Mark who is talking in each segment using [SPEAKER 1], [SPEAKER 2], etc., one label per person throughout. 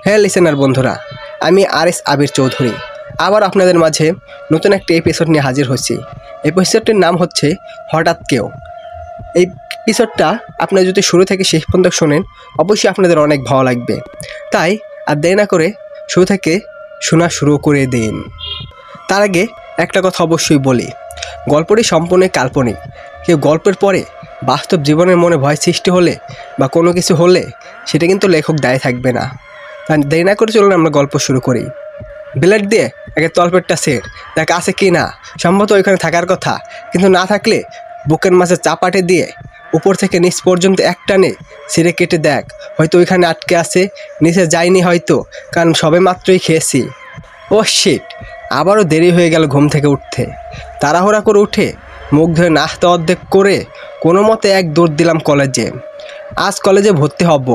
[SPEAKER 1] হ্যাঁ লিসেনার বন্ধুরা, আমি আর.এস. আবির চৌধুরী আবার আপনাদের মাঝে নতুন একটা এপিসোড নিয়ে হাজির হচ্ছি। এপিসোডটির নাম হচ্ছে হঠাৎ কেউ। এই এপিসোডটা আপনারা যদি শুরু থেকে শেষ পর্যন্ত শোনেন অবশ্যই আপনাদের অনেক ভালো লাগবে। তাই আর দেরি না করে শুরু থেকে শোনা শুরু করে দিন। তার আগে একটা কথা অবশ্যই বলি, গল্পটি সম্পূর্ণ কাল্পনিক। কেউ গল্পের পরে বাস্তব জীবনের মনে ভয় সৃষ্টি হলে বা কোনো কিছু হলে সেটা কিন্তু লেখক দায়ী থাকবে না। তাই দেরি না করে চলুন আমরা গল্প শুরু করি। ব্লেড দিয়ে আগে তলপেটটা সেট দেখ আছে কি না, সম্ভবত ওইখানে থাকার কথা, কিন্তু না থাকলে বুকের মাঝে চাপাটে দিয়ে উপর থেকে নিচ পর্যন্ত এক টানে ছিঁড়ে কেটে দেখ, হয়তো ওইখানে আটকে আছে, নিচে যায়নি হয়তো, কারণ সবে মাত্রই খেয়েছি। ও শিট, আবারও দেরি হয়ে গেল ঘুম থেকে উঠতে। তাড়াহুড়া করে উঠে মুখ ধুয়ে নাস্তা অর্ধেক করে কোনো মতে এক দৌড় দিলাম কলেজে। আজ কলেজে ভর্তি হব।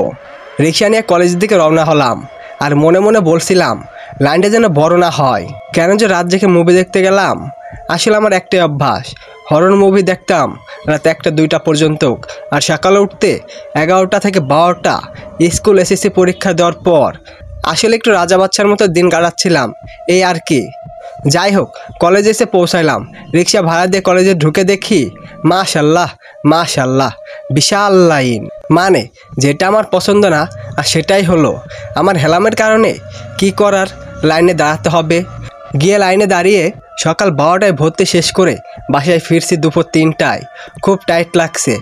[SPEAKER 1] রিক্সা নিয়ে কলেজের দিকে রওনা হলাম আর মনে মনে বলছিলাম লাইনটা যেন বড় না হয়। কেন যে রাত জেগে মুভি দেখতে গেলাম। আসলে আমার একটাই অভ্যাস, হরর মুভি দেখতাম রাত 1টা-2টা পর্যন্ত, আর সকালে উঠতে 11টা থেকে 12টা। স্কুল এসএসসি পরীক্ষা দেওয়ার পর আসলে একটু রাজা বাচ্চার মতো দিন কাটাচ্ছিলাম, এই আর কি। যাই হোক, কলেজে এসে পৌঁছাইলাম। রিক্সা ভাড়া দিয়ে কলেজে ঢুকে দেখি মাশাল্লাহ মাশাল্লাহ বিশাল লাইন। মানে যেটা আমার পছন্দ না আর সেটাই হলো। আমার হেলামের কারণে কি করার, লাইনে দাঁড়াতে হবে। গিয়ে লাইনে দাঁড়িয়ে সকাল 12টায় ভর্তি শেষ করে বাসায় ফিরছি দুপুর 3টায়। খুব টাইট লাগছে।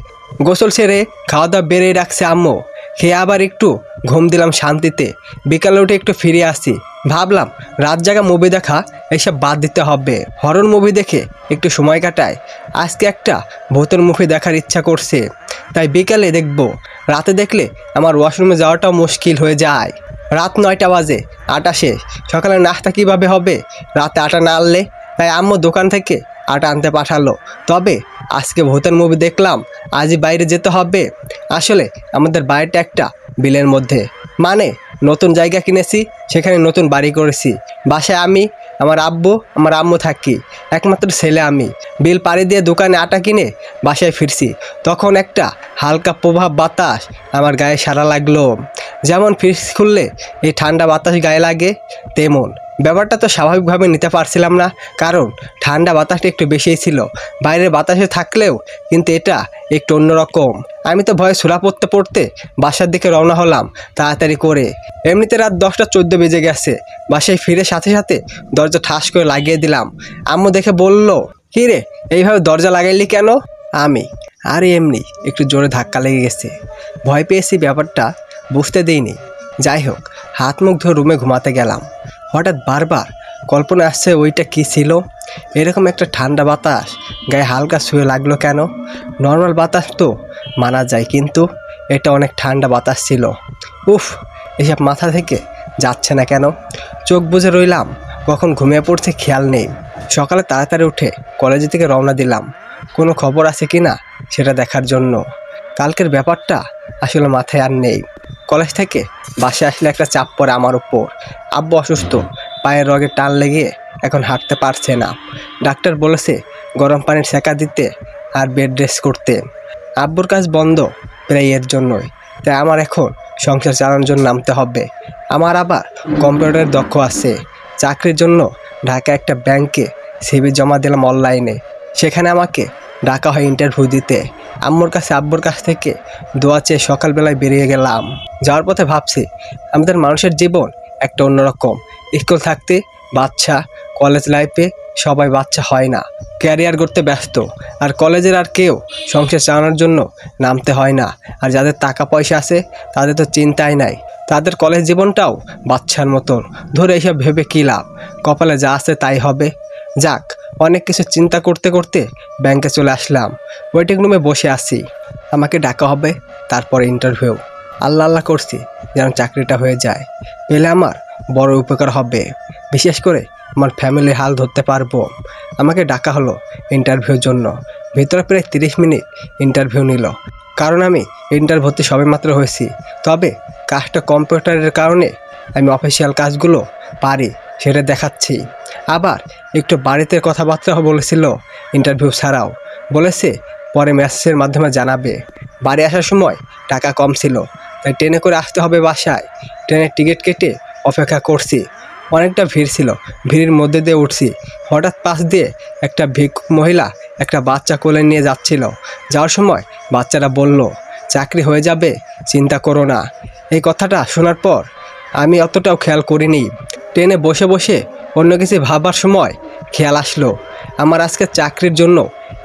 [SPEAKER 1] গোসল সেরে খাওয়া দাওয়া বেড়ে রাখছে আম্মু। খেয়ে আবার একটু ঘুম দিলাম শান্তিতে। বিকালে উঠে একটু ফিরে আসি। ভাবলাম রাত জাগা মুভি দেখা এইসব বাদ দিতে হবে, হরর মুভি দেখে একটু সময় কাটায়। আজকে একটা ভূতের মুভি দেখার ইচ্ছা করছে, তাই বিকালে দেখব। রাতে দেখলে আমার ওয়াশরুমে যাওয়াটাও মুশকিল হয়ে যায়। রাত 9টা বাজে, আটা শেষ। সকালে নাস্তা কীভাবে হবে রাতে আটা না আনলে? তাই আম্মু দোকান থেকে আটা আনতে পাঠালো। তবে আজকে ভূতের মুভি দেখলাম, আজই বাইরে যেতে হবে। আসলে আমাদের বাড়িটা একটা বিলের মধ্যে, মানে নতুন জায়গা কিনেছি, সেখানে নতুন বাড়ি করেছি। বাসায় আমি, আমার আব্বু, আমার আম্মু থাকি, একমাত্র ছেলে আমি। বিল পাড়ি দিয়ে দোকানে আটা কিনে বাসায় ফিরছি, তখন একটা হালকা প্রভাব বাতাস আমার গায়ে সারা লাগলো। যেমন ফ্রিজ খুললে এই ঠান্ডা বাতাস গায়ে লাগে, তেমন। ব্যাপারটা তো স্বাভাবিকভাবে নিতে পারছিলাম না, কারণ ঠান্ডা বাতাসটা একটু বেশিই ছিল। বাইরের বাতাসে থাকলেও কিন্তু এটা একটু অন্যরকম। আমি তো ভয়ে সুরা পড়তে পড়তে বাসার দিকে রওনা হলাম তাড়াতাড়ি করে। এমনিতে রাত 10টা 14 বেজে গেছে। বাসায় ফিরে সাথে সাথে দরজা ঠাস করে লাগিয়ে দিলাম। আম্মু দেখে বলল, কী রে এইভাবে দরজা লাগাইলি কেন? আমি, আরে এমনি একটু জোরে ধাক্কা লেগে গেছে, ভয় পেয়েছি, ব্যাপারটা বুঝতে দিইনি। যাই হোক, হাত মুখ ধরে রুমে ঘুমাতে গেলাম। হঠাৎ বারবার কল্পনা আসছে ওইটা কি ছিল। এরকম একটা ঠান্ডা বাতাস গায়ে হালকা ছুঁয়ে লাগলো কেন? নর্মাল বাতাস তো মানা যায়, কিন্তু এটা অনেক ঠান্ডা বাতাস ছিল। উফ, এসব মাথা থেকে যাচ্ছে না কেন? চোখ বুজে রইলাম, কখন ঘুমিয়ে পড়ছে খেয়াল নেই। সকালে তাড়াতাড়ি উঠে কলেজের থেকে রওনা দিলাম, কোনো খবর আছে কি না সেটা দেখার জন্য। কালকের ব্যাপারটা আসলে মাথায় আর নেই। কলেজ থেকে বাসায় আসলে একটা চাপ পড়ে আমার উপর। আব্বু অসুস্থ, পায়ের রগে টান লেগে এখন হাঁটতে পারছে না। ডাক্তার বলেছে গরম পানির সেকা দিতে আর বেড রেস্ট করতে। আব্বুর কাজ বন্ধ প্রায় এর জন্যই, তাই আমার এখন সংসার চালানোর জন্য নামতে হবে। আমার আবার কম্পিউটারের দক্ষ আছে। চাকরির জন্য ঢাকা একটা ব্যাংকে সিভি জমা দিলাম অনলাইনে। সেখানে আমাকে ডাকা হয় ইন্টারভিউ দিতে। আব্বুর কাছ থেকে দোয়া চেয়ে সকালবেলায় বেরিয়ে গেলাম। যাওয়ার পথে ভাবছি আমাদের মানুষের জীবন একটা অন্যরকম। স্কুল থাকতে বাচ্চা, কলেজ লাইফে সবাই বাচ্চা হয় না, ক্যারিয়ার করতে ব্যস্ত। আর কলেজের আর কেউ সংসার চালানোর জন্য নামতে হয় না। আর যাদের টাকা পয়সা আছে তাদের তো চিন্তাই নাই, তাদের কলেজ জীবনটাও বাচ্চার মতন। ধরে এইসব ভেবে কী লাভ, কপালে যা আছে তাই হবে। যাক, অনেক কিছু চিন্তা করতে করতে ব্যাংকে চলে আসলাম। ওয়েটিং রুমে বসে আছি, আমাকে ডাকা হবে, তারপরে ইন্টারভিউ। আল্লাহ আল্লাহ করছি যেন চাকরিটা হয়ে যায়, পেলে আমার বড় উপকার হবে। বিশেষ করে আমার ফ্যামিলির হাল ধরতে পারবো। আমাকে ডাকা হলো ইন্টারভিউর জন্য। ভিতরে প্রায় 30 মিনিট ইন্টারভিউ নিল, কারণ আমি ইন্টারভিউতে সবেমাত্র হয়েছি। তবে কাজটা কম্পিউটারের কারণে আমি অফিসিয়াল কাজগুলো পারি, সেটা দেখাচ্ছি। আবার একটু বাড়িতে কথাবার্তাও বলেছিল ইন্টারভিউ ছাড়াও। বলেছে পরে মেসেজের মাধ্যমে জানাবে। বাড়ি আসার সময় টাকা কম ছিল, তাই ট্রেনে করে আসতে হবে বাসায়। ট্রেনের টিকিট কেটে অপেক্ষা করছি। অনেকটা ভিড় ছিল, ভিড়ের মধ্যে দিয়ে উঠছি। হঠাৎ পাশ দিয়ে একটা ভিক্ষুক মহিলা একটা বাচ্চা কোলে নিয়ে যাচ্ছিল। যাওয়ার সময় বাচ্চাটা বলল, চাকরি হয়ে যাবে, চিন্তা করো না। এই কথাটা শোনার পর আমি অতটাও খেয়াল করিনি। ট্রেনে বসে বসে অন্য কিছু ভাবার সময় খেয়াল আসলো আমার আজকে চাকরির জন্য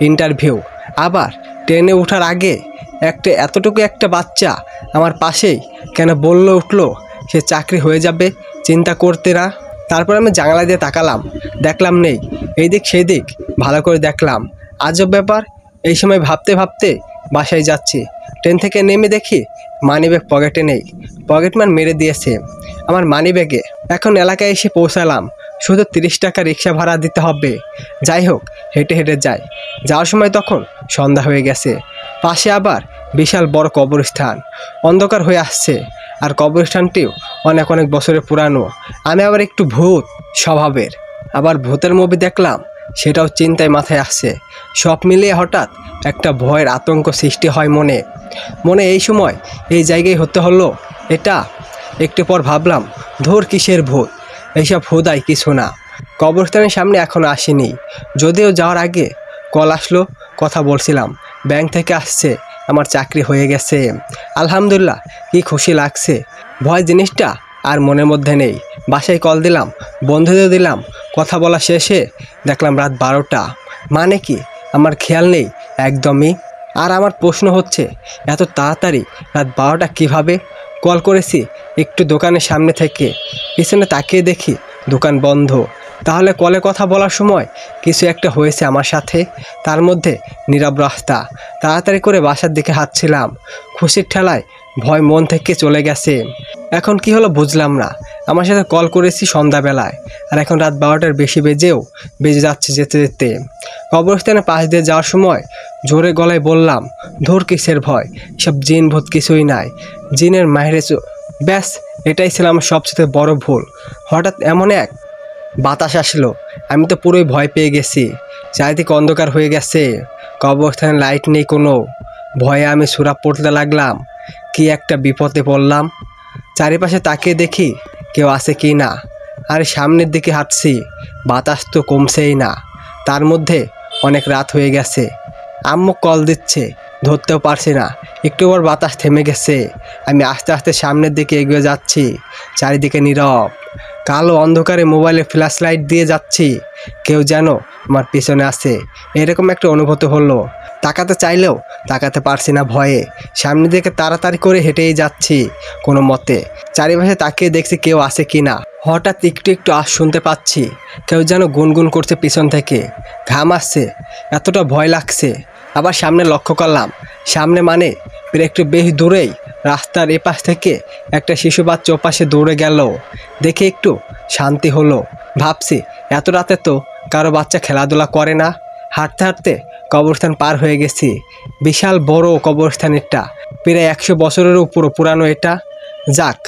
[SPEAKER 1] ইন্টারভিউ। আবার ট্রেনে ওঠার আগে এতটুকু একটা বাচ্চা আমার পাশেই কেন বললো উঠলো সে চাকরি হয়ে যাবে, চিন্তা করতে না। তারপর আমি জানলা দিয়ে তাকালাম, দেখলাম নেই। এই দিক সেই দিক ভালো করে দেখলাম, আজব ব্যাপার। এই সময় ভাবতে ভাবতে বাসায় যাচ্ছি। ট্রেন থেকে নেমে দেখি মানিব্যাগ পকেটে নেই, পকেটম্যান মেরে দিয়েছে আমার মানিব্যাগে। এখন এলাকায় এসে পৌঁছালাম, শুধু 30 টাকা রিক্সা ভাড়া দিতে হবে। যাই হোক, হেঁটে হেঁটে যাই। যাওয়ার সময় তখন সন্ধ্যা হয়ে গেছে। পাশে আবার বিশাল বড় কবরস্থান, অন্ধকার হয়ে আসছে। আর কবরস্থানটিও অনেক অনেক বছরের পুরানো। আমি আবার একটু ভূত স্বভাবের, আবার ভূতের মুভি দেখলাম, সেটাও চিন্তায় মাথায় আসছে। সব মিলিয়ে হঠাৎ একটা ভয়ের আতঙ্ক সৃষ্টি হয় মনে মনে। এই সময় এই জায়গায় হতে হলো এটা। একটু পর ভাবলাম, ধুর কিসের ভূত, এইসব হুদাই কিছু না। কবরস্থানের সামনে এখনও আসেনি, যদিও যাওয়ার আগে কল আসলো। কথা বলছিলাম, ব্যাংক থেকে আসছে, আমার চাকরি হয়ে গেছে, আলহামদুলিল্লাহ। কি খুশি লাগছে। ভয় জিনিসটা আর মনের মধ্যে নেই। বাসায় কল দিলাম, বন্ধুদের দিলাম। কথা বলা শেষে দেখলাম রাত 12টা। মানে কি আমার খেয়াল নেই একদমই। আর আমার প্রশ্ন হচ্ছে, এত তাড়াতাড়ি রাত 12টা কীভাবে? কল করেছি একটু দোকানের সামনে থেকে, পিছনে তাকিয়ে দেখি দোকান বন্ধ। তাহলে কলে কথা বলার সময় কিছু একটা হয়েছে আমার সাথে। তার মধ্যে নীরব রাস্তা। তাড়াতাড়ি করে বাসার দিকে হাঁটছিলাম, খুশির ঠেলায় ভয় মন থেকে চলে গেছে। এখন কি হলো বুঝলাম না। আমার সাথে কল করেছি সন্ধ্যাবেলায়, আর এখন রাত 12টার বেশি বেজে যাচ্ছে যেতে যেতে। কবরস্থানের পাশ দিয়ে যাওয়ার সময় জোরে গলায় বললাম, ধুর কিসের ভয়, সব জিন ভূত কিছুই নাই, জিনের মাহিরে ব্যাস। এটাই ছিল আমার সবচেয়ে বড় ভুল। হঠাৎ এমন এক বাতাস আসলো, আমি তো পুরোই ভয় পেয়ে গেছি। চারিদিকে অন্ধকার হয়ে গেছে, কবরস্থানে লাইট নেই কোনো। ভয়ে আমি সুরা পড়তে লাগলাম, কি একটা বিপদে পড়লাম। চারিপাশে তাকিয়ে দেখি কেউ আছে কি না। আর সামনের দিকে হাঁটছি, বাতাস তো কমছেই না। তার মধ্যে অনেক রাত হয়ে গেছে। আম্মু কল দিচ্ছে, ধরতেও পারছি না। একটু পর বাতাস থেমে গেছে। আমি আস্তে আস্তে সামনের দিকে এগিয়ে যাচ্ছি। চারিদিকে নীরব, কালো অন্ধকারে মোবাইলে ফ্ল্যাশ লাইট দিয়ে যাচ্ছি। কেউ যেন আমার পিছনে আছে, এরকম একটা অনুভূতি হলো। তাকাতে চাইলেও তাকাতে পারছি না ভয়ে। সামনের দিকে তাড়াতাড়ি করে হেঁটেই যাচ্ছি কোনো মতে। চারিপাশে তাকিয়ে দেখছি কেউ আছে কি না। হঠাৎ একটু একটু আওয়াজ শুনতে পাচ্ছি, কেউ যেন গুনগুন করছে পিছন থেকে। ঘাম আসছে, এতটা ভয় লাগছে। আবার সামনে লক্ষ্য করলাম, সামনে মানে একটু বেশ দূরেই রাস্তার এপাশ থেকে একটা শিশু বাচ্চা ওপাশে দৌড়ে গেল। দেখে একটু শান্তি হলো। ভাবছি এত রাতে তো কারো বাচ্চা খেলাধুলা করে না। হাঁটতে হাঁটতে কবরস্থান পার হয়ে গেছি। বিশাল বড় কবরস্থান, এটা প্রায় 100 বছরের উপর পুরানো এটা। যাক,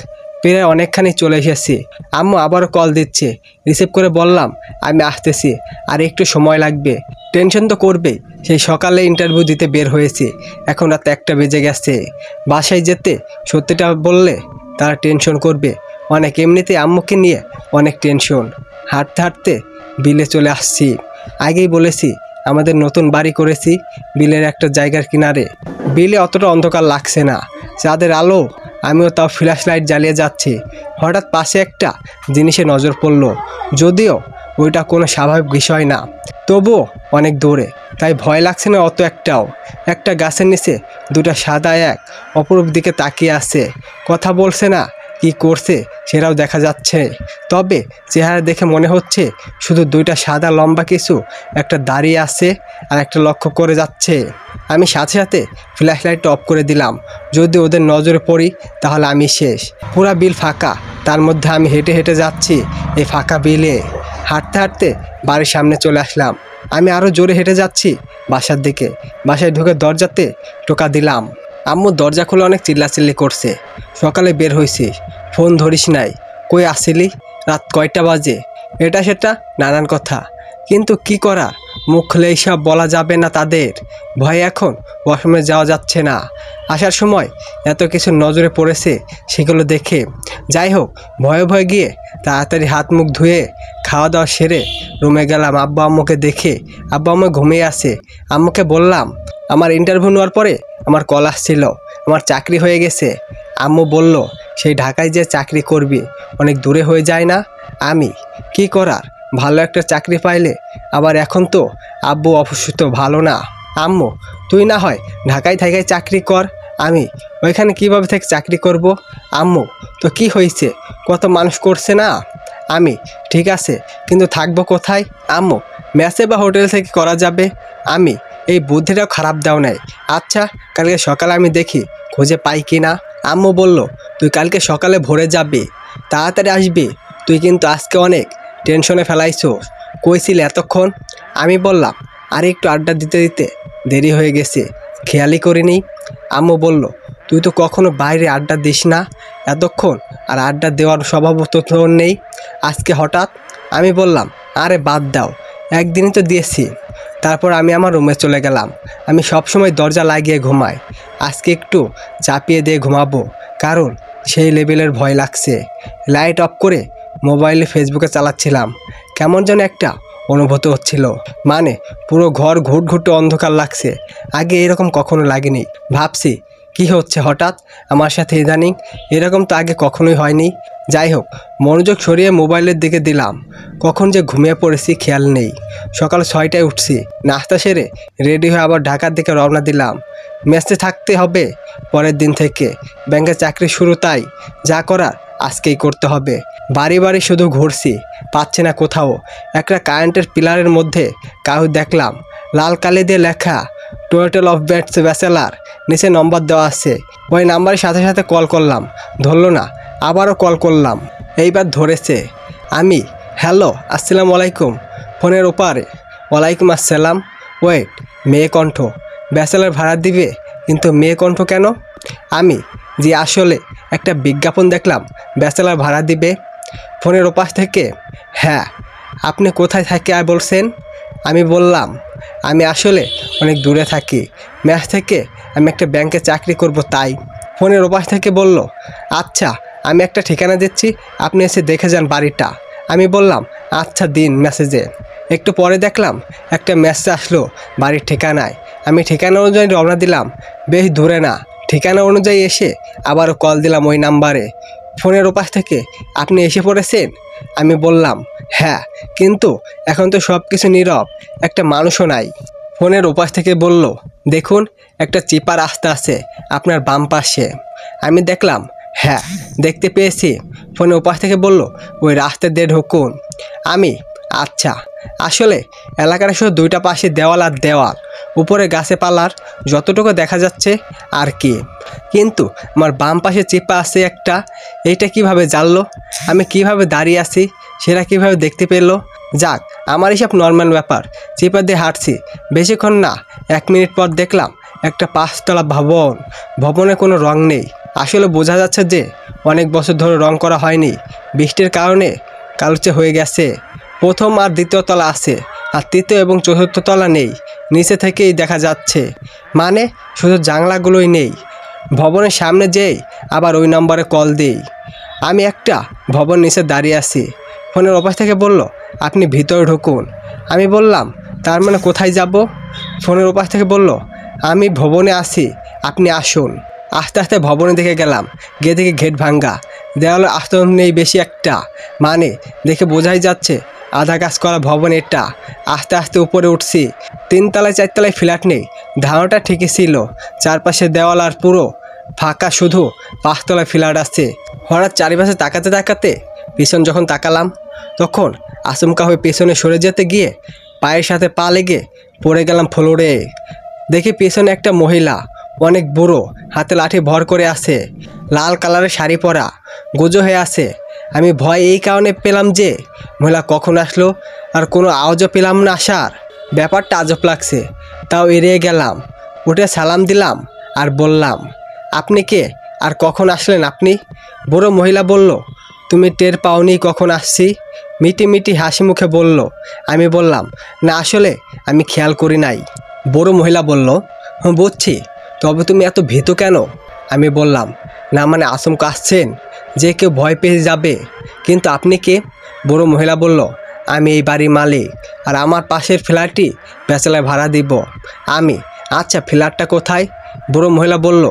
[SPEAKER 1] প্রায় অনেকখানি চলে এসেছি। আম্মু আবারও কল দিচ্ছে, রিসিভ করে বললাম, আমি আসতেছি, আর একটু সময় লাগবে। টেনশন তো করবেই, সেই সকালে ইন্টারভিউ দিতে বের হয়েছি, এখন রাত 1টা বেজে গেছে। বাসায় যেতে সত্যিটা বললে তারা টেনশন করবে অনেক। এমনিতে আম্মুকে নিয়ে অনেক টেনশন। হাঁটতে হাঁটতে বিলে চলে আসছি। আগেই বলেছি আমাদের নতুন বাড়ি করেছি বিলের একটা জায়গার কিনারে। বিলে অতটা অন্ধকার লাগছে না, চাঁদের আলো। আমিও তাও ফ্ল্যাশ লাইট জ্বালিয়ে যাচ্ছি। হঠাৎ পাশে একটা জিনিসে নজর পড়ল, যদিও ওইটা কোনো স্বাভাবিক বিষয় না, তবুও অনেক দূরে, তাই ভয় লাগছে না অত একটাও। একটা গাছের নিচে দুটা সাদা এক অপরূপ দিকে তাকিয়ে আছে, কথা বলছে না, কি করছে সেটাও দেখা যাচ্ছে। তবে চেহারা দেখে মনে হচ্ছে শুধু দুইটা সাদা লম্বা কিছু একটা দাঁড়িয়ে আছে আর একটা লক্ষ্য করে যাচ্ছে। আমি সাথে সাথে ফ্ল্যাশ লাইটটা অফ করে দিলাম, যদি ওদের নজরে পড়ি তাহলে আমি শেষ। পুরা বিল ফাঁকা, তার মধ্যে আমি হেঁটে হেঁটে যাচ্ছি এই ফাঁকা বিলে। হাঁটতে হাঁটতে বাড়ির সামনে চলে আসলাম। আমি আরও জোরে হেঁটে যাচ্ছি বাসার দিকে। বাসায় ঢুকে দরজাতে টোকা দিলাম। আম্মু দরজা খুলে অনেক চিল্লাচিল্লি করছে, সকালে বের হয়েছিস, ফোন ধরিস নাই, কই আসিলি, রাত কয়টা বাজে, এটা সেটা নানান কথা। কিন্তু কি করার, মুখ খুলে এইসব বলা যাবে না তাদের। ভয়ে এখন ওয়াশরুমে যাওয়া যাচ্ছে না। আসার সময় এত কিছু নজরে পড়েছে সেগুলো দেখে। যাই হোক, ভয়ে ভয়ে গিয়ে তাড়াতাড়ি হাত মুখ ধুয়ে খাওয়া দাওয়া সেরে রুমে গেলাম। আব্বা আম্মুকে দেখে আব্বা আম্মু ঘুমিয়ে আছে। আম্মুকে বললাম আমার ইন্টারভিউ নেওয়ার পরে আমার কল আসছিল, আমার চাকরি হয়ে গেছে। আম্মু বলল সেই ঢাকায় যে চাকরি করবি অনেক দূরে হয়ে যায় না। আমি কি করার, ভালো একটা চাকরি পাইলে। আবার এখন তো আব্বু অসুস্থ, ভালো না। আম্মু তুই না হয় ঢাকায় থাকায় চাকরি কর, আমি ওইখানে কিভাবে থেকে চাকরি করব। আম্মু তো কি হয়েছে, কত মানুষ করছে না। আমি ঠিক আছে, কিন্তু থাকবো কোথায়। আম্মু মেসে বা হোটেল থেকে করা যাবে। আমি এই বুদ্ধিটাও খারাপ দাও নাই। আচ্ছা কালকে সকালে আমি দেখি খুঁজে পাই কি না। আম্মু বলল তুই কালকে সকালে ভোরে যাবি, তাড়াতাড়ি আসবি। তুই কিন্তু আজকে অনেক টেনশনে ফেলাইছো, কইছিল এতক্ষণ। আমি বললাম আর একটু আড্ডা দিতে দিতে দেরি হয়ে গেছে, খেয়ালই করিনি। আম্মু বলল তুই তো কখনো বাইরে আড্ডা দিস না, এতক্ষণ আর আড্ডা দেওয়ার স্বভাব তো তোর নেই, আজকে হঠাৎ। আমি বললাম আরে বাদ দাও, একদিনই তো দিয়েছি। তারপর আমি আমার রুমে চলে গেলাম। আমি সবসময় দরজা লাগিয়ে ঘুমাই, আজকে একটু চাপিয়ে দিয়ে ঘুমাবো, কারণ সেই লেভেলের ভয় লাগছে। লাইট অফ করে মোবাইলে ফেসবুকে চালাচ্ছিলাম। কেমন যেন একটা অনুভূতি হচ্ছিল, মানে পুরো ঘর ঘুটঘুটে অন্ধকার লাগছে। আগে এরকম কখনো লাগেনি। ভাবছি কি হচ্ছে হঠাৎ আমার সাথে ইদানিং, এরকম তো আগে কখনোই হয়নি। যাই হোক, মনোযোগ সরিয়ে মোবাইলের দিকে দিলাম। কখন যে ঘুমিয়ে পড়েছি খেয়াল নেই। সকাল 6টায় উঠছি, নাস্তা সেরে রেডি হয়ে আবার ঢাকার দিকে রওনা দিলাম। মেসে থাকতে হবে পরের দিন থেকে, ব্যাংকে চাকরি শুরু, তাই যা করার আজকেই করতে হবে। বাড়ি বাড়ি শুধু ঘুরছি, পাচ্ছি না কোথাও। একটা কারেন্টের পিলারের মধ্যে কাউ দেখলাম, লাল কালি দিয়ে লেখা টোটাল অফ ব্যাটস ব্যাচেলার, নিচে নম্বর দেওয়া আছে। ওই নাম্বারের সাথে সাথে কল করলাম, ধরলো না। আবারও কল করলাম, এইবার ধরেছে। আমি হ্যালো আসসালামু আলাইকুম। ফোনের ওপারে ওয়ালাইকুম আসসালাম। ওয়েট, মেয়ে কণ্ঠ। ব্যাচেলার ভাড়া দিবে, কিন্তু মেয়ে কণ্ঠ কেন? আমি যে আসলে একটা বিজ্ঞাপন দেখলাম ব্যাচেলার ভাড়া দিবে। ফোনের ওপাশ থেকে হ্যাঁ, আপনি কোথায় থাকে আর বলছেন? আমি বললাম আমি আসলে অনেক দূরে থাকি, ম্যাচ থেকে আমি একটা ব্যাংকে চাকরি করব তাই। ফোনের ওপাশ থেকে বলল আচ্ছা, আমি একটা ঠিকানা দিচ্ছি, আপনি এসে দেখে যান বাড়িটা। আমি বললাম আচ্ছা দিন মেসেজে। একটু পরে দেখলাম একটা মেসেজ আসলো বাড়ির ঠিকানায়। আমি ঠিকানা অনুযায়ী রওনা দিলাম, বেশ দূরে না। ঠিকানা অনুযায়ী এসে আবারও কল দিলাম ওই নাম্বারে। ফোনের ওপাশ থেকে আপনি এসে পড়েছেন? আমি বললাম হ্যাঁ, কিন্তু এখন তো সব কিছু নীরব, একটা মানুষও নাই। ফোনের ওপাশ থেকে বলল দেখুন, একটা চিপা রাস্তা আছে আপনার বাম পাশে। আমি দেখলাম হ্যাঁ, দেখতে পেয়েছি। ফোনের ওপাশ থেকে বলল ওই রাস্তা দিয়ে ঢুকুন। আমি আচ্ছা। আসলে এলাকার শুধু দুইটা পাশে দেওয়াল আর দেওয়াল, উপরে গাছে পালার যতটুকু দেখা যাচ্ছে আর কি। কিন্তু আমার বাম পাশে চিপা আছে একটা, এইটা কিভাবে জানলো? আমি কিভাবে দাঁড়িয়ে আছি সেটা কিভাবে দেখতে পেলো? যাক, আমার এসব নর্মাল ব্যাপার। চিপা দিয়ে হাঁটছি, বেশিক্ষণ না, 1 মিনিট পর দেখলাম একটা 5তলা ভবন। ভবনে কোনো রং নেই, আসলে বোঝা যাচ্ছে যে অনেক বছর ধরে রং করা হয়নি, বৃষ্টির কারণে কালচে হয়ে গেছে। প্রথম আর দ্বিতীয় তলা আছে, আর তৃতীয় এবং চতুর্থ তলা নেই, নিচে থেকেই দেখা যাচ্ছে, মানে শুধু জানলাগুলোই নেই। ভবনের সামনে যেই আবার ওই নম্বরে কল দিই। আমি একটা ভবন নিচে দাঁড়িয়ে আছি। ফোনের ওপাশ থেকে বলল আপনি ভিতরে ঢুকুন। আমি বললাম তার মানে কোথায় যাব? ফোনের ওপাশ থেকে বলল আমি ভবনে আছি, আপনি আসুন। আস্তে আস্তে ভবনে দিকে গেলাম, গিয়ে দেখি গেট ভাঙ্গা, দেওয়ালে আস্তরণ নেই বেশি একটা, মানে দেখে বোঝাই যাচ্ছে আধা কাজ করা ভবন এটা। আস্তে আস্তে উপরে উঠছি, 3 তলায় 4 তলায় ফ্ল্যাট নেই, ধারণাটা ঠিকই ছিল। চারপাশে দেওয়াল আর পুরো ফাঁকা, শুধু 5 তলায় ফ্ল্যাট আছে। হঠাৎ চারিপাশে তাকাতে তাকাতে পিছন যখন তাকালাম, তখন আচমকা হয়ে পেছনে সরে যেতে গিয়ে পায়ের সাথে পা লেগে পড়ে গেলাম ফ্লোরে। দেখি পেছনে একটা মহিলা, অনেক বুড়ো, হাতে লাঠি ভর করে আছে, লাল কালারের শাড়ি পরা, গোজো হয়ে আছে। আমি ভয় এই কারণে পেলাম যে মহিলা কখন আসলো আর কোনো আওয়াজও পেলাম না আসার। ব্যাপারটা আজব লাগছে, তাও এড়িয়ে গেলাম। উঠে সালাম দিলাম আর বললাম আপনি কে আর কখন আসলেন আপনি? বুড়ো মহিলা বলল তুমি টের পাওনি কখন আসছি? মিটি মিটি হাসি মুখে বলল। আমি বললাম না, আসলে আমি খেয়াল করি নাই। বুড়ো মহিলা বলল বুঝছি, তবে তুমি এত ভীত কেন? আমি বললাম, না মানে আচমকা আসছেন যে কেউ ভয় পেয়ে যাবে। কিন্তু আপনি কে? বুড়ো মহিলা বলল, আমি এই বাড়ির মালিক, আর আমার পাশের ফ্ল্যাটটি বেচালায় ভাড়া দিব। আমি, আচ্ছা ফ্ল্যাটটা কোথায়? বুড়ো মহিলা বলল,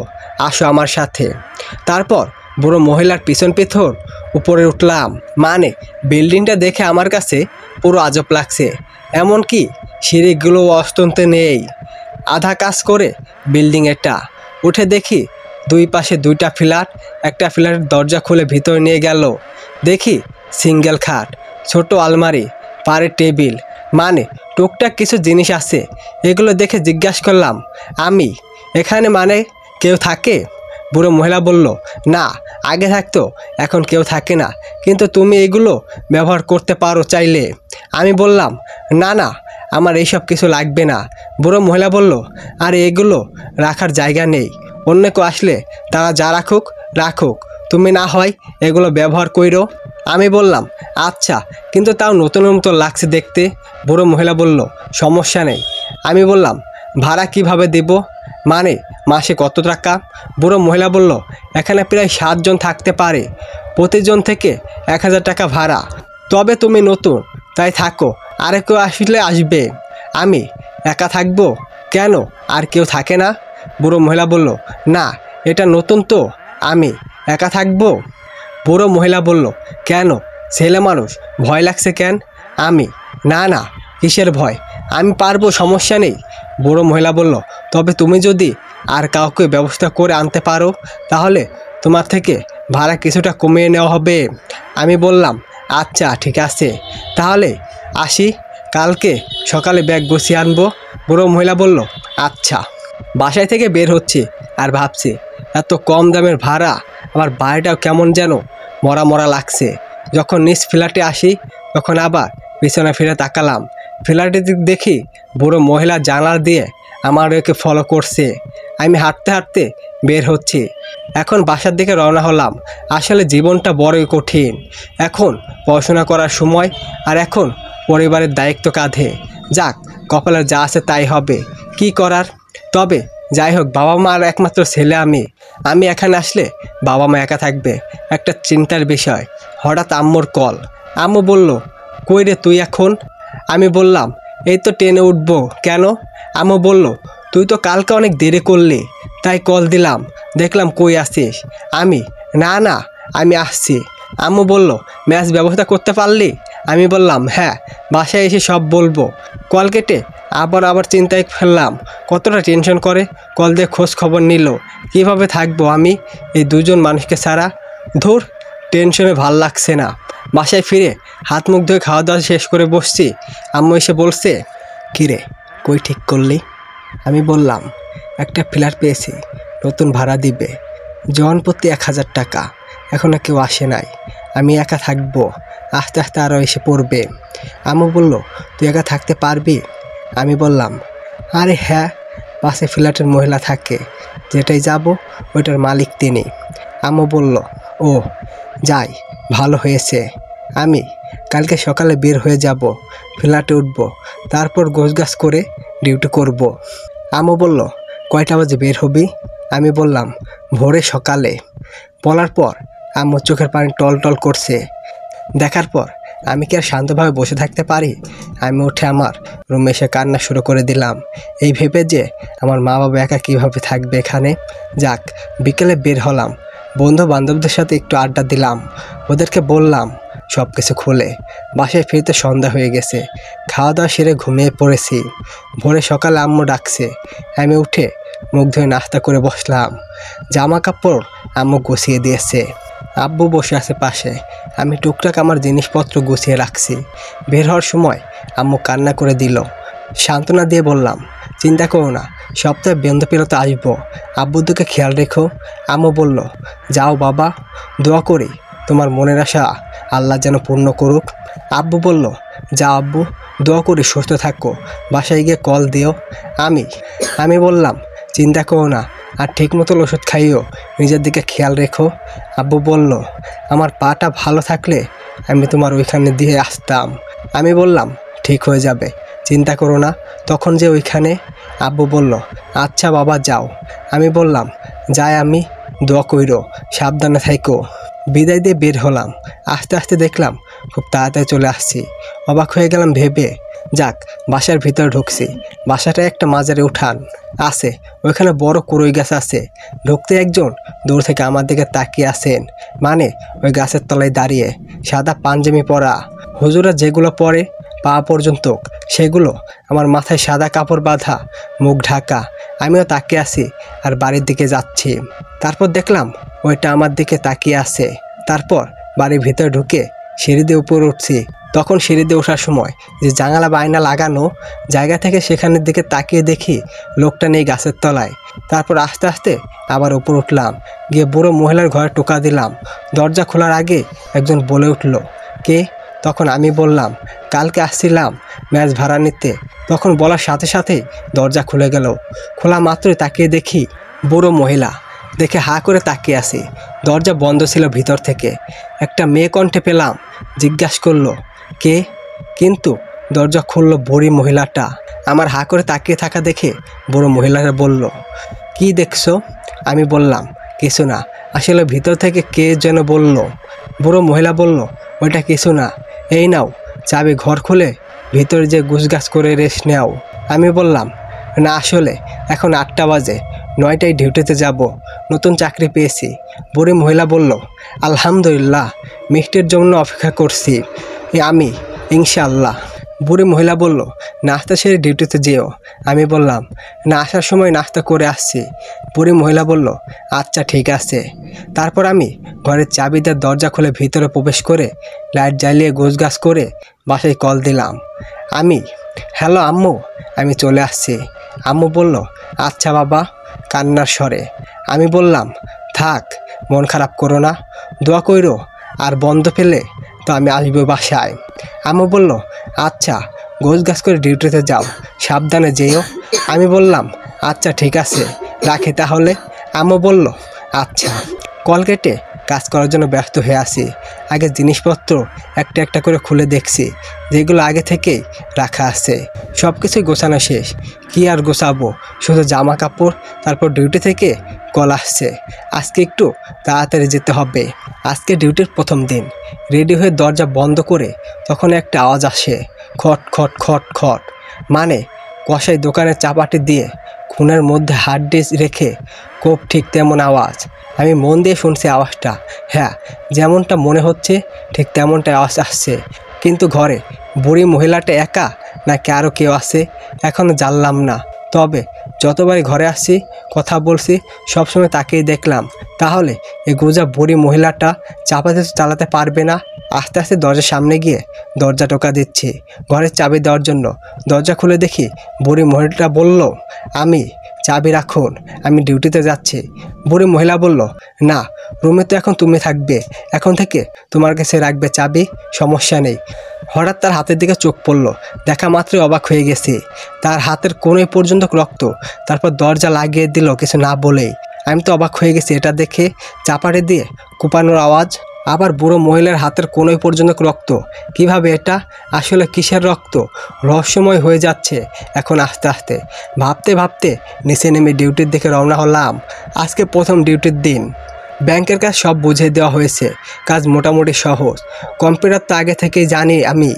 [SPEAKER 1] আসো আমার সাথে। তারপর বুড়ো মহিলার পিছন উপরে উঠলাম। মানে বিল্ডিংটা দেখে আমার কাছে পুরো আজব লাগছে। এমনকি সিঁড়িগুলো অস্তন্তে নেই, আধা কাজ করে বিল্ডিং এটা। উঠে দেখি দুই পাশে দুইটা ফ্ল্যাট। একটা ফ্ল্যাটের দরজা খুলে ভিতরে নিয়ে গেল। দেখি সিঙ্গেল খাট, ছোট আলমারি, পারে টেবিল, মানে টুকটাক কিছু জিনিস আছে। এগুলো দেখে জিজ্ঞাসা করলাম, আমি এখানে মানে কেউ থাকে? বুড়ো মহিলা বলল, না আগে থাকতো, এখন কেউ থাকে না, কিন্তু তুমি এগুলো ব্যবহার করতে পারো চাইলে। আমি বললাম, না না, আমার এইসব কিছু লাগবে না। বুড়ো মহিলা বলল, আর এগুলো রাখার জায়গা নেই, অন্য কেউ আসলে তারা যা রাখুক রাখুক, তুমি না হয় এগুলো ব্যবহার করো। আমি বললাম, আচ্ছা, কিন্তু তাও নতুন নতুন লাগছে দেখতে। বুড়ো মহিলা বলল, সমস্যা নেই। আমি বললাম, ভাড়া কিভাবে দেব? মানে মাসে কত টাকা? বুড়ো মহিলা বলল, এখানে প্রায় 7 জন থাকতে পারে, প্রতিজন থেকে 1000 টাকা ভাড়া। তবে তুমি নতুন, তাই থাকো, আর কেউ আসলে আসবে। আমি, একা থাকবো কেন? আর কেউ থাকে না? বুড়ো মহিলা বলল, না এটা নতুন তো, আমি একা থাকবো। বুড়ো মহিলা বলল, কেন, ছেলে মানুষ, ভয় লাগছে কেন? আমি, না না, কিসের ভয়, আমি পারবো, সমস্যা নেই। বুড়ো মহিলা বলল, তবে তুমি যদি আর কাউকে ব্যবস্থা করে আনতে পারো তাহলে তোমার থেকে ভাড়া কিছুটা কমিয়ে নেওয়া হবে। আমি বললাম, আচ্ছা ঠিক আছে, তাহলে আসি, কালকে সকালে ব্যাগ গুছিয়ে আনবো। বুড়ো মহিলা বলল, আচ্ছা। বাসায় থেকে বের হচ্ছি আর ভাবছি, এত কম দামের ভাড়া, আমার বাড়িটাও কেমন যেন মরা মরা লাগছে। যখন নিজ ফ্ল্যাটে আসি তখন আবার পিছনে ফিরে তাকালাম। ফ্ল্যাটে দেখি বুড়ো মহিলা জানালা দিয়ে আমাদেরকে ফলো করছে। আমি হাঁটতে হাঁটতে বের হচ্ছি, এখন বাসার দিকে রওনা হলাম। আসলে জীবনটা বড়ই কঠিন। এখন পড়াশোনা করার সময়, আর এখন পরিবারের দায়িত্ব কাঁধে। যাক, কপালে যা আছে তাই হবে, কি করার। তবে যাই হোক, বাবা মার একমাত্র ছেলে আমি এখানে আসলে বাবা মা একা থাকবে, একটা চিন্তার বিষয়। হঠাৎ আম্মুর কল। আম্মু বলল, কই রে তুই এখন? আমি বললাম, এই তো ট্রেনে উঠবো। কেন? আম্মু বলল, তুই তো কালকে অনেক দেরি করলি, তাই কল দিলাম, দেখলাম কই আসিস। আমি, না না, আমি আসছি। আম্মু বলল, ম্যাচ ব্যবস্থা করতে পারলি? আমি বললাম, হ্যাঁ, বাসায় এসে সব বলবো। কল কেটে আবার চিন্তায় ফেললাম, কতটা টেনশন করে কল দিয়ে খোঁজ খবর নিল। কীভাবে থাকবো আমি এই দুজন মানুষকে ছাড়া? ধুর, টেনশনে ভাল লাগছে না। বাসায় ফিরে হাত মুখ ধুয়ে খাওয়া দাওয়া শেষ করে বসছি। আম্মু এসে বলছে, কিরে কই ঠিক করলি? আমি বললাম, একটা ফ্ল্যাট পেয়েছি, নতুন ভাড়া দিবে, জনপ্রতি 1000 টাকা। এখনও কেউ আসে নাই, আমি একা থাকবো, আস্তে আস্তে আরও এসে পড়বে। আম্মু বলল, তুই একা থাকতে পারবি? আমি বললাম, আরে হ্যাঁ, পাশে ফ্ল্যাটের মহিলা থাকে, যেটাই যাব ওইটার মালিক তিনি। আম্মু বলল, ও যাই, ভালো হয়েছে। আমি কালকে সকালে বের হয়ে যাব, ফ্ল্যাটে উঠব, তারপর গোছগাছ করে ডিউটি করব। আম্মু বলল, কয়টা বাজে বের হবি? আমি বললাম, ভোরে সকালে। বলার পর আম্মু চোখের পানি টল টল করছে। দেখার পর আমি কি আর শান্তভাবে বসে থাকতে পারি? আমি উঠে আমার রুমে এসে কান্না শুরু করে দিলাম, এই ভেবে যে আমার মা বাবা একা কীভাবে থাকবে এখানে। যাক, বিকেলে বের হলাম, বন্ধু বান্ধবদের সাথে একটু আড্ডা দিলাম, ওদেরকে বললাম সব কিছু খুলে। বাসায় ফিরতে সন্ধ্যা হয়ে গেছে, খাওয়া দাওয়া সেরে ঘুমিয়ে পড়েছি। ভোরে সকালে আম্মু ডাকছে, আমি উঠে মুখ ধুয়ে নাস্তা করে বসলাম। জামা কাপড় আম্মু গুছিয়ে দিয়েছে, আব্বু বসে আছে পাশে। আমি টুকটাক আমার জিনিসপত্র গুছিয়ে রাখছি। বের হওয়ার সময় আম্মু কান্না করে দিল। সান্ত্বনা দিয়ে বললাম, চিন্তা করো না, সপ্তাহে বন্ধ পেলে তো আসবো, আব্বুর দিকে খেয়াল রেখো। আম্মু বলল, যাও বাবা, দোয়া করি তোমার মনের আশা আল্লাহ যেন পূর্ণ করুক। আব্বু বলল, যাও আব্বু, দোয়া করি সুস্থ থাকো, বাসায় গিয়ে কল দিও। আমি বললাম, চিন্তা করো না, আর ঠিক মতো ওষুধ খাইও, নিজের দিকে খেয়াল রেখো। আব্বু বলল, আমার পাটা ভালো থাকলে আমি তোমার ওইখানে দিয়ে আসতাম। আমি বললাম, ঠিক হয়ে যাবে, চিন্তা করো না। তখন যে ওইখানে আব্বু বলল, আচ্ছা বাবা যাও। আমি বললাম, যাই আমি, দোয়া কইরো, সাবধানে থাইকো। বিদায় দিয়ে বের হলাম। আস্তে আস্তে দেখলাম খুব তাড়াতাড়ি চলে আসছি। অবাক হয়ে গেলাম ভেবে। যাক, বাসার ভিতরে ঢুকছি। বাসাটা একটা মাজারে উঠান আছে, ওইখানে বড় কুড়ই গাছ আছে। ঢুকতে একজন দূর থেকে আমার দিকে তাকিয়ে আছেন, মানে ওই গাছের তলায় দাঁড়িয়ে, সাদা পাঞ্জাবি পরা। হুজুরা যেগুলো পরে পা পর্যন্ত, সেগুলো, আমার মাথায় সাদা কাপড় বাঁধা, মুখ ঢাকা। আমিও তাকিয়ে আছি আর বাড়ির দিকে যাচ্ছি। তারপর দেখলাম ওইটা আমার দিকে তাকিয়ে আছে। তারপর বাড়ির ভিতরে ঢুকে সিঁড়ি দিয়ে উপরে উঠছি। তখন সিঁড়ি দিয়ে ওঠার সময় যে জানালা বায়না লাগানো জায়গা থেকে সেখানের দিকে তাকিয়ে দেখি লোকটা নেই গাছের তলায়। তারপর আস্তে আস্তে আবার উপর উঠলাম, গিয়ে বুড়ো মহিলার ঘরে টোকা দিলাম। দরজা খোলার আগে একজন বলে উঠল, কে? তখন আমি বললাম, কালকে আসছিলাম ম্যাচ ভাড়া নিতে। তখন বলার সাথে সাথেই দরজা খুলে গেল। খোলা মাত্রই তাকিয়ে দেখি বুড়ো মহিলা। দেখে হা করে তাকিয়ে আছি। দরজা বন্ধ ছিল ভিতর থেকে। একটা মেয়ে কণ্ঠে পেলাম, জিজ্ঞাসা করলো, কে? কিন্তু দরজা খুললো বুড়ি মহিলাটা। আমার হা করে তাকিয়ে থাকা দেখে বুড়ো মহিলাটা বলল, কি দেখছো? আমি বললাম, কিছু না। আসলে ভিতর থেকে কে যেন বলল। বুড়ো মহিলা বলল, ওইটা কিছু না, এই নাও চাবি, ঘর খুলে ভিতরে যে গুছগাছ করে রেস্ট নেও। আমি বললাম, না আসলে এখন 8টা বাজে, 9টায় ডিউটিতে যাব, নতুন চাকরি পেয়েছি। বুড়ি মহিলা বলল, আলহামদুলিল্লাহ, মিষ্টির জন্য অপেক্ষা করছি আমি, ইনশাআল্লাহ। বুড়ি মহিলা বলল, নাস্তা সেরে ডিউটিতে যেও। আমি বললাম, না, আসার সময় নাস্তা করে আসছি। বুড়ি মহিলা বলল, আচ্ছা ঠিক আছে। তারপর আমি ঘরের চাবি দিয়ে দরজা খুলে ভিতরে প্রবেশ করে লাইট জ্বালিয়ে গোছগাছ করে বাসায় কল দিলাম। আমি, হ্যালো আম্মু, আমি চলে আসছি। আম্মু বলল, আচ্ছা বাবা, কান্নার স্বরে। আমি বললাম, থাক, মন খারাপ করো না, দোয়া কইরো, আর বন্ধ পেলে তো আমি আসবো বাসায়। আম্মু বলল, আচ্ছা, গোছগাছ করে ডিউটিতে যাও, সাবধানে যেও। আমি বললাম, আচ্ছা ঠিক আছে, রাখি তাহলে। আম্মু বলল, আচ্ছা। কল কেটে কাজ করার জন্য ব্যস্ত হয়ে আছি। আগে জিনিসপত্র একটা একটা করে খুলে দেখছি, যেগুলো আগে থেকেই রাখা আছে। সব কিছুই গোছানো শেষ। কি আর গোছাবো, শুধু জামা কাপড়। তারপর ডিউটি থেকে কল আসছে, আজকে একটু তাড়াতাড়ি যেতে হবে। আজকে ডিউটির প্রথম দিন। রেডি হয়ে দরজা বন্ধ করে তখন একটা আওয়াজ আসে, খট খট খট খট, মানে কসাই দোকানের চাপাটি দিয়ে খুনের মধ্যে হার্ড ডিস্ক রেখে খুব ঠিক তেমন আওয়াজ। আমি মন দিয়ে শুনছি আওয়াজটা। হ্যাঁ, যেমনটা মনে হচ্ছে ঠিক তেমনটাই আওয়াজ আসছে। কিন্তু ঘরে বুড়ি মহিলাটা একা নাকি আরও কেউ আছে এখনও জানলাম না। তবে যতবারই ঘরে আসছি, কথা বলছি, সবসময় তাকেই দেখলাম। তাহলে এই গোজা বুড়ি মহিলাটা চাপাতে চালাতে পারবে না। আস্তে আস্তে দরজার সামনে গিয়ে দরজা টোকা দিচ্ছি ঘরের চাবি দেওয়ার জন্য। দরজা খুলে দেখি বুড়ি মহিলাটা বলল, আমি, চাবি রাখুন, আমি ডিউটিতে যাচ্ছি। বুড়ি মহিলা বলল, না, রুমে তো এখন তুমি থাকবে, এখন থেকে তোমার কাছে রাখবে চাবি, সমস্যা নেই। হঠাৎ তার হাতের দিকে চোখ পড়ল। দেখা মাত্রই অবাক হয়ে গেছি। তার হাতের কোণে পর্যন্ত রক্ত। তারপর দরজা লাগিয়ে দিল কিছু না বলেই। আমি তো অবাক হয়ে গেছি এটা দেখে। চাপাড়ে দিয়ে কুপানোর আওয়াজ, আবার বুড়ো মহিলার হাতের কোণে পর্যন্ত রক্ত। কিভাবে এটা? আসলে কিসের রক্ত? রহস্যময় হয়ে যাচ্ছে এখন আস্তে আস্তে। ভাবতে ভাবতে নিচে নেমে ডিউটির দিকে রওনা হলাম। আজকে প্রথম ডিউটির দিন। ব্যাংকের কাজ সব বুঝিয়ে দেওয়া হয়েছে। কাজ মোটামুটি সহজ। কম্পিউটার তো আগে থেকেই জানি আমি।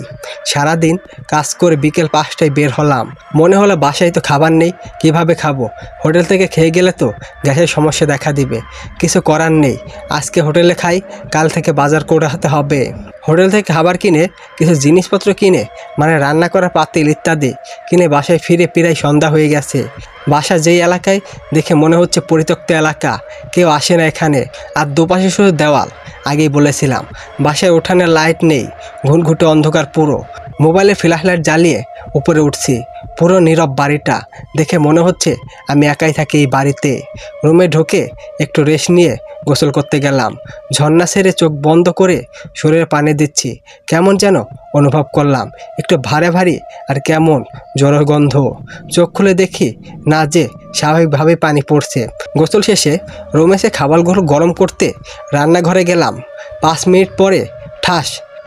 [SPEAKER 1] সারাদিন কাজ করে বিকেল 5টায় বের হলাম। মনে হলো বাসায় তো খাবার নেই, কিভাবে খাবো? হোটেল থেকে খেয়ে গেলে তো গ্যাসের সমস্যা দেখা দিবে। কিছু করার নেই, আজকে হোটেলে খাই, কাল থেকে বাজার করাতে হবে। হোটেল থেকে খাবার কিনে, কিছু জিনিসপত্র কিনে, মানে রান্না করা পাতিল ইত্যাদি কিনে বাসায় ফিরে প্রায় সন্ধ্যা হয়ে গেছে। বাসা যেই এলাকায়, দেখে মনে হচ্ছে পরিত্যক্ত এলাকা, কেউ আসে না এখানে। আর দুপাশে শুধু দেওয়াল। আগেই বলেছিলাম, বাসায় উঠানের লাইট নেই, ঘুটঘুটে অন্ধকার পুরো। মোবাইলে ফ্ল্যাশ লাইট জ্বালিয়ে উপরে উঠছি। পুরো নীরব বাড়িটা। দেখে মনে হচ্ছে আমি একাই থাকি এই বাড়িতে। রুমে ঢুকে একটু রেস্ট নিয়ে গোসল করতে গেলাম। ঝর্ণা সেরে চোখ বন্ধ করে শরীরে পানি দিচ্ছি। কেমন যেন অনুভব করলাম, একটু ভারী ভারী আর কেমন জ্বর গন্ধ। চোখ খুলে দেখি না যে স্বাভাবিকভাবেই পানি পড়ছে। গোসল শেষে রুমে এসে খাবারগুলো গরম করতে রান্নাঘরে গেলাম। 5 মিনিট পরে ঠাস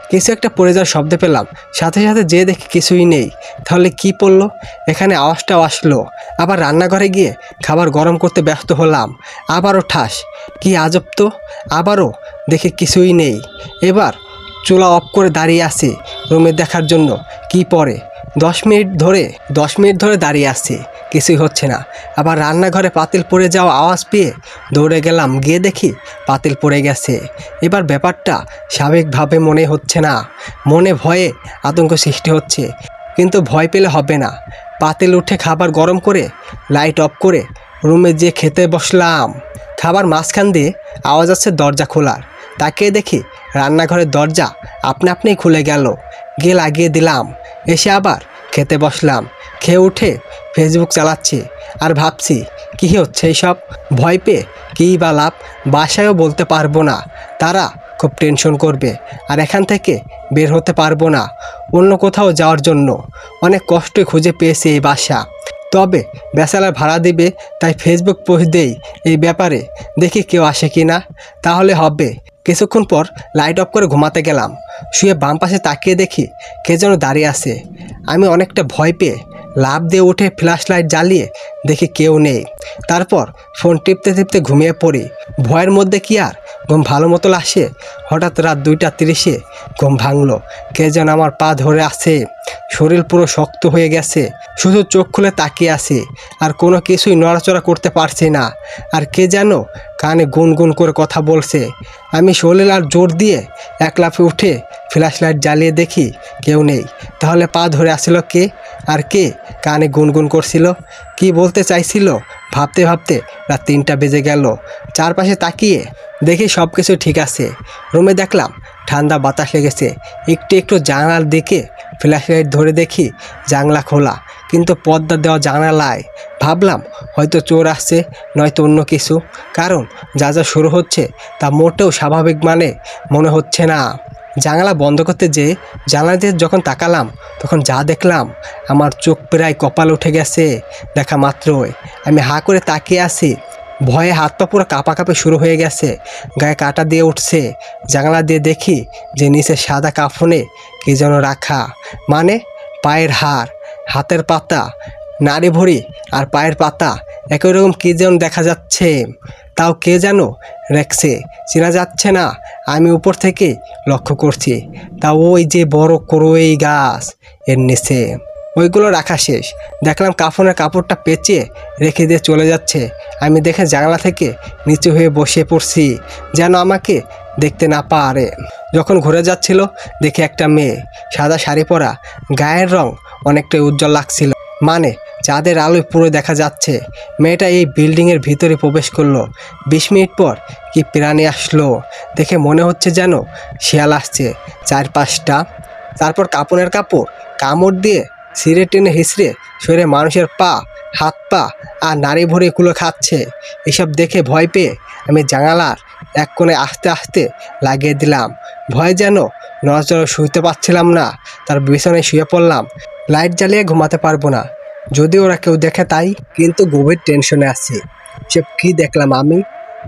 [SPEAKER 1] কিছু একটা পড়ে যাওয়ার শব্দ পেলাম, সাথে সাথে যেয়ে দেখি কিছুই নেই। তাহলে কি পড়লো? এখানে আওয়াজটাও আসলো। আবার রান্নাঘরে গিয়ে খাবার গরম করতে ব্যস্ত হলাম, আবারও ঠাস। কি আজব তো, আবারও দেখি কিছুই নেই। এবার চুলা অফ করে দাঁড়িয়ে আছি রুমে দেখার জন্য কি পড়ে। 10 মিনিট ধরে দাঁড়িয়ে আছি, কিছুই হচ্ছে না। আবার রান্নাঘরে পাতিল পড়ে যাওয়া আওয়াজ পেয়ে দৌড়ে গেলাম, গিয়ে দেখি পাতিল পড়ে গেছে। এবার ব্যাপারটা স্বাভাবিকভাবে মনে হচ্ছে না, মনে ভয়ে আতঙ্ক সৃষ্টি হচ্ছে। কিন্তু ভয় পেলে হবে না। পাতিল উঠে খাবার গরম করে লাইট অফ করে রুমে যেয়ে খেতে বসলাম। খাবার মাঝখান দিয়ে আওয়াজ আসছে দরজা খোলার। তাকিয়ে দেখি রান্নাঘরের দরজা আপনি খুলে গেল। গিয়ে লাগিয়ে দিলাম, এসে আবার খেতে বসলাম। খেয়ে উঠে ফেসবুক চালাচ্ছি আর ভাবছি কী হচ্ছে এইসব। ভয় পেয়ে কী বা লাভ, বাসায়ও বলতে পারবো না, তারা খুব টেনশন করবে। আর এখান থেকে বের হতে পারবো না অন্য কোথাও যাওয়ার জন্য। অনেক কষ্টে খুঁজে পেয়েছি এই বাসা, তবে ব্যাচেলার ভাড়া দিবে, তাই ফেসবুক পোস্ট দেই এই ব্যাপারে, দেখি কেউ আসে কি না, তাহলে হবে। কিছুক্ষণ পর লাইট অফ করে ঘুমাতে গেলাম। শুয়ে বাম পাশে তাকিয়ে দেখি কে যেন দাঁড়িয়ে আছে। আমি অনেকটা ভয় পেয়ে লাফ দিয়ে উঠে ফ্ল্যাশ লাইট জ্বালিয়ে দেখি কেউ নেই। তারপর ফোন টিপতে টিপতে ঘুমিয়ে পড়ি। ভয়ের মধ্যে কি আর ঘুম ভালো মতো আসে? হঠাৎ রাত 2:30 ঘুম ভাঙলো। কে যেন আমার পা ধরে আছে, শরীর পুরো শক্ত হয়ে গেছে। শুধু চোখ খুলে তাকিয়ে আছি, আর কোনো কিছুই নড়াচড়া করতে পারছি না। আর কে যেন কানে গুনগুন করে কথা বলছে। আমি শরীর আর জোর দিয়ে এক লাফে উঠে ফ্ল্যাশ লাইট জ্বালিয়ে দেখি কেউ নেই। তাহলে পা ধরে আসছিল কে? আর কে কানে গুনগুন করছিল? কি বলতে চাইছিল? ভাবতে ভাবতে রাত 3টা বেজে গেল। চারপাশে তাকিয়ে দেখি সব কিছু ঠিক আছে। রুমে দেখলাম ঠান্ডা বাতাস লেগেছে। একটু জানালার দিকে ফ্ল্যাশ লাইট ধরে দেখি জানলা খোলা, কিন্তু পর্দা দেওয়া জানালায়। ভাবলাম হয়তো চোর আসছে, নয়তো অন্য কিছু, কারণ যা শুরু হচ্ছে তা মোটেও স্বাভাবিক মনে হচ্ছে না। জানালা বন্ধ করতে যেয়ে জানলা দিয়ে যখন তাকালাম, তখন যা দেখলাম আমার চোখ প্রায় কপাল উঠে গেছে। দেখা মাত্রই আমি হাঁ করে তাকিয়ে আছি। ভয়ে হাত পা পুরো কাঁপাকাঁপি শুরু হয়ে গেছে, গায়ে কাঁটা দিয়ে উঠছে। জানলা দিয়ে দেখি যে নিচে সাদা কাফনে কি যেন রাখা, পায়ের হাড়, হাতের পাতা, নাড়ি ভুঁড়ি আর পায়ের পাতা একই রকম কী যেন দেখা যাচ্ছে। তাও কে যেন রেখেছে, চেনা যাচ্ছে না। আমি উপর থেকে লক্ষ্য করছি, তা ওই যে বড় করই গাছ, এর নিচে। ওইগুলো রাখা শেষ। দেখলাম কাফনের কাপড়টা পেঁচিয়ে রেখে দিয়ে চলে যাচ্ছে। আমি দেখে জানলা থেকে নিচু হয়ে বসে পড়ছি, যেন আমাকে দেখতে না পারে। যখন ঘুরে যাচ্ছিল দেখি একটা মেয়ে, সাদা শাড়ি পরা, গায়ের রং অনেকটাই উজ্জ্বল লাগছিল, চাঁদের আলোয় পুরো দেখা যাচ্ছে। মেয়েটা এই বিল্ডিংয়ের ভিতরে প্রবেশ করলো। 20 মিনিট পর কি প্রাণী আসলো, দেখে মনে হচ্ছে যেন শিয়াল আসছে 4-5টা। তারপর কাপড়ের কাপড় কামড় দিয়ে ছিঁড়ে টেনে হিঁচড়ে সরে মানুষের পা, হাত পা আর নাড়ি ভুঁড়িগুলো খাচ্ছে। এসব দেখে ভয় পেয়ে আমি জানালার এক কোণে আস্তে আস্তে লাগিয়ে দিলাম। ভয় যেন নড়াচড়া শুইতে পারছিলাম না, তার বিছানায় শুয়ে পড়লাম। লাইট জ্বালিয়ে ঘুমাতে পারবো না, যদি ওরা কেউ দেখে তাই। কিন্তু গভীর টেনশনে আছি। সে কী দেখলাম আমি?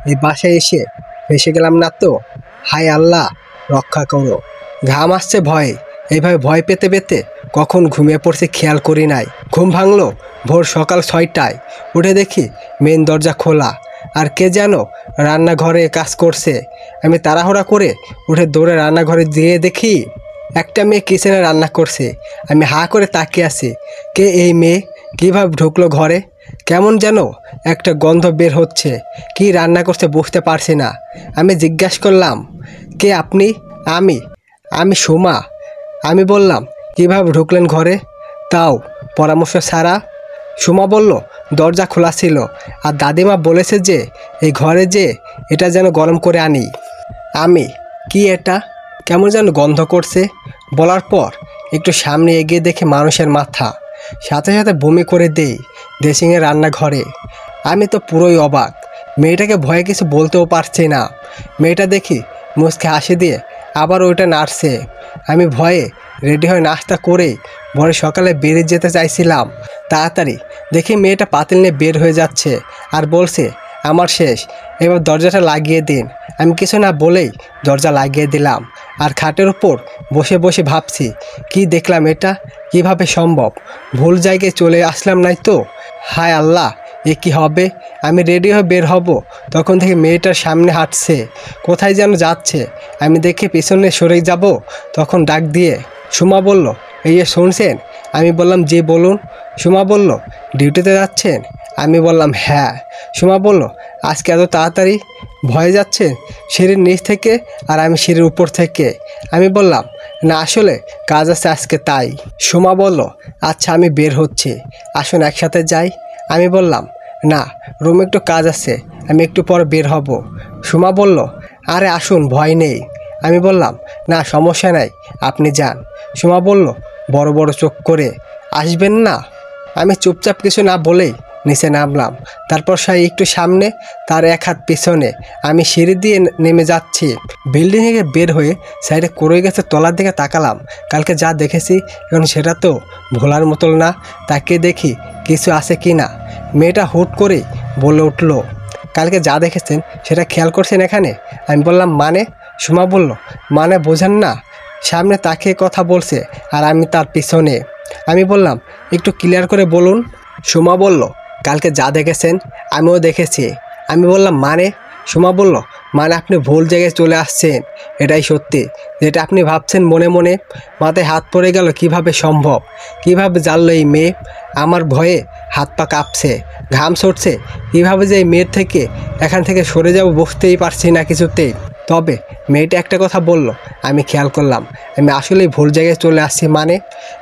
[SPEAKER 1] এই বাসায় এসে ফেসে গেলাম না তো? হায় আল্লাহ, রক্ষা করো। ঘাম আসছে ভয়ে। এইভাবে ভয় পেতে পেতে কখন ঘুমিয়ে পড়ছে খেয়াল করি নাই। ঘুম ভাঙলো ভোর সকাল 6টায়। উঠে দেখি মেন দরজা খোলা, আর কে যেন রান্নাঘরে কাজ করছে। আমি তাড়াহুড়া করে উঠে দৌড়ে রান্নাঘরে দিয়ে দেখি একটা মেয়ে কিচেনে রান্না করছে। আমি হাঁ করে তাকিয়ে আছি। কে এই মেয়ে? কীভাবে ঢুকলো ঘরে? কেমন যেন একটা গন্ধ বের হচ্ছে। কি রান্না করছে বুঝতে পারছি না। আমি জিজ্ঞাসা করলাম, কে আপনি? আমি সুমা। আমি বললাম, কীভাবে ঢুকলেন ঘরে, তাও পরামর্শ ছাড়া? সুমা বলল, দরজা খোলা ছিল, আর দাদিমা বলেছে যে এই ঘরে যে এটা যেন গরম করে আনি। আমি, কি এটা? কেমন যেন গন্ধ করছে। বলার পর একটু সামনে এগিয়ে দেখে মানুষের মাথা। সাথে সাথে বমি করে দেই ড্রেসিংয়ের রান্নাঘরে। আমি তো পুরোই অবাক। মেয়েটাকে ভয়ে কিছু বলতেও পারছি না। মেয়েটা দেখি মুচকে হাসি দিয়ে আবার ওইটা নাড়ছে। আমি ভয়ে রেডি হয়ে নাস্তা করেই ভোরে সকালে বেরিয়ে যেতে চাইছিলাম। তাড়াতাড়ি দেখি মেয়েটা পাতিল নিয়ে বের হয়ে যাচ্ছে আর বলছে, আমার শেষ, এবার দরজাটা লাগিয়ে দিন। আমি কিছু না বলেই দরজা লাগিয়ে দিলাম, আর খাটের উপর বসে বসে ভাবছি, কি দেখলাম এটা, কিভাবে সম্ভব? ভুল জায়গায় চলে আসলাম নাই তো? হায় আল্লাহ, এ কি হবে? আমি রেডি হয়ে বের হব, তখন থেকে মেয়েটার সামনে হাঁটছে, কোথায় যেন যাচ্ছে। আমি দেখে পিছনে সরে যাব, তখন ডাক দিয়ে সুমা বলল, এই যে শুনছেন? আমি বললাম, জি বলুন। সুমা বলল, ডিউটিতে যাচ্ছেন? আমি বললাম, হ্যাঁ। সুমা বলল, আজকে এত তাড়াতাড়ি? ভয়ে যাচ্ছেন সিঁড়ির নিচ থেকে, আর আমি সিঁড়ির উপর থেকে? আমি বললাম, না আসলে কাজ আছে আজকে তাই। সুমা বলল, আচ্ছা আমি বের হচ্ছি, আসুন একসাথে যাই। আমি বললাম, না, রুমে একটু কাজ আছে, আমি একটু পর বের হব। সুমা বলল, আরে আসুন, ভয় নেই। আমি বললাম, না সমস্যা নাই, আপনি যান। সুমা বলল বড় বড় চোখ করে, আসবেন না? আমি চুপচাপ কিছু না বলেই নিচে নামলাম। তারপর সে একটু সামনে, তার এক হাত পিছনে। আমি সিঁড়ি দিয়ে নেমে যাচ্ছি। বিল্ডিং থেকে বের হয়ে সাইডে কড়ই গাছের তলার দিকে তাকালাম। কালকে যা দেখেছি এখন সেটা তো ভোলার মতো না। তাকে দেখি কিছু আছে কি না। মেয়েটা হুট করে বলে উঠল, কালকে যা দেখেছেন সেটা খেয়াল করছেন এখানে? আমি বললাম, মানে? সুমা বলল, মানে বোঝেন না? সামনে তাকে কথা বলছে আর আমি তার পিছনে। আমি বললাম, একটু ক্লিয়ার করে বলুন। সুমা বলল, কালকে যা দেখেছেন আমিও দেখেছি। আমি বললাম, মানে? সুমা বলল, মানে আপনি ভুল জায়গায় চলে আসছেন, এটাই সত্যি। যেটা আপনি ভাবছেন মনে মনে। মাথায় হাত পড়ে গেল, কিভাবে সম্ভব? কিভাবে জানলো এই মেয়ে? আমার ভয়ে হাত পা কাঁপছে, ঘাম ছুটছে। কীভাবে যে এই মেয়ের থেকে এখান থেকে সরে যাব বুঝতেই পারছি না কিছুতেই। তবে মেয়েটা একটা কথা বলল, আমি খেয়াল করলাম। আমি আসলেই ভুল জায়গায় চলে আসছি মানে?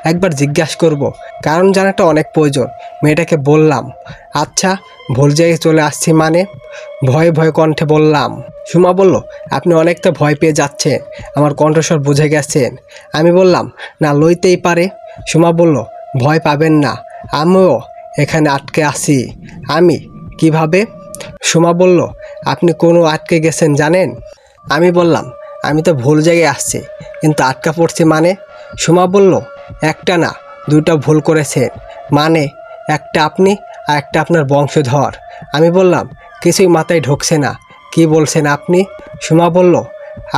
[SPEAKER 1] একবার জিজ্ঞাসা করব, কারণ জানাটা অনেক প্রয়োজন। মেয়েটাকে বললাম, আচ্ছা ভুল জায়গায় চলে আসছি মানে? ভয়ে ভয়ে কণ্ঠে বললাম। সুমা বলল, আপনি অনেকটা ভয় পেয়ে যাচ্ছেন, আমার কণ্ঠস্বর বুঝে গেছেন। আমি বললাম, না লইতেই পারে। সুমা বলল, ভয় পাবেন না, আমিও এখানে আটকে আছি। আমি কিভাবে? সুমা বলল, আপনি কোনো আটকে গেছেন জানেন? আমি বললাম, আমি তো ভুল জায়গায় আসছি, কিন্তু আটকা পড়ছি মানে? সুমা বলল, একটা না, দুটো ভুল করেছেন। মানে? একটা আপনি আর একটা আপনার বংশধর। আমি বললাম, কিছুই মাথায় ঢুকছে না, কি বলছেন আপনি? সুমা বলল,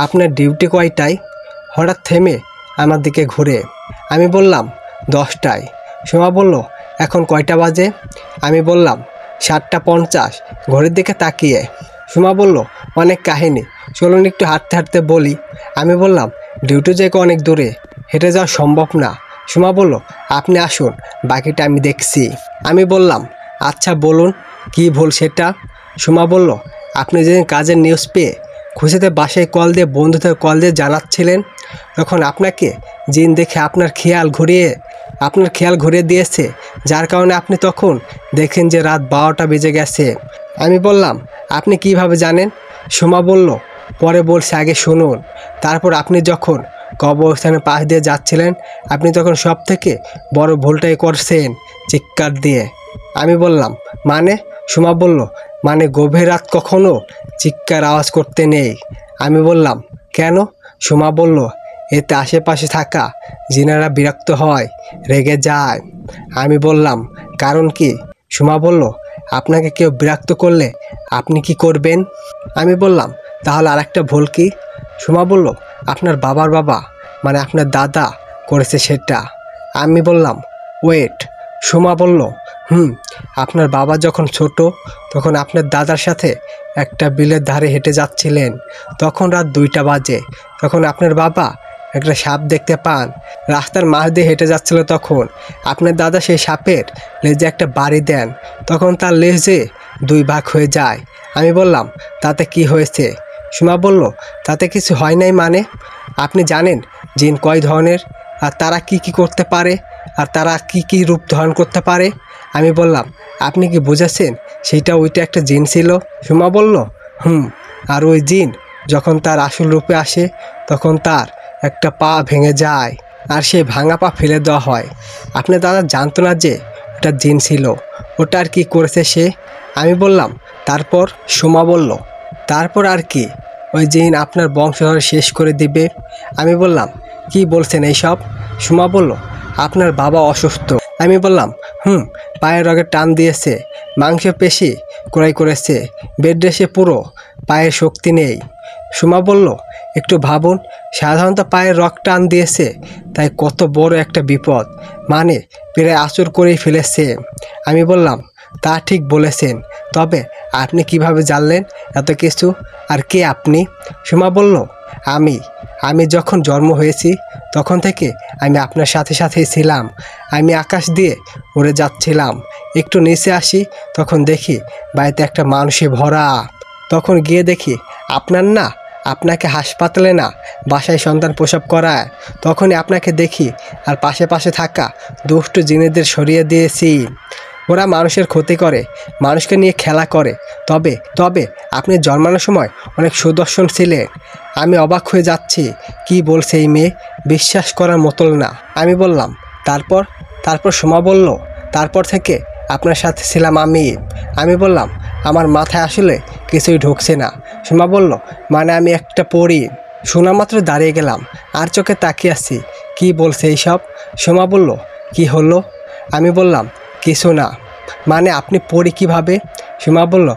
[SPEAKER 1] আপনার ডিউটি কয়টায়? হঠাৎ থেমে আমার দিকে ঘুরে। আমি বললাম, 10টায়। সুমা বলল, এখন কয়টা বাজে? আমি বললাম, 7:50। ঘড়ির দিকে তাকিয়ে সুমা বলল, অনেক কাহিনী, চলুন একটু হাঁটতে হাঁটতে বলি। আমি বললাম, ডিউটি জায়গা অনেক দূরে, হেঁটে যাওয়া সম্ভব না। সুমা বলল, আপনি আসুন, বাকিটা আমি দেখছি। আমি বললাম, আচ্ছা বলুন, কি ভুল সেটা? সুমা বলল, আপনি যেদিন কাজের নিউজ পেয়ে খুশিতে বাসায় কল দিয়ে বন্ধুদের কল দিয়ে জানাচ্ছিলেন, তখন আপনাকে জিন দেখে আপনার খেয়াল ঘুরিয়ে দিয়েছে, যার কারণে আপনি তখন দেখেন যে রাত 12টা বেজে গেছে। আমি বললাম, আপনি কিভাবে জানেন? সুমা বলল, পরে বলছে, আগে শুনুন। তারপর আপনি যখন কবরস্থানের পাশ দিয়ে যাচ্ছিলেন, আপনি তখন সব থেকে বড় ভুলটাই করছেন, চিৎকার দিয়ে। আমি বললাম, মানে? সুমা বলল, মানে গভীর রাত কখনো চিৎকার আওয়াজ করতে নেই। আমি বললাম, কেন? সুমা বলল, এতে আশেপাশে থাকা জিনেরা বিরক্ত হয়, রেগে যায়। আমি বললাম, কারণ কি? সুমা বলল, আপনাকে কেউ বিরক্ত করলে আপনি কি করবেন? আমি বললাম, তাহলে আরেকটা ভুল কি? সুমা বলল, আপনার বাবার বাবা মানে আপনার দাদা করেছে সেটা। আমি বললাম, ওয়েট। সুমা বলল, আপনার বাবা যখন ছোট, তখন আপনার দাদার সাথে একটা বিলের ধারে হেঁটে যাচ্ছিলেন। তখন রাত 2টা বাজে। তখন আপনার বাবা একটা সাপ দেখতে পান, রাস্তার মাঝ দিয়ে হেঁটে যাচ্ছিল। তখন আপনার দাদা সেই সাপের লেজে একটা বাড়ি দেন, তখন তার লেজে 2 ভাগ হয়ে যায়। আমি বললাম, তাতে কি হয়েছে? সুমা বলল, তাতে কিছু হয় নাই মানে? আপনি জানেন জিন কয় ধরনের, আর তারা কি কি করতে পারে, আর তারা কি কি রূপ ধারণ করতে পারে? আমি বললাম, আপনি কি বুঝেছেন ওইটা একটা জিন ছিল? সুমা বলল, আর ওই জিন যখন তার আসল রূপে আসে, তখন তার একটা পা ভেঙে যায়, আর সেই ভাঙা পা ফেলে দেওয়া হয়। আপনার দাদা জানতো না যে ওটা জিন ছিল। ওটা আর কি করেছে সে? আমি বললাম, তারপর? সুমা বলল, তারপর আর কি, ওই জিন আপনার বংশধর শেষ করে দিবে। আমি বললাম, কি বলছেন এইসব? সুমা বলল, আপনার বাবা অসুস্থ। আমি বললাম, পায়ের রগে টান দিয়েছে, মাংস পেশি ক্রয় করেছে, বেড রেসে পুরো পায়ের শক্তি নেই। সুমা বলল, একটু ভাবুন, সাধারণত পায়ের রক টান দিয়েছে, তাই কত বড় একটা বিপদ, মানে প্রায় আঁচড় করেই ফেলেছে। আমি বললাম, তা ঠিক বলেছেন, তবে আপনি কিভাবে জানলেন এত কিছু, আর কে আপনি? সুমা বলল, আমি যখন জন্ম হয়েছি তখন থেকে আমি আপনার সাথে সাথেই ছিলাম। আমি আকাশ দিয়ে উড়ে যাচ্ছিলাম, একটু নিচে আসি, তখন দেখি বাড়িতে একটা মানুষে ভরা। তখন গিয়ে দেখি আপনাকে হাসপাতালে না, বাসায় সন্তান প্রসব করায়। তখনই আপনাকে দেখি, আর পাশে পাশে থাকা দুষ্টু জিনেদের সরিয়ে দিয়েছি। ওরা মানুষের ক্ষতি করে, মানুষকে নিয়ে খেলা করে। তবে আপনি জন্মানোর সময় অনেক সুদর্শন ছিলেন। আমি অবাক হয়ে যাচ্ছি, কি বলছে এই মেয়ে, বিশ্বাস করার মতো না। আমি বললাম, তারপর সুমা বলল, তারপর থেকে আপনার সাথে ছিলাম আমি। আমি বললাম, আমার মাথায় আসলে কিছুই ঢুকছে না। সুমা বলল, মানে আমি একটা পড়ি। শোনা মাত্র দাঁড়িয়ে গেলাম, আর চোখে তাকিয়ে আছি, কি বলছে এইসব? সুমা বলল, কি হলো? আমি বললাম, কিছু না। মানে আপনি পড়ি কিভাবে? সুমা বলল,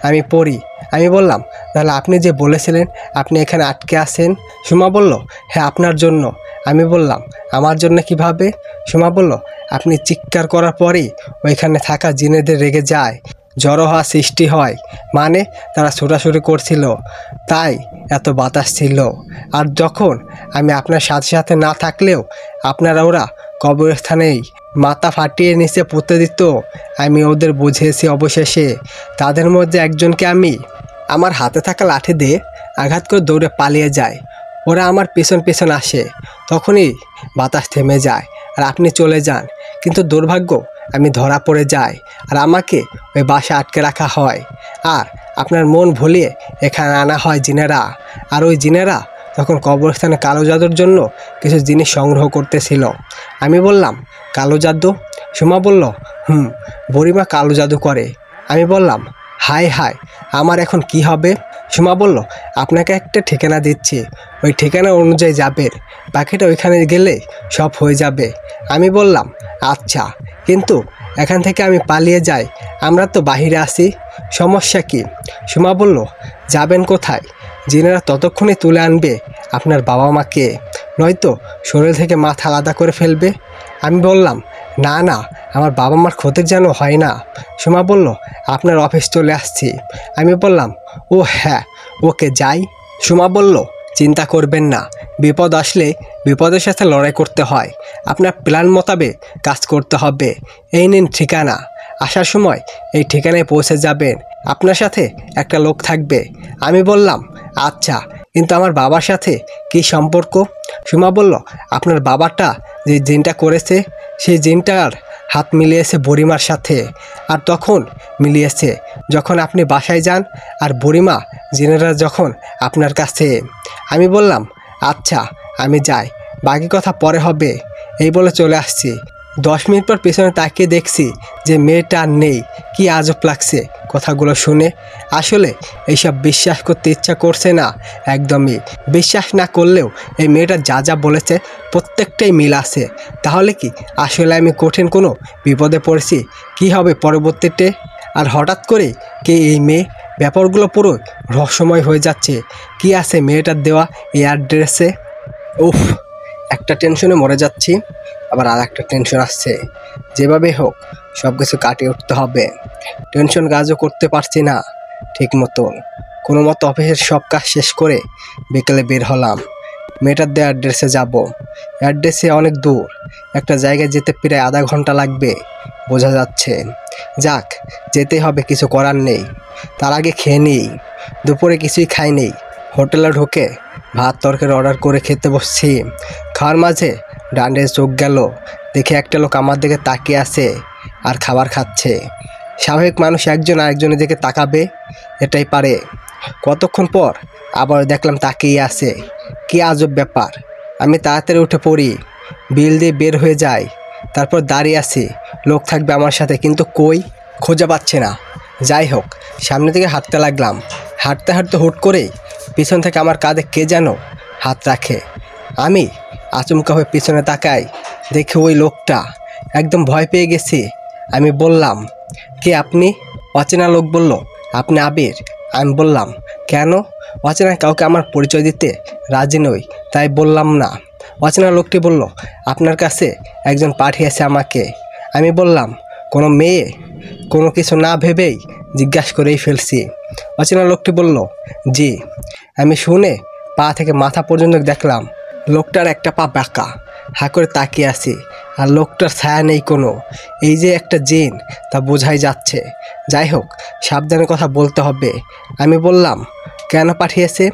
[SPEAKER 1] আমি পড়ি। আমি বললাম, তাহলে আপনি যে বলেছিলেন আপনি এখানে আটকে আছেন? সুমা বলল, হ্যাঁ, আপনার জন্য। আমি বললাম, আমার জন্য কিভাবে? সুমা বলল, আপনি চিৎকার করার পরেই ওইখানে থাকা জিনেদের রেগে যায়, জড়ো হওয়া সৃষ্টি হয়, মানে তারা ছোটাছুটি করছিল, তাই এত বাতাস ছিল। আর যখন আমি আপনার সাথে সাথে না থাকলেও ওরা কবরস্থানেই মাথা ফাটিয়ে নিচে পুঁতে দিত। আমি ওদের বুঝিয়েছি, অবশেষে তাদের মধ্যে একজনকে আমি আমার হাতে থাকা লাঠি দিয়ে আঘাত করে দৌড়ে পালিয়ে যায়। ওরা আমার পেছন পেছন আসে, তখনই বাতাস থেমে যায় আর আপনি চলে যান। কিন্তু দুর্ভাগ্য, আমি ধরা পড়ে যাই আর আমাকে ওই বাসায় আটকে রাখা হয়। আর আপনার মন ভুলিয়ে এখানে আনা হয় জিনেরা। আর ওই জিনেরা তখন কবরস্থানে কালো জাদুর জন্য কিছু জিনিস সংগ্রহ করতেছিল। আমি বললাম, কালো জাদু? সুমা বলল, বুড়িমা কালো জাদু করে। আমি বললাম, হায় হায়, আমার এখন কি হবে? সুমা বলল, আপনাকে একটা ঠিকানা দিচ্ছি, ওই ঠিকানা অনুযায়ী যাবেন, বাকিটা ওইখানে গেলে সব হয়ে যাবে। আমি বললাম, আচ্ছা, কিন্তু এখান থেকে আমি পালিয়ে যাই, আমরা তো বাহিরে আছি, সমস্যা কি? সুমা বলল, যাবেন কোথায়? জিনেরা ততক্ষণে তুলে আনবে আপনার বাবা মাকে, নয়তো শরীর থেকে মাথা আলাদা করে ফেলবে। আমি বললাম, না, আমার বাবা মার ক্ষতির যেন হয় না। সুমা বলল, আপনার অফিস চলে আসছি। আমি বললাম, ও হ্যাঁ, ওকে যাই। সুমা বলল, চিন্তা করবেন না, বিপদ আসলে বিপদের সাথে লড়াই করতে হয়, আপনার প্ল্যান মোতাবেক কাজ করতে হবে। এই নিন ঠিকানা, আসার সময় এই ঠিকানায় পৌঁছে যাবেন, আপনার সাথে একটা লোক থাকবে। আমি বললাম, আচ্ছা, কিন্তু আমার বাবার সাথে কী সম্পর্ক? সুমা বলল, আপনার বাবাটা যে জিনটা করেছে, সেই জিনটার হাত মিলিয়েছে বুড়িমার সাথে, আর তখন মিলিয়েছে যখন আপনি বাসায় যান, আর বুড়িমা জিনেরা যখন আপনার কাছে। আমি বললাম, আচ্ছা, আমি যাই, বাকি কথা পরে হবে। এই বলে চলে আসছি। 10 মিনিট পর পেছনে তাকিয়ে দেখছি যে মেয়েটা আর নেই। কি আজব লাগছে কথাগুলো শুনে। আসলে এইসব বিশ্বাস করতে ইচ্ছা করছে না একদমই। বিশ্বাস না করলেও এই মেয়েটা যা বলেছে প্রত্যেকটাই মিল আছে। তাহলে কি আসলে আমি কঠিন কোনো বিপদে পড়েছি? কি হবে পরবর্তীতে? আর হঠাৎ করে কে এই মেয়ে? ব্যাপারগুলো পুরো রহস্যময় হয়ে যাচ্ছে। কি আছে মেয়েটার দেওয়া এই অ্যাড্রেসে? উফ, একটা টেনশনে মরে যাচ্ছি, আবার আর একটা টেনশন আসছে। যেভাবে হোক সব কিছু কাটিয়ে উঠতে হবে। টেনশন কাজও করতে পারছি না ঠিক মতন। কোনো মতো অফিসের সব কাজ শেষ করে বিকেলে বের হলাম। মেয়েটার দেওয়া অ্যাড্রেসে যাব। অ্যাড্রেসে অনেক দূর, একটা জায়গায় যেতে প্রায় আধা ঘন্টা লাগবে বোঝা যাচ্ছে। যাক, যেতে হবে, কিছু করার নেই। তার আগে খেয়ে নিই। দুপুরে কিছুই খাই নেই। হোটেলে ঢুকে ভাত তরকারি অর্ডার করে খেতে বসছি। খাওয়ার মাঝে ডান্ডে চোখ গেল, দেখে একটা লোক আমার দিকে তাকিয়ে আছে আর খাবার খাচ্ছে। স্বাভাবিক মানুষ একজন আরেকজনের দিকে তাকাবে, এটাই পারে। কতক্ষণ পর আবার দেখলাম তাকিয়ে আছে। কি আজব ব্যাপার। আমি তাড়াতাড়ি উঠে পড়ি, বিল দিয়ে বের হয়ে যাই। তারপর দাঁড়িয়ে আছি, লোক থাকবে আমার সাথে, কিন্তু কই, খুঁজে পাচ্ছি না। যাই হোক, সামনে থেকে হাঁটতে লাগলাম। হাঁটতে হাঁটতে হুট করেই পিছন থেকে আমার কাঁধে কে যেন হাত রাখে। আমি আচমকা হয়ে পিছনে তাকাই, দেখে ওই লোকটা। একদম ভয় পেয়ে গেছি। আমি বললাম, কে আপনি? অচেনা লোক বলল, আপনি আবির। আমি বললাম, কেন? অচেনা কাউকে আমার পরিচয় দিতে রাজি নই, তাই বললাম না। অচেনা লোকটি বলল, আপনার কাছে একজন পাঠিয়েছে আমাকে। আমি বললাম, কোনো মেয়ে? কোনো কিছু না ভেবেই জিজ্ঞাসা করেই ফেলছি। অচেনা লোকটি বলল, জি। আমি শুনে পা থেকে মাথা পর্যন্ত দেখলাম লোকটার একটা পা বাঁকা। হা করে তাকিয়ে আছি, আর লোকটার ছায়া নেই কোনো। এই যে একটা জিন, তা বোঝাই যাচ্ছে। যাই হোক, সাবধানে কথা বলতে হবে। আমি বললাম, কেন পাঠিয়েছে?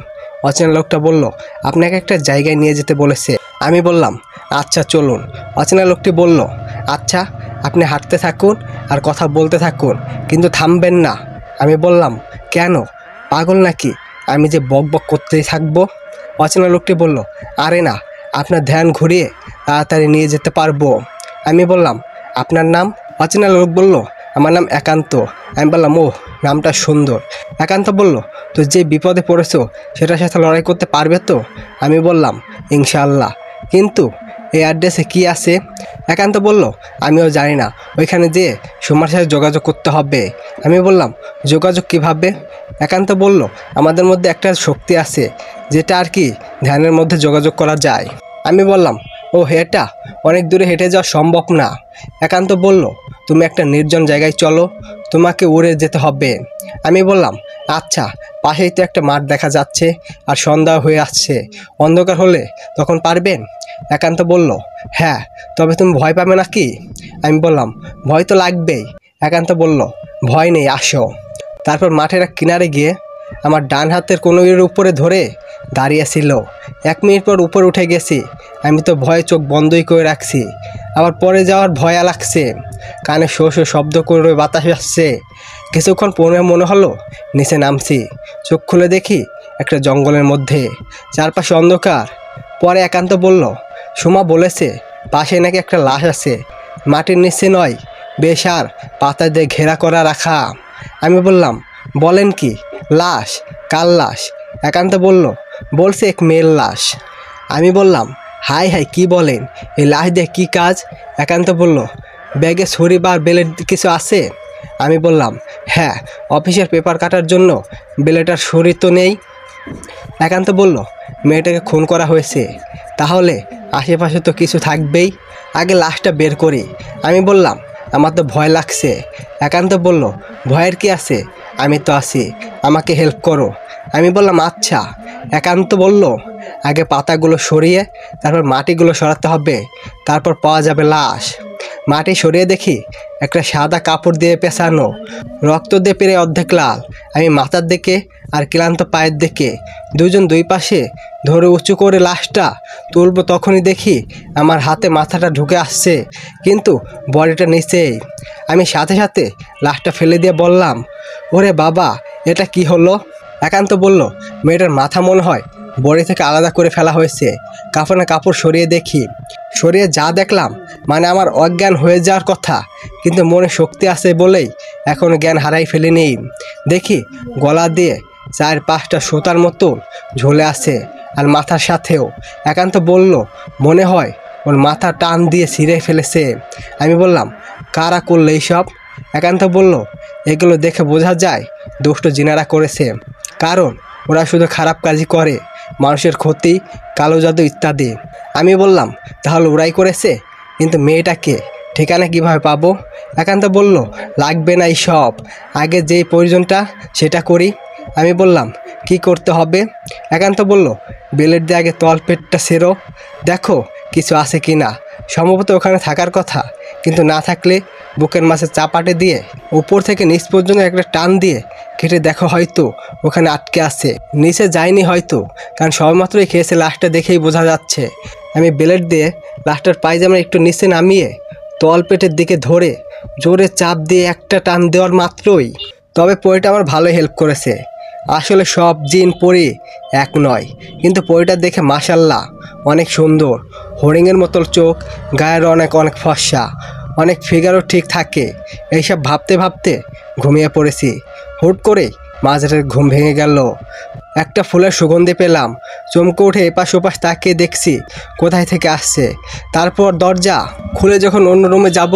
[SPEAKER 1] অচেনা লোকটা বলল, আপনাকে একটা জায়গায় নিয়ে যেতে বলেছে। আমি বললাম, আচ্ছা চলুন। অচেনা লোকটি বলল, আচ্ছা, আপনি হাঁটতে থাকুন আর কথা বলতে থাকুন, কিন্তু থামবেন না। আমি বললাম, কেন? পাগল নাকি আমি যে বক বক করতেই থাকবো? অচেনা লোকটি বলল, আরে না, আপনার ধ্যান ঘুরিয়ে তাড়াতাড়ি নিয়ে যেতে পারবো। আমি বললাম, আপনার নাম? অচেনা লোক বলল, আমার নাম একান্ত। আমি বললাম, ও, নামটা সুন্দর। একান্ত বলল, তো যে বিপদে পড়েছো সেটার সাথে লড়াই করতে পারবে তো? আমি বললাম, ইনশাআল্লাহ। কিন্তু এই অ্যাড্রেসে কি আছে? একান্ত বলল, আমিও জানি না, ওইখানে যেয়ে সোমার সাথে যোগাযোগ করতে হবে। আমি বললাম, যোগাযোগ কিভাবে? একান্ত বলল, আমাদের মধ্যে একটা শক্তি আছে যেটা আর কি ধ্যানের মধ্যে যোগাযোগ করা যায়। আমি বললাম, ও, এটা অনেক দূরে হেঁটে যাওয়া সম্ভব না। একান্ত বলল, তুমি একটা নির্জন জায়গায় চলো, তোমাকে উড়ে যেতে হবে। আমি বললাম, আচ্ছা, পাশেই তো একটা মাঠ দেখা যাচ্ছে, আর সন্ধ্যা হয়ে আসছে, অন্ধকার হলে তখন পারবেন? একান্ত বলল, হ্যাঁ, তবে তুমি ভয় পাবে নাকি? আমি বললাম, ভয় তো লাগবেই। একান্ত বলল, ভয় নেই, আসো। তারপর মাঠের এক কিনারে গিয়ে আমার ডান হাতের কোনোর উপরে ধরে দাঁড়িয়েছিল। 1 মিনিট পর উপরে উঠে গেছি। আমি তো ভয়ে চোখ বন্ধই করে রাখছি। আবার পরে যাওয়ার ভয়া লাগছে। কানে শো শো শব্দ করে বাতাস আসছে। কিছুক্ষণ পরে মনে হলো নিচে নামছি। চোখ খুলে দেখি একটা জঙ্গলের মধ্যে, চারপাশে অন্ধকার। পরে একান্ত বলল, সুমা বলেছে পাশে নাকি একটা লাশ আছে, মাটির নিচে নয়, বেশ আর পাতা দিয়ে ঘেরা করা রাখা। আমি বললাম, বলেন কি? লাশ? কার লাশ? একান্ত বলল, বলছে এক মেয়ের লাশ। আমি বললাম, হাই হাই, কি বলেন? এই লাশ দিয়ে কী কাজ? একান্ত বলল, ব্যাগে ছুরি বা বেলেট কিছু আছে? আমি বললাম, হ্যাঁ, অফিসের পেপার কাটার জন্য বেলেটার ছুরি তো নেই। একান্ত বলল, মেয়েটাকে খুন করা হয়েছে, তাহলে আশেপাশে তো কিছু থাকবেই, আগে লাশটা বের করি। আমি বললাম, আমার তো ভয় লাগছে। একান্ত বলল, ভয়ের কি আছে, আমি তো আছি, আমাকে হেল্প করো। আমি বললাম, আচ্ছা। একান্ত বলল, আগে পাতাগুলো সরিয়ে তারপর মাটিগুলো সরাতে হবে, তারপর পাওয়া যাবে লাশ। মাটি সরিয়ে দেখি একটা সাদা কাপড় দিয়ে পেঁচানো, রক্ত দিয়ে পেরে অর্ধেক লাল। আমি মাথার দিকে আর ক্লান্ত পায়ের দিকে, দুজন দুই পাশে ধরে উঁচু করে লাশটা তুলব, তখনই দেখি আমার হাতে মাথাটা ঢুকে আসছে, কিন্তু বডিটা নিচেই। আমি সাথে সাথে লাশটা ফেলে দিয়ে বললাম, ওরে বাবা, এটা কি হলো? একান্ত বলল, মেয়েটার মাথা মনে হয় বডি থেকে আলাদা করে ফেলা হয়েছে। কাফনে কাপড় সরিয়ে দেখি, সরিয়ে যা দেখলাম, মানে আমার অজ্ঞান হয়ে যাওয়ার কথা, কিন্তু মনে শক্তি আছে বলেই এখনও জ্ঞান হারাই ফেলিনি। দেখি গলা দিয়ে 4-5টা সুতার মতো ঝুলে আছে, আর মাথার সাথেও। একান্ত বলল, মনে হয় ওর মাথা টান দিয়ে ছিঁড়ে ফেলেছে। আমি বললাম, কারা করলো এইসব? একান্ত বলল, এগুলো দেখে বোঝা যায় দুষ্ট জিনারা করেছে, কারণ ওরা শুধু খারাপ কাজই করে, মানুষের ক্ষতি, কালো জাদু ইত্যাদি। আমি বললাম, তাহলে ওরাই করেছে, কিন্তু মেয়েটাকে ঠিকানা কিভাবে পাবো? একান্ত বলল, লাগবে না এইসব, আগে যেই প্রয়োজনটা সেটা করি। আমি বললাম, কি করতে হবে? একান্ত বলল, বেলেট দিয়ে আগে তলপেটটা সেরো, দেখো কিছু আছে কি না। সম্ভবত ওখানে থাকার কথা, কিন্তু না থাকলে বুকের মাঝে চাপাটে দিয়ে উপর থেকে নিচ পর্যন্ত একটা টান দিয়ে কেটে দেখো, হয়তো ওখানে আটকে আছে। নিচে যায়নি হয়তো, কারণ সবেমাত্রই খেয়েছে, লাশটা দেখেই বোঝা যাচ্ছে। আমি বেলেট দিয়ে লাশটার পায়জামা একটু নিচে নামিয়ে তলপেটের দিকে ধরে জোরে চাপ দিয়ে একটা টান দেওয়ার মাত্রই, তবে পরিটা আমার ভালোই হেল্প করেছে। আসলে সব জিন পরি এক নয়, কিন্তু পরিটা দেখে মাশাল্লাহ অনেক সুন্দর, হরিণের মতো চোখ, গায়ের অনেক ফর্সা, অনেক ফিগারও ঠিক থাকে। এইসব ভাবতে ভাবতে ঘুমিয়ে পড়েছি। হুট করে মাঝরাতে ঘুম ভেঙে গেল। একটা ফুলের সুগন্ধি পেলাম, চমকে উঠে এপাশ ওপাশ তাকিয়ে দেখছি কোথায় থেকে আসছে। তারপর দরজা খুলে যখন অন্য রুমে যাব,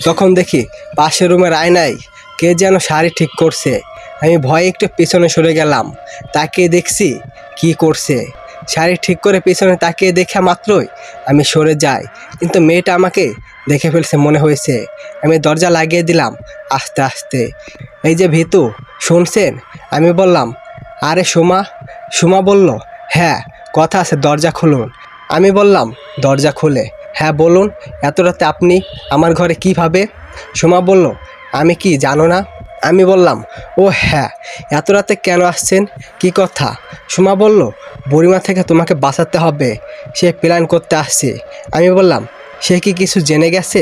[SPEAKER 1] তখন দেখি পাশের রুমের আয়নায় কে যেন শাড়ি ঠিক করছে। আমি ভয়ে একটু পেছনে সরে গেলাম। তাকিয়ে দেখছি কি করছে। শাড়ি ঠিক করে পেছনে তাকিয়ে দেখা মাত্রই আমি সরে যাই, কিন্তু মেয়েটা আমাকে দেখে ফেলছে মনে হয়েছে। আমি দরজা লাগিয়ে দিলাম আস্তে আস্তে। এই যে ভিতু, শুনছেন? আমি বললাম, আরে সুমা। সুমা বলল, হ্যাঁ কথা আছে, দরজা খুলুন। আমি বললাম, দরজা খুলে? হ্যাঁ বলুন। এত রাতে আপনি আমার ঘরে কীভাবে? সুমা বলল, আমি কি জানো না? আমি বললাম, ও হ্যাঁ, এত রাতে কেন আসছেন, কি কথা? সুমা বলল, বুড়িমা থেকে তোমাকে বাঁচাতে হবে, সে প্ল্যান করতে আসছে। আমি বললাম, সে কি কিছু জেনে গেছে?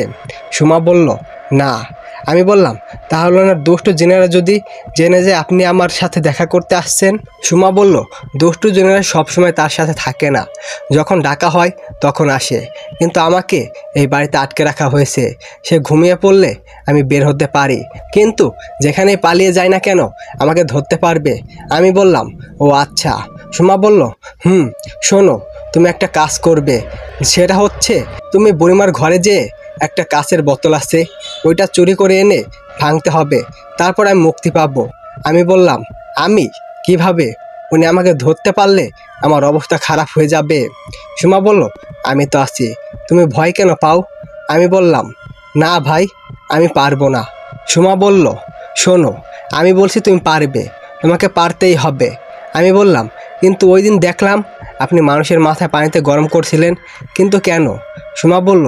[SPEAKER 1] সুমা বলল, না। আমি বললাম, তাহলে ওনার দুষ্টু জেনেরা যদি জেনে যায় আপনি আমার সাথে দেখা করতে আসছেন? সুমা বলল, দুষ্টু জেনেরা সবসময় তার সাথে থাকে না, যখন ডাকা হয় তখন আসে, কিন্তু আমাকে এই বাড়িতে আটকে রাখা হয়েছে। সে ঘুমিয়ে পড়লে আমি বের হতে পারি, কিন্তু যেখানেই পালিয়ে যায় না কেন আমাকে ধরতে পারবে। আমি বললাম, ও আচ্ছা। সুমা বলল, শোনো, তুমি একটা কাজ করবে, সেটা হচ্ছে তুমি বুড়িমার ঘরে যেয়ে একটা কাঁচের বোতল আছে, ওইটা চুরি করে এনে ভাঙতে হবে, তারপর আমি মুক্তি পাবো। আমি বললাম, আমি কিভাবে? উনি আমাকে ধরতে পারলে আমার অবস্থা খারাপ হয়ে যাবে। সুমা বলল, আমি তো আছি, তুমি ভয় কেন পাও? আমি বললাম, না ভাই, আমি পারবো না। সুমা বলল, শোনো, আমি বলছি তুমি পারবে, তোমাকে পারতেই হবে। আমি বললাম, কিন্তু ওই দিন দেখলাম আপনি মানুষের মাথায় পানিতে গরম করছিলেন, কিন্তু কেন? সুমা বলল,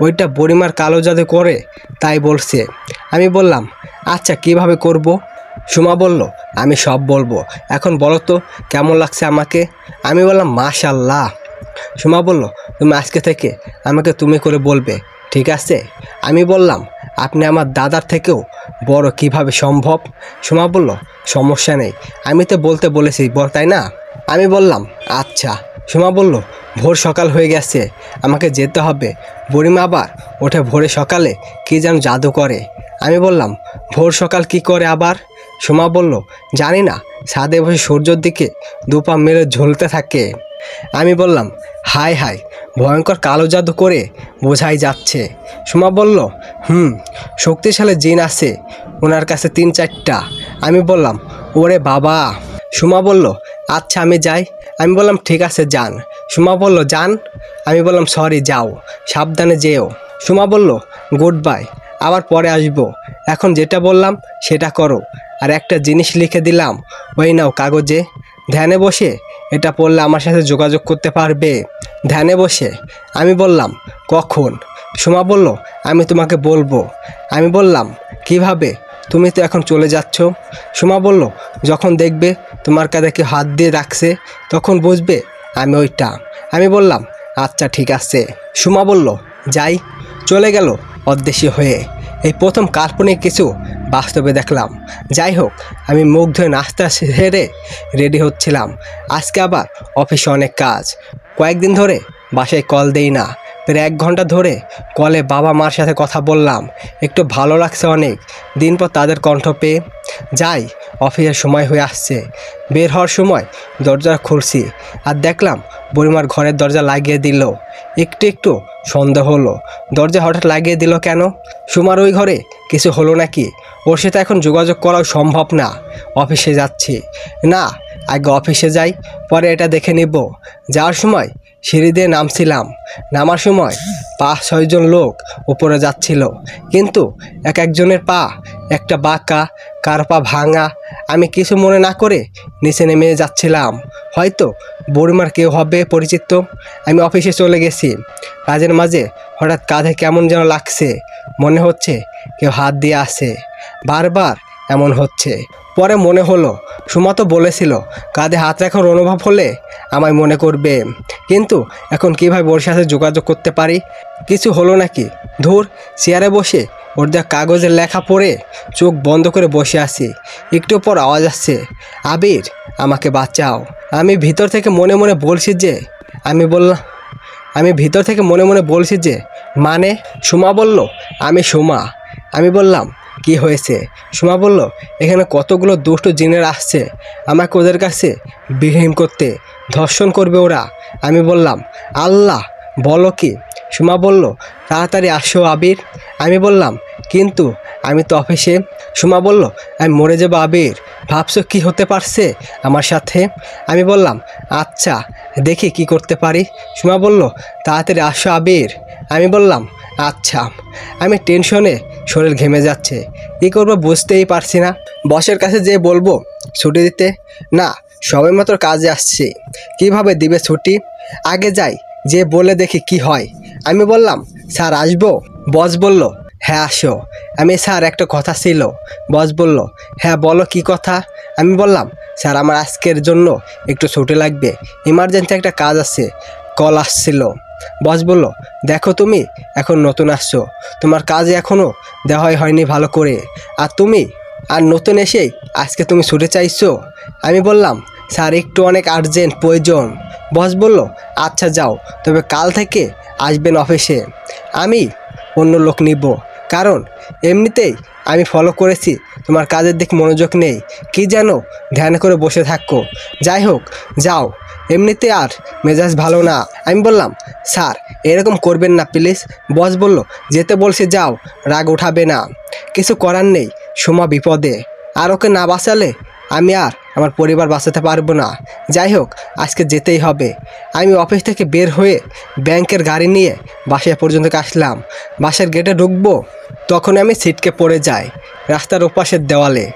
[SPEAKER 1] ওইটা বুড়িমার কালো জাদু করে তাই বলছে। আমি বললাম, আচ্ছা কিভাবে করব? সুমা বলল, আমি সব বলবো, এখন বলো তো কেমন লাগছে আমাকে? আমি বললাম, মাশাল্লাহ। সুমা বলল, তুমি আজকে থেকে আমাকে তুমি করে বলবে, ঠিক আছে? আমি বললাম, আপনি আমার দাদার থেকেও বড়, কিভাবে সম্ভব? সুমা বলল, সমস্যা নেই, আমি তো বলতে বলেছি তাই না? আমি বললাম, আচ্ছা। সুমা বলল, ভোর সকাল হয়ে গেছে, আমাকে যেতে হবে। বুড়িমা আবার ওঠে ভোরে সকালে কি যেন জাদু করে। আমি বললাম, ভোর সকাল কি করে আবার? সুমা বলল, জানি না, ছাদে বসে সূর্যের দিকে দুপা মেরে ঝুলতে থাকে। আমি বললাম, হায় হায়, ভয়ঙ্কর কালো জাদু করে বোঝাই যাচ্ছে। সুমা বলল, শক্তিশালী জিন আছে ওনার কাছে 3-4টা। আমি বললাম, ওরে বাবা। সুমা বলল, আচ্ছা আমি যাই। আমি বললাম, ঠিক আছে যান। সুমা বলল, যান? আমি বললাম, সরি, যাও, সাবধানে যেও। সুমা বলল, গুড বাই, আবার পরে আসবো, এখন যেটা বললাম সেটা করো। আর একটা জিনিস লিখে দিলাম, ওই নাও কাগজে, ধ্যানে বসে এটা পড়লে আমার সাথে যোগাযোগ করতে পারবে। ধ্যানে বসে? আমি বললাম, কখন? সুমা বলল, আমি তোমাকে বলবো। আমি বললাম, কিভাবে? তুমি তো এখন চলে যাচ্ছ। সুমা বলল, যখন দেখবে তোমার কাঁধে কেউ হাত দিয়ে রাখছে তখন বুঝবে আমি ওইটা। আমি বললাম, আচ্ছা ঠিক আছে। সুমা বলল, যাই। চলে গেল অদৃশ্য হয়ে। এই প্রথম কাল্পনিক কিছু বাস্তবে দেখলাম। যাই হোক, আমি মুখ ধুয়ে নাস্তা সেরে রেডি হচ্ছিলাম। আজকে আবার অফিসে অনেক কাজ। কয়েকদিন ধরে বাসায় কল দেই না, প্রায় 1 ঘন্টা ধরে কলে বাবা মার সাথে কথা বললাম। একটু ভালো লাগছে অনেক দিন পর তাদের কণ্ঠ পেয়ে। যাই, অফিসের সময় হয়ে আসছে। বের হওয়ার সময় দরজা খুলছি আর দেখলাম বুড়িমার ঘরের দরজা লাগিয়ে দিল। একটু একটু সন্দেহ হলো, দরজা হঠাৎ লাগিয়ে দিল কেন? সুমার ওই ঘরে কিছু হলো নাকি? ওর সাথে এখন যোগাযোগ করাও সম্ভব না। অফিসে যাচ্ছি না, আগে অফিসে যাই, পরে এটা দেখে নিব। যাওয়ার সময় সিঁড়ি দিয়ে নামছিলাম, নামার সময় 5-6 জন লোক উপরে যাচ্ছিল, কিন্তু একজনের পা একটা বাঁকা, কার পা ভাঙা। আমি কিছু মনে না করে নিচে নেমে যাচ্ছিলাম, হয়তো বুড়িমার কেউ হবে পরিচিত। আমি অফিসে চলে গেছি। কাজের মাঝে হঠাৎ কাঁধে কেমন যেন লাগছে, মনে হচ্ছে কেউ হাত দিয়ে আসে, বারবার এমন হচ্ছে। পরে মনে হলো সুমা তো বলেছিল কাঁধে হাত রাখার অনুভব হলে আমায় মনে করবে, কিন্তু এখন কীভাবে ওর সাথে যোগাযোগ করতে পারি? কিছু হলো নাকি? ধুর, চেয়ারে বসে ওর দেওয়া কাগজের লেখা পড়ে চোখ বন্ধ করে বসে আছি। একটু পর আওয়াজ আসছে, আবির আমাকে বাঁচাও। আমি ভিতর থেকে মনে মনে বলছি যে মানে? সুমা বলল, আমি সুমা। আমি বললাম, কি হয়েছে? সুমা বলল, এখানে কতগুলো দুষ্ট জিনের আসছে, আমাকে ওদের কাছে বিহীন করতে, ধর্ষণ করবে ওরা। আমি বললাম, আল্লাহ, বলো কি? সুমা বলল, তাড়াতাড়ি আসো আবির। আমি বললাম, কিন্তু আমি তো অফিসে। সুমা বলল, আমি মরে যাবো আবির, ভাবছো কি হতে পারছে আমার সাথে? আমি বললাম আচ্ছা দেখি কি করতে পারি। সুমা বলল তাড়াতাড়ি আসো আবির। আমি বললাম আচ্ছা। আমি টেনশনে শরীর ঘেমে যাচ্ছে, কী করবো বুঝতেই পারছি না। বসের কাছে যেয়ে বলবো ছুটি দিতে, না সবে মাত্র কাজে আসছি, কিভাবে দিবে ছুটি? আগে যাই, যে বলে দেখি কি হয়। আমি বললাম স্যার আসবো? বস বলল হ্যাঁ আসো। আমি স্যার একটা কথা ছিল। বস বলল হ্যাঁ বলো কি কথা। আমি বললাম স্যার আমার আজকের জন্য একটু ছুটি লাগবে, ইমার্জেন্সি একটা কাজ আছে, কল আসছিল। বস বলল দেখো তুমি এখন নতুন আসছো, তোমার কাজে এখনও দেওয়াই হয়নি ভালো করে, আর তুমি আর নতুন এসেই আজকে তুমি ছুটি চাইছো। আমি বললাম স্যার একটু অনেক আর্জেন্ট প্রয়োজন। বস বলল আচ্ছা যাও, তবে কাল থেকে আসবেন অফিসে। আমি অন্য লোক নিব, কারণ এমনিতেই আমি ফলো করেছি তোমার কাজের দিক মনোযোগ নেই, কি যেন ধ্যান করে বসে থাকো। যাই হোক যাও, এমনিতে আর মেজাজ ভালো না। আমি বললাম স্যার এরকম করবেন না প্লিজ। বস বলল যেতে বলছে যাও, রাগ উঠাবে না। কিছু করার নেই, সুমা বিপদে, আর ওকে না বাঁচালে আমি আর আমার পরিবার বাঁচাতে পারবো না। যাই হোক আজকে যেতেই হবে। আমি অফিস থেকে বের হয়ে ব্যাংকের গাড়ি নিয়ে বাসা পর্যন্ত আসলাম। বাসার গেটে ঢুকবো, তখন আমি ছিটকে পড়ে যাই রাস্তার ওপাশের দেওয়ালে।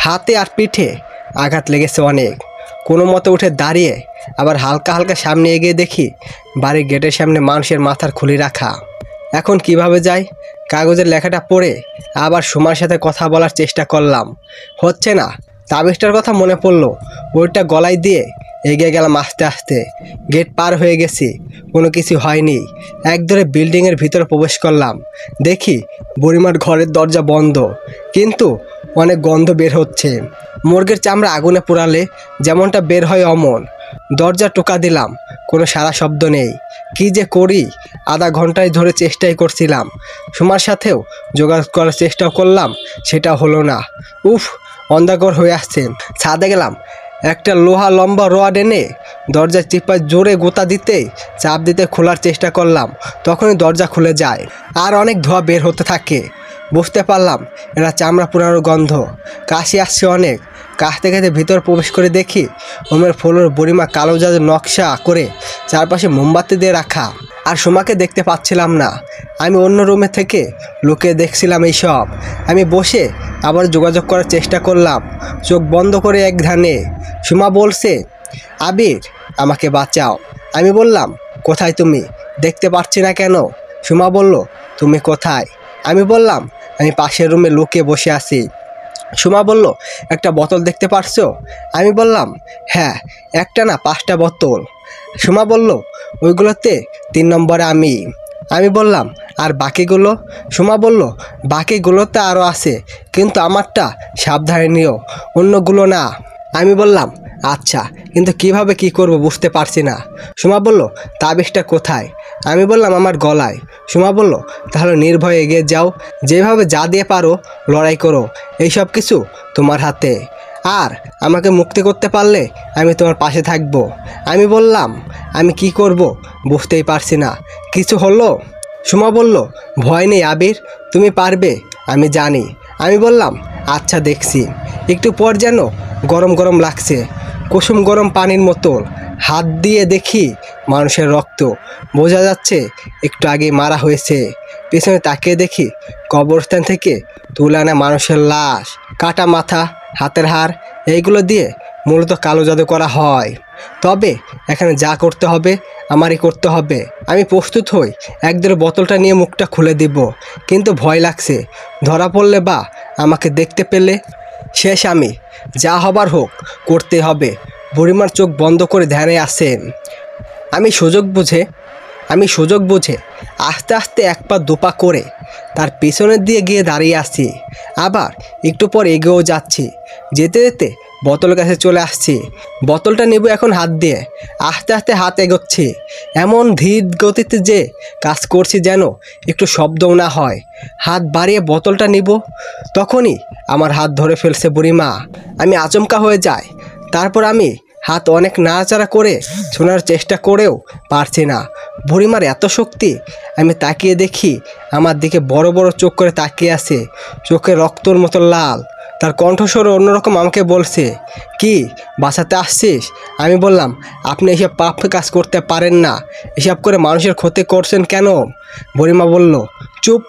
[SPEAKER 1] হাতে আর পিঠে আঘাত লেগেছে অনেক। কোনো মতো উঠে দাঁড়িয়ে আবার হালকা হালকা সামনে এগিয়ে দেখি বাড়ির গেটের সামনে মানুষের মাথার খুলি রাখা। এখন কিভাবে যাই? কাগজের লেখাটা পড়ে আবার সুমার সাথে কথা বলার চেষ্টা করলাম, হচ্ছে না। তাবিজটার কথা মনে পড়লো, ওইটা গলায় দিয়ে এগিয়ে গেলাম আস্তে আস্তে। গেট পার হয়ে গেছি, কোনো কিছু হয়নি। একদরে বিল্ডিংয়ের ভিতরে প্রবেশ করলাম, দেখি বুড়িমার ঘরের দরজা বন্ধ, কিন্তু অনেক গন্ধ বের হচ্ছে। মুরগের চামড়া আগুনে পোড়ালে যেমনটা বের হয় অমন। দরজা টোকা দিলাম, কোনো সারা শব্দ নেই। কি যে করি, আধা ঘন্টায় ধরে চেষ্টাই করছিলাম। সুমার সাথেও যোগাযোগ করার চেষ্টাও করলাম, সেটা হলো না। উফ, অন্ধকার হয়ে আসছে। ছাদে গেলাম, একটা লোহা লম্বা রড এনে দরজার চিপায় জোরে গোতা দিতে চাপ দিতে খোলার চেষ্টা করলাম, তখনই দরজা খুলে যায় আর অনেক ধোঁয়া বের হতে থাকে। বুঝতে পারলাম এরা চামড়া পোড়ানোর গন্ধ। কাশি আসছে অনেক। কাশতে কাশতে ভিতর প্রবেশ করে দেখি ওমের ফ্লোর বুড়িমা কালো জাদুর নকশা করে চারপাশে মোমবাতি দিয়ে রাখা, আর সুমাকে দেখতে পাচ্ছিলাম না। আমি অন্য রুমে থেকে লুকিয়ে দেখছিলাম এইসব। আমি বসে আবার যোগাযোগ করার চেষ্টা করলাম, চোখ বন্ধ করে এক ধ্যানে। সুমা বলছে আবির আমাকে বাঁচাও। আমি বললাম কোথায় তুমি? দেখতে পাচ্ছি না কেন? সুমা বলল তুমি কোথায়? আমি বললাম আমি পাশের রুমে লুকিয়ে বসে আছি। সুমা বলল একটা বোতল দেখতে পারছো? আমি বললাম হ্যাঁ, একটা না 5টা বোতল। সুমা বলল ওইগুলোতে 3 নম্বরে আমি। আমি বললাম আর বাকিগুলো? সুমা বলল বাকিগুলোতে আরও আছে, কিন্তু আমারটা সাবধানে নিও, অন্যগুলো না। আমি বললাম আচ্ছা, কিন্তু কিভাবে কি করব বুঝতে পারছি না। সুমা বলল তাবিজটা কোথায়? আমি বললাম আমার গলায়। সুমা বলল তাহলে নির্ভয়ে এগিয়ে যাও, যেভাবে যা দিয়ে পারো লড়াই করো, এইসব কিছু তোমার হাতে, আর আমাকে মুক্তি করতে পারলে আমি তোমার পাশে থাকব। আমি বললাম আমি কি করব বুঝতেই পারছি না, কিছু হলো? সুমা বলল ভয় নেই আবির, তুমি পারবে আমি জানি। আমি বললাম আচ্ছা দেখছি। একটু পর যেন গরম গরম লাগছে, কুসুম গরম পানির মতো। হাত দিয়ে দেখি মানুষের রক্ত, বোঝা যাচ্ছে একটু আগে মারা হয়েছে। পেছনে তাকিয়ে দেখি কবরস্থান থেকে তুলে আনা মানুষের লাশ, কাটা মাথা, হাতের হাড়, এইগুলো দিয়ে মূলত কালো জাদু করা হয়। তবে এখানে যা করতে হবে আমারই করতে হবে। আমি প্রস্তুত হই, একদরে বোতলটা নিয়ে মুখটা খুলে দিব, কিন্তু ভয় লাগছে ধরা পড়লে বা আমাকে দেখতে পেলে শেষ আমি। যা হবার হোক করতে হবে। বুড়িমার চোখ বন্ধ করে ধ্যানে আসেন। আমি সুযোগ বুঝে আস্তে আস্তে 1 পা 2 পা করে তার পেছনের দিয়ে গিয়ে দাঁড়িয়ে আছি, আবার একটু পর এগিয়েও যাচ্ছি। যেতে যেতে বোতল কাছে চলে আসছি। বোতলটা নেব এখন হাত দিয়ে, আস্তে আস্তে হাত এগোচ্ছি, এমন ধীর গতিতে যে কাজ করছি যেন একটু শব্দও না হয়। হাত বাড়িয়ে বোতলটা নিব, তখনই আমার হাত ধরে ফেলছে বুড়িমা। আমি আচমকা হয়ে যাই। তারপর আমি হাত অনেক নাড়াচাড়া করে ছোঁয়ার চেষ্টা করেও পারছি না। বুড়িমার এত শক্তি। আমি তাকিয়ে দেখি আমার দিকে বড় বড় চোখ করে তাকিয়ে আছে, চোখে রক্তর মতো লাল। তার কণ্ঠস্বর অন্যরকম আমাকে বলছে, কি বাঁচাতে আসছিস? আমি বললাম, আপনি এসব পাপ কাজ করতে পারেন না, এসব করে মানুষের ক্ষতি করছেন কেন? বুড়িমা বলল, চুপ।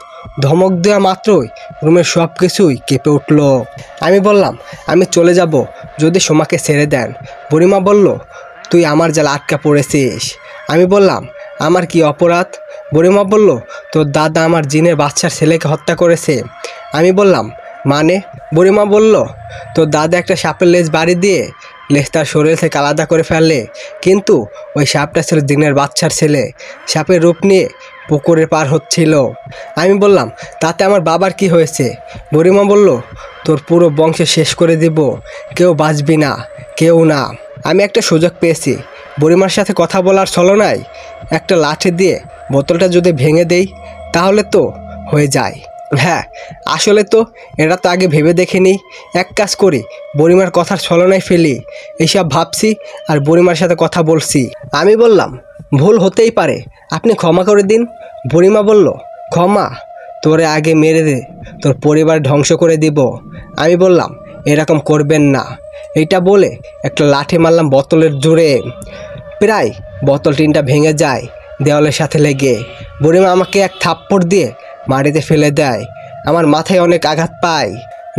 [SPEAKER 1] ধমক দেওয়া মাত্রই রুমের সব কিছুই কেঁপে উঠল। আমি বললাম, আমি চলে যাব যদি সোমাকে ছেড়ে দেন। বুড়িমা বলল, তুই আমার জাল আটকা পড়েছিস। আমি বললাম, আমার কি অপরাধ? বুড়িমা বলল, তোর দাদা আমার জিনের বাচ্চার ছেলেকে হত্যা করেছে। আমি বললাম, মানে? বুড়িমা বলল, তোর দাদা একটা সাপের লেজ বাড়ি দিয়ে লেজ তার শরীর থেকে আলাদা করে ফেলে, কিন্তু ওই সাপটা ছিল জিনের বাচ্চার ছেলে। সাপের রূপ নিয়ে পুকুরে পার হচ্ছিল। আমি বললাম, তাতে আমার বাবার কি হয়েছে? বুড়িমা বলল, তোর পুরো বংশ শেষ করে দিব, কেউ বাঁচবি না, কেউ না। আমি একটা সুযোগ পেয়েছি। বুড়িমার সাথে কথা বলার ছলনায় একটা লাঠি দিয়ে বোতলটা যদি ভেঙে দেই তাহলে তো হয়ে যায়। হ্যাঁ, আসলে তো এটা তো আগে ভেবে দেখিনি। এক কাজ করি, বুড়িমার কথার ছলনায় ফেলি। এইসব ভাবছি আর বুড়িমার সাথে কথা বলছি। আমি বললাম, ভুল হতেই পারে, আপনি ক্ষমা করে দিন। বুড়িমা বলল, ক্ষমা? তোরে আগে মেরে দে, তোর পরিবার ধ্বংস করে দিব। আমি বললাম, এরকম করবেন না। এইটা বলে একটা লাঠি মারলাম বোতলের জোরে। প্রায় বোতল টিনটা ভেঙে যায় দেওয়ালের সাথে লেগে। বুড়িমা আমাকে এক থাপ্পড় দিয়ে মাটিতে ফেলে দেয়। আমার মাথায় অনেক আঘাত পায়,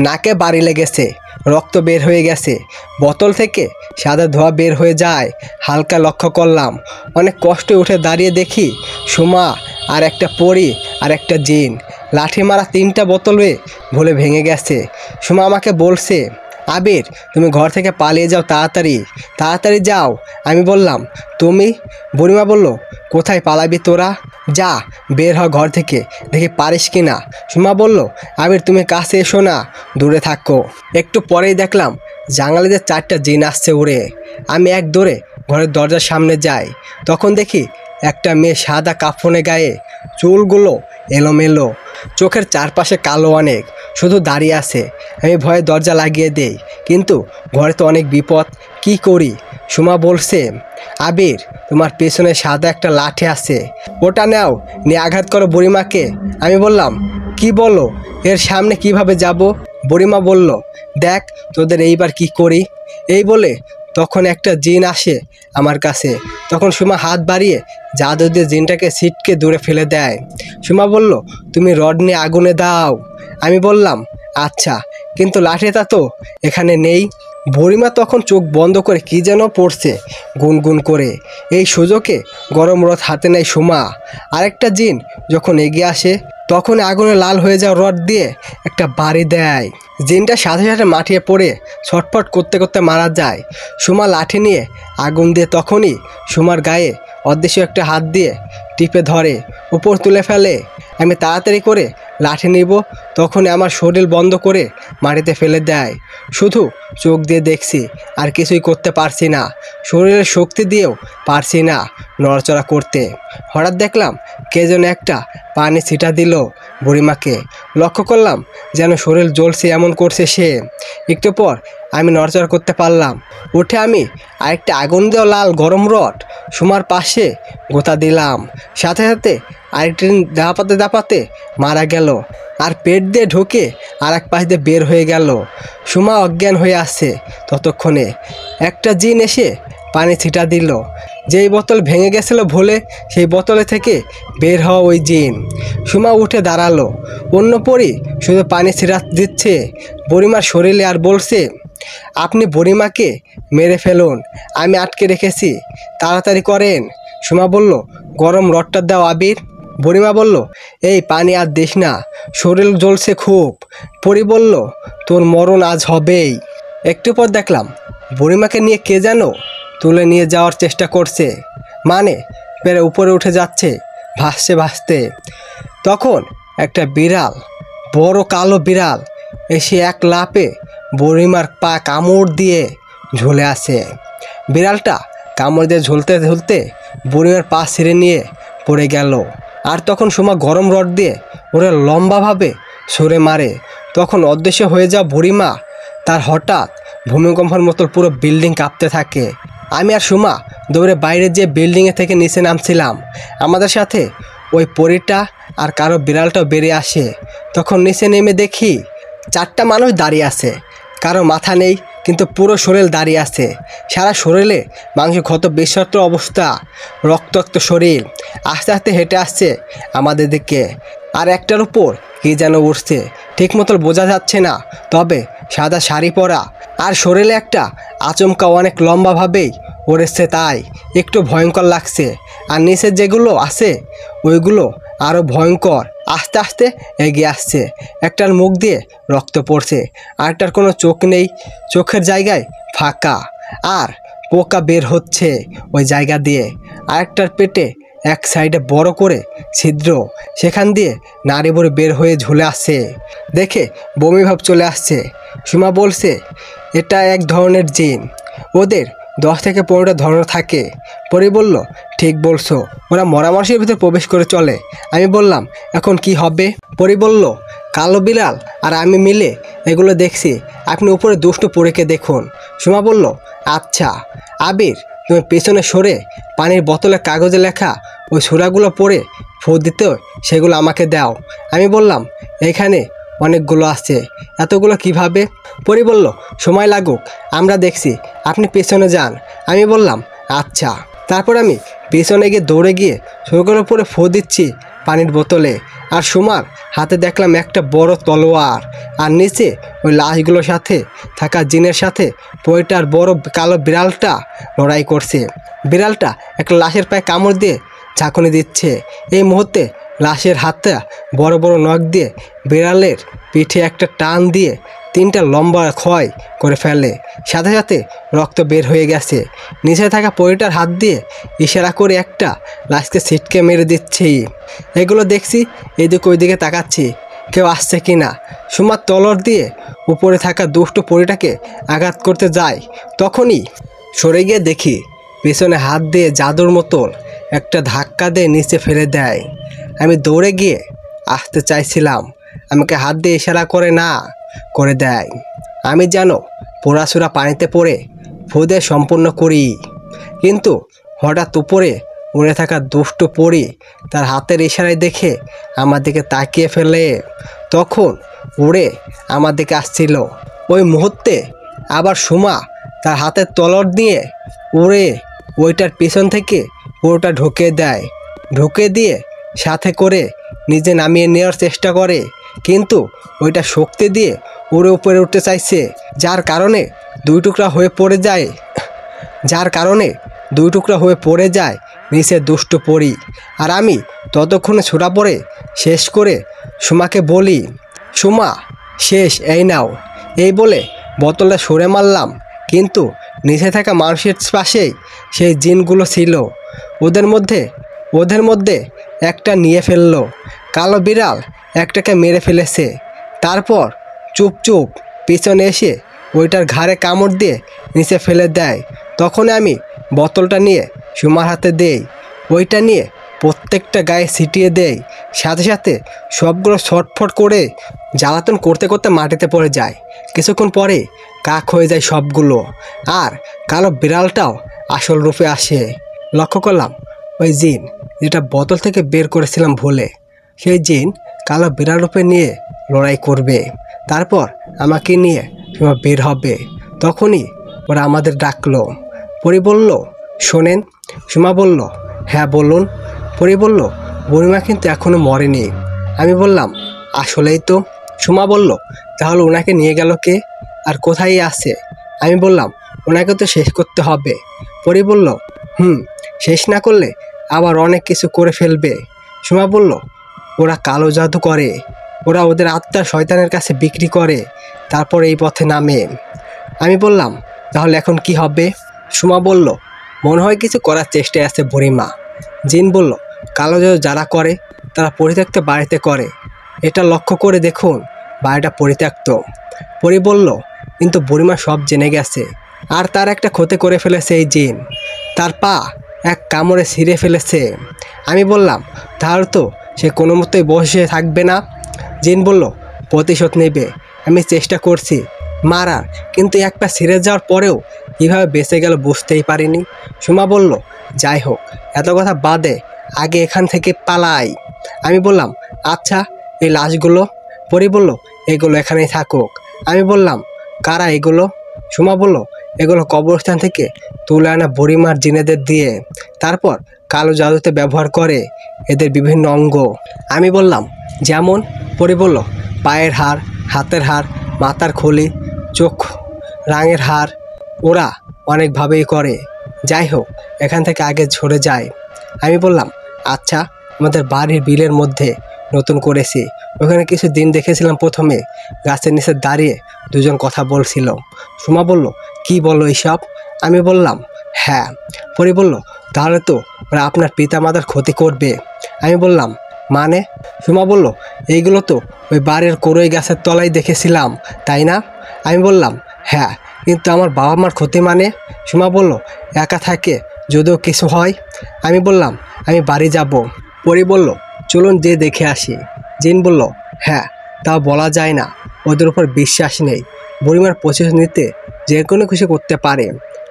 [SPEAKER 1] নাকে বাড়ি লেগেছে, রক্ত বের হয়ে গেছে, বোতল থেকে সাদা ধোঁয়া বের হয়ে যায় হালকা লক্ষ্য করলাম। অনেক কষ্টে উঠে দাঁড়িয়ে দেখি সুমা আর একটা পরী আর একটা জিন। লাঠি মারা 3টা বোতলে ভুলে ভেঙে গেছে। সুমা আমাকে বলছে, আবির, তুমি ঘর থেকে পালিয়ে যাও, তাড়াতাড়ি তাড়াতাড়ি যাও। আমি বললাম, তুমি? বুড়িমা বলল, কোথায় পালাবি তোরা? যা, বের হ ঘর থেকে, দেখি পারিস কি না। সুমা বলল, আবির তুমি কাছে এসো না, দূরে থাকো। একটু পরেই দেখলাম জানালাতে 4টা জিন আসছে উড়ে। আমি এক দৌড়ে ঘরের দরজার সামনে যাই। তখন দেখি একটা মেয়ে সাদা কাফনে গায়ে, চুলগুলো এলোমেলো, চোখের চারপাশে কালো অনেক, শুধু দাঁড়িয়ে আছে। আমি ভয়ে দরজা লাগিয়ে দেই, কিন্তু ঘরে তো অনেক বিপদ, কি করি? সুমা বলছে, আবির, তোমার পেছনে সাদা একটা লাঠি আছে, ওটা নাও, নিয়ে আঘাত করো বুড়িমাকে। আমি বললাম, কি বলো? এর সামনে কিভাবে যাব? বুড়িমা বলল, দেখ তোদের এইবার কি করি। এই বলে তখন একটা জিন আসে আমার কাছে। তখন সুমা হাত বাড়িয়ে জাদু দিয়ে জিনটাকে ছিটকে দূরে ফেলে দেয়। সুমা বলল, তুমি রড নিয়ে আগুনে দাও। আমি বললাম, আচ্ছা, কিন্তু লাঠিটা তো এখানে নেই। বুড়িমা তখন চোখ বন্ধ করে কি যেন পড়ছে গুনগুন করে। এই সুযোগে গরম রড হাতে নেয় সুমা। আরেকটা জিন যখন এগিয়ে আসে তখন আগুনে লাল হয়ে যাওয়া রড দিয়ে একটা বাড়ি দেয়। জিনটা সাথে সাথে মাটিয়ে পড়ে ছটফট করতে করতে মারা যায়। সুমা লাঠি নিয়ে আগুন দিয়ে তখনই সুমার গায়ে অদৃশ্য একটা হাত দিয়ে টিপে ধরে, উপর তুলে ফেলে। আমি তাড়াতাড়ি করে লাঠি নিব, তখনই আমার শরীর বন্ধ করে মাটিতে ফেলে দেয়। শুধু চোখ দিয়ে দেখছি, আর কিছুই করতে পারছি না। শরীরের শক্তি দিয়েও পারছি না নড়াচড়া করতে। হঠাৎ দেখলাম কে যেন একটা পানি ছিটা দিল বুড়িমাকে। লক্ষ্য করলাম যেন শরীর জ্বলছে এমন করছে সে। একটু পর আমি নড়াচড়া করতে পারলাম। উঠে আমি আরেকটা আগুন দেওয়া লাল গরম রড সুমার পাশে গোতা দিলাম। সাথে সাথে আরেকটি দাপাতে দাপাতে মারা গেল, আর পেট দিয়ে ঢুকে আর এক পাশ দিয়ে বের হয়ে গেল। সুমা অজ্ঞান হয়ে আসছে। ততক্ষণে একটা জিন এসে পানি ছিটা দিল। যেই বোতল ভেঙে গেছিল ভুলে, সেই বোতলে থেকে বের হওয়া ওই জিন। সুমা উঠে দাঁড়ালো। অন্য পরি শুধু পানি ছিটা দিচ্ছে বুড়িমার শরীরে আর বলছে, আপনি বুড়িমাকে মেরে ফেলুন, আমি আটকে রেখেছি, তাড়াতাড়ি করেন। সুমা বলল, গরম রডটা দাও আবির। বুড়িমা বলল, এই পানি আর দিস না, শরীর জ্বলছে খুব। পরি বলল, তোর মরণ আজ হবেই। একটু পর দেখলাম বুড়িমাকে নিয়ে কে যেন তুলে নিয়ে যাওয়ার চেষ্টা করছে, মানে পেরে উপরে উঠে যাচ্ছে ভাসতে ভাসতে। তখন একটা বিড়াল, বড় কালো বিড়াল এসে এক লাফে বুড়িমার পা কামড় দিয়ে ঝুলে আসে। বিড়ালটা কামড় দিয়ে ঝুলতে ঝুলতে বুড়িমার পা ছিঁড়ে নিয়ে পড়ে গেল। আর তখন সুমা গরম রড দিয়ে ওরা লম্বাভাবে ছুঁড়ে মারে। তখন অদৃশ্য হয়ে যাওয়া বুড়িমা, তার হঠাৎ ভূমিকম্পের মতো পুরো বিল্ডিং কাঁপতে থাকে। আমি আর সুমা দৌড়ে বাইরে যেয়ে বিল্ডিংয়ে থেকে নিচে নামছিলাম। আমাদের সাথে ওই পরীটা আর কারো বিড়ালটাও বেরিয়ে আসে। তখন নিচে নেমে দেখি 4টা মানুষ দাঁড়িয়ে আছে, কারো মাথা নেই কিন্তু পুরো শরীর দাঁড়িয়ে আছে, সারা শরীরে মাংস ক্ষত বিশ্বস্ত অবস্থা, রক্তাক্ত শরীর, আস্তে আস্তে হেঁটে আসছে আমাদের দিকে। আর একটার উপর কী যেন উঠছে, ঠিক মতো বোঝা যাচ্ছে না, তবে সাদা শাড়ি পরা আর শরীরে একটা আচমকা অনেক লম্বাভাবেই ওড়েছে, তাই একটু ভয়ঙ্কর লাগছে। আর নিচে যেগুলো আছে ওইগুলো আরও ভয়ঙ্কর। আস্তে আস্তে এগিয়ে আসছে, একটার মুখ দিয়ে রক্ত পড়ছে, আরেকটার কোনো চোখ নেই, চোখের জায়গায় ফাঁকা, আর পোকা বের হচ্ছে ওই জায়গা দিয়ে। আরেকটার পেটে এক সাইডে বড় করে ছিদ্র, সেখান দিয়ে নাড়ি ভরে বের হয়ে ঝুলে আসছে। দেখে বমি ভাব চলে আসছে। সুমা বলছে এটা এক ধরনের জিন, ওদের 10 থেকে 15টা ধরন থাকে। পরি বলল ঠিক বলছো, ওরা মরা মানুষের ভিতরে প্রবেশ করে চলে। আমি বললাম এখন কি হবে? পরি বলল কালো বিড়াল আর আমি মিলে এগুলো দেখছি, আপনি উপরে দুষ্টু পরীকে দেখুন। সুমা বলল আচ্ছা। আবির, তুমি পেছনে সরে পানির বোতলে কাগজে লেখা ওই সূরাগুলো পড়ে ফু দিতে সেগুলো আমাকে দাও। আমি বললাম এখানে অনেকগুলো আছে, এতগুলো কিভাবে? পরি বলল সময় লাগুক, আমরা দেখছি, আপনি পেছনে যান। আমি বললাম আচ্ছা। তারপর আমি পেছনে গিয়ে দৌড়ে গিয়ে সূরাগুলো পরে ফু দিচ্ছি পানির বোতলে, আর সুমার হাতে দেখলাম একটা বড় তলোয়ার, আর নিচে ওই লাশগুলোর সাথে থাকা জিনের সাথে পরিটার বড় কালো বিড়ালটা লড়াই করছে। বিড়ালটা একটা লাশের পায়ে কামড় দিয়ে ঝাঁকুনি দিচ্ছে। এই মুহূর্তে লাশের হাতটা বড় বড় নখ দিয়ে বিড়ালের পিঠে একটা টান দিয়ে 3টা লম্বা ক্ষয় করে ফেলে, সাথে সাথে রক্ত বের হয়ে গেছে। নিচে থাকা পরিটার হাত দিয়ে ইশারা করে একটা লাশকে ছিটকে মেরে দিচ্ছি। এগুলো দেখছি, এদিকে ওইদিকে তাকাচ্ছি কেউ আসছে কি না। সুমার তলোয়ার দিয়ে উপরে থাকা দুষ্ট পরিটাকে আঘাত করতে যায়, তখনই সরে গিয়ে দেখি পেছনে হাত দিয়ে জাদুর মতন একটা ধাক্কা দিয়ে নিচে ফেলে দেয়। আমি দৌড়ে গিয়ে আসতে চাইছিলাম, আমাকে হাত দিয়ে ইশারা করে না করে দেয়। আমি যেন পোড়াছুরা পানিতে পড়ে ফুদে সম্পূর্ণ করি, কিন্তু হঠাৎ উপরে উড়ে থাকা দুষ্ট পরি তার হাতের ইশারায় দেখে আমার দিকে তাকিয়ে ফেলে, তখন উড়ে আমার দিকে আসছিল। ওই মুহূর্তে আবার সুমা তার হাতের তলোয়ার দিয়ে উড়ে ওইটার পিছন থেকে পুরোটা ঢুকে দিয়ে সাথে করে নিজে নামিয়ে নেওয়ার চেষ্টা করে, কিন্তু ওইটা শক্তি দিয়ে উড়ে উপরে উঠতে চাইছে, যার কারণে দুই টুকরা হয়ে পড়ে যায় নিচে দুষ্ট পরি। আর আমি ততক্ষণে ছোটা পড়ে শেষ করে সুমাকে বলি সুমা শেষ, এই নাও। এই বলে বোতলটা সরে মারলাম, কিন্তু নিচে থাকা মানুষের পাশেই সেই জিনগুলো ছিল। ওদের মধ্যে একটা নিয়ে ফেললো। কালো বিড়াল একটাকে মেরে ফেলেছে, তারপর চুপ পিছনে এসে ওইটার ঘাড়ে কামড় দিয়ে নিচে ফেলে দেয়। তখন আমি বোতলটা নিয়ে সুমার হাতে দেই, ওইটা নিয়ে প্রত্যেকটা গায়ে ছিটিয়ে দেয়, সাথে সাথে সবগুলো ছটফট করে জ্বালাতন করতে করতে মাটিতে পড়ে যায়। কিছুক্ষণ পরে কাক হয়ে যায় সবগুলো, আর কালো বিড়ালটাও আসল রূপে আসে। লক্ষ্য করলাম ওই জিন যেটা বোতল থেকে বের করেছিলাম ভুলে, সেই জিন কালো বিড়াল রূপে নিয়ে লড়াই করবে, তারপর আমাকে নিয়ে সুমা বের হবে। তখনই ওরা আমাদের ডাকলো। পরি বলল শোনেন। সুমা বলল হ্যাঁ বলুন। পরি বলল বুড়িমা কিন্তু এখনও মরেনি। আমি বললাম আসলেই তো। সুমা বলল তাহলে ওনাকে নিয়ে গেল কে, আর কোথায় আছে? আমি বললাম ওনাকে তো শেষ করতে হবে। পরি বলল শেষ না করলে আবার অনেক কিছু করে ফেলবে। সুমা বলল ওরা কালো জাদু করে, ওরা ওদের আত্মা শয়তানের কাছে বিক্রি করে, তারপর এই পথে নামে। আমি বললাম তাহলে এখন কি হবে? সুমা বলল মনে হয় কিছু করার চেষ্টায় আছে বুড়িমা। জিন বলল কালো জাদু যারা করে তারা পরিত্যক্ত বাড়িতে করে, এটা লক্ষ্য করে দেখুন, বাড়িটা পরিত্যক্ত। পরি বলল কিন্তু বুড়িমা সব জেনে গেছে, আর তার একটা ক্ষতি করে ফেলেছে এই জিন, তার পা এক কামড়ে ছিঁড়ে ফেলেছে। আমি বললাম তাহলে তো সে কোনো মতোই বসে থাকবে না। জিন বলল প্রতিশোধ নেবে, আমি চেষ্টা করছি মারার, কিন্তু এক পা ছিঁড়ে যাওয়ার পরেও কীভাবে বেঁচে গেল বুঝতেই পারিনি। সুমা বলল যাই হোক এত কথা বাদে আগে এখান থেকে পালাই। আমি বললাম আচ্ছা এই লাশগুলো? পরি বলল এগুলো এখানেই থাকুক। আমি বললাম, কারা এগুলো? সুমা বলল, এগুলো কবরস্থান থেকে তুলে আনা বুড়িমার জিনেদের দিয়ে তারপর কালো জাদুতে ব্যবহার করে এদের বিভিন্ন অঙ্গ। আমি বললাম, যেমন? পরি বলল, পায়ের হাড়, হাতের হাড়, মাথার খুলি, চোখ রাঙের হাড়। ওরা অনেকভাবেই করে। যাই হোক, এখান থেকে আগে ঝরে যায়। আমি বললাম, আচ্ছা, আমাদের বাড়ির বিলের মধ্যে নতুন করেছি, ওখানে কিছু দিন দেখেছিলাম প্রথমে গাছের নিচে দাঁড়িয়ে দুজন কথা বলছিল। সুমা বলল, কি বলো এইসব? আমি বললাম, হ্যাঁ। পরি বলল, তাহলে তো ওরা আপনার পিতামাতার ক্ষতি করবে। আমি বললাম, মানে? সুমা বলল, এইগুলো তো ওই বাড়ির কোরই গাছের তলায় দেখেছিলাম, তাই না? আমি বললাম, হ্যাঁ, কিন্তু আমার বাবা মার ক্ষতি মানে? সুমা বলল, একা থাকে যদিও কিছু হয়। আমি বললাম, আমি বাড়ি যাব। পরি বলল, চলুন যে দেখে আসি। জিন বলল, হ্যাঁ, তাও বলা যায় না, ওদের উপর বিশ্বাস নেই। বুড়িমার প্রতিশোধ নিতে যে কোনো কিছু করতে পারে।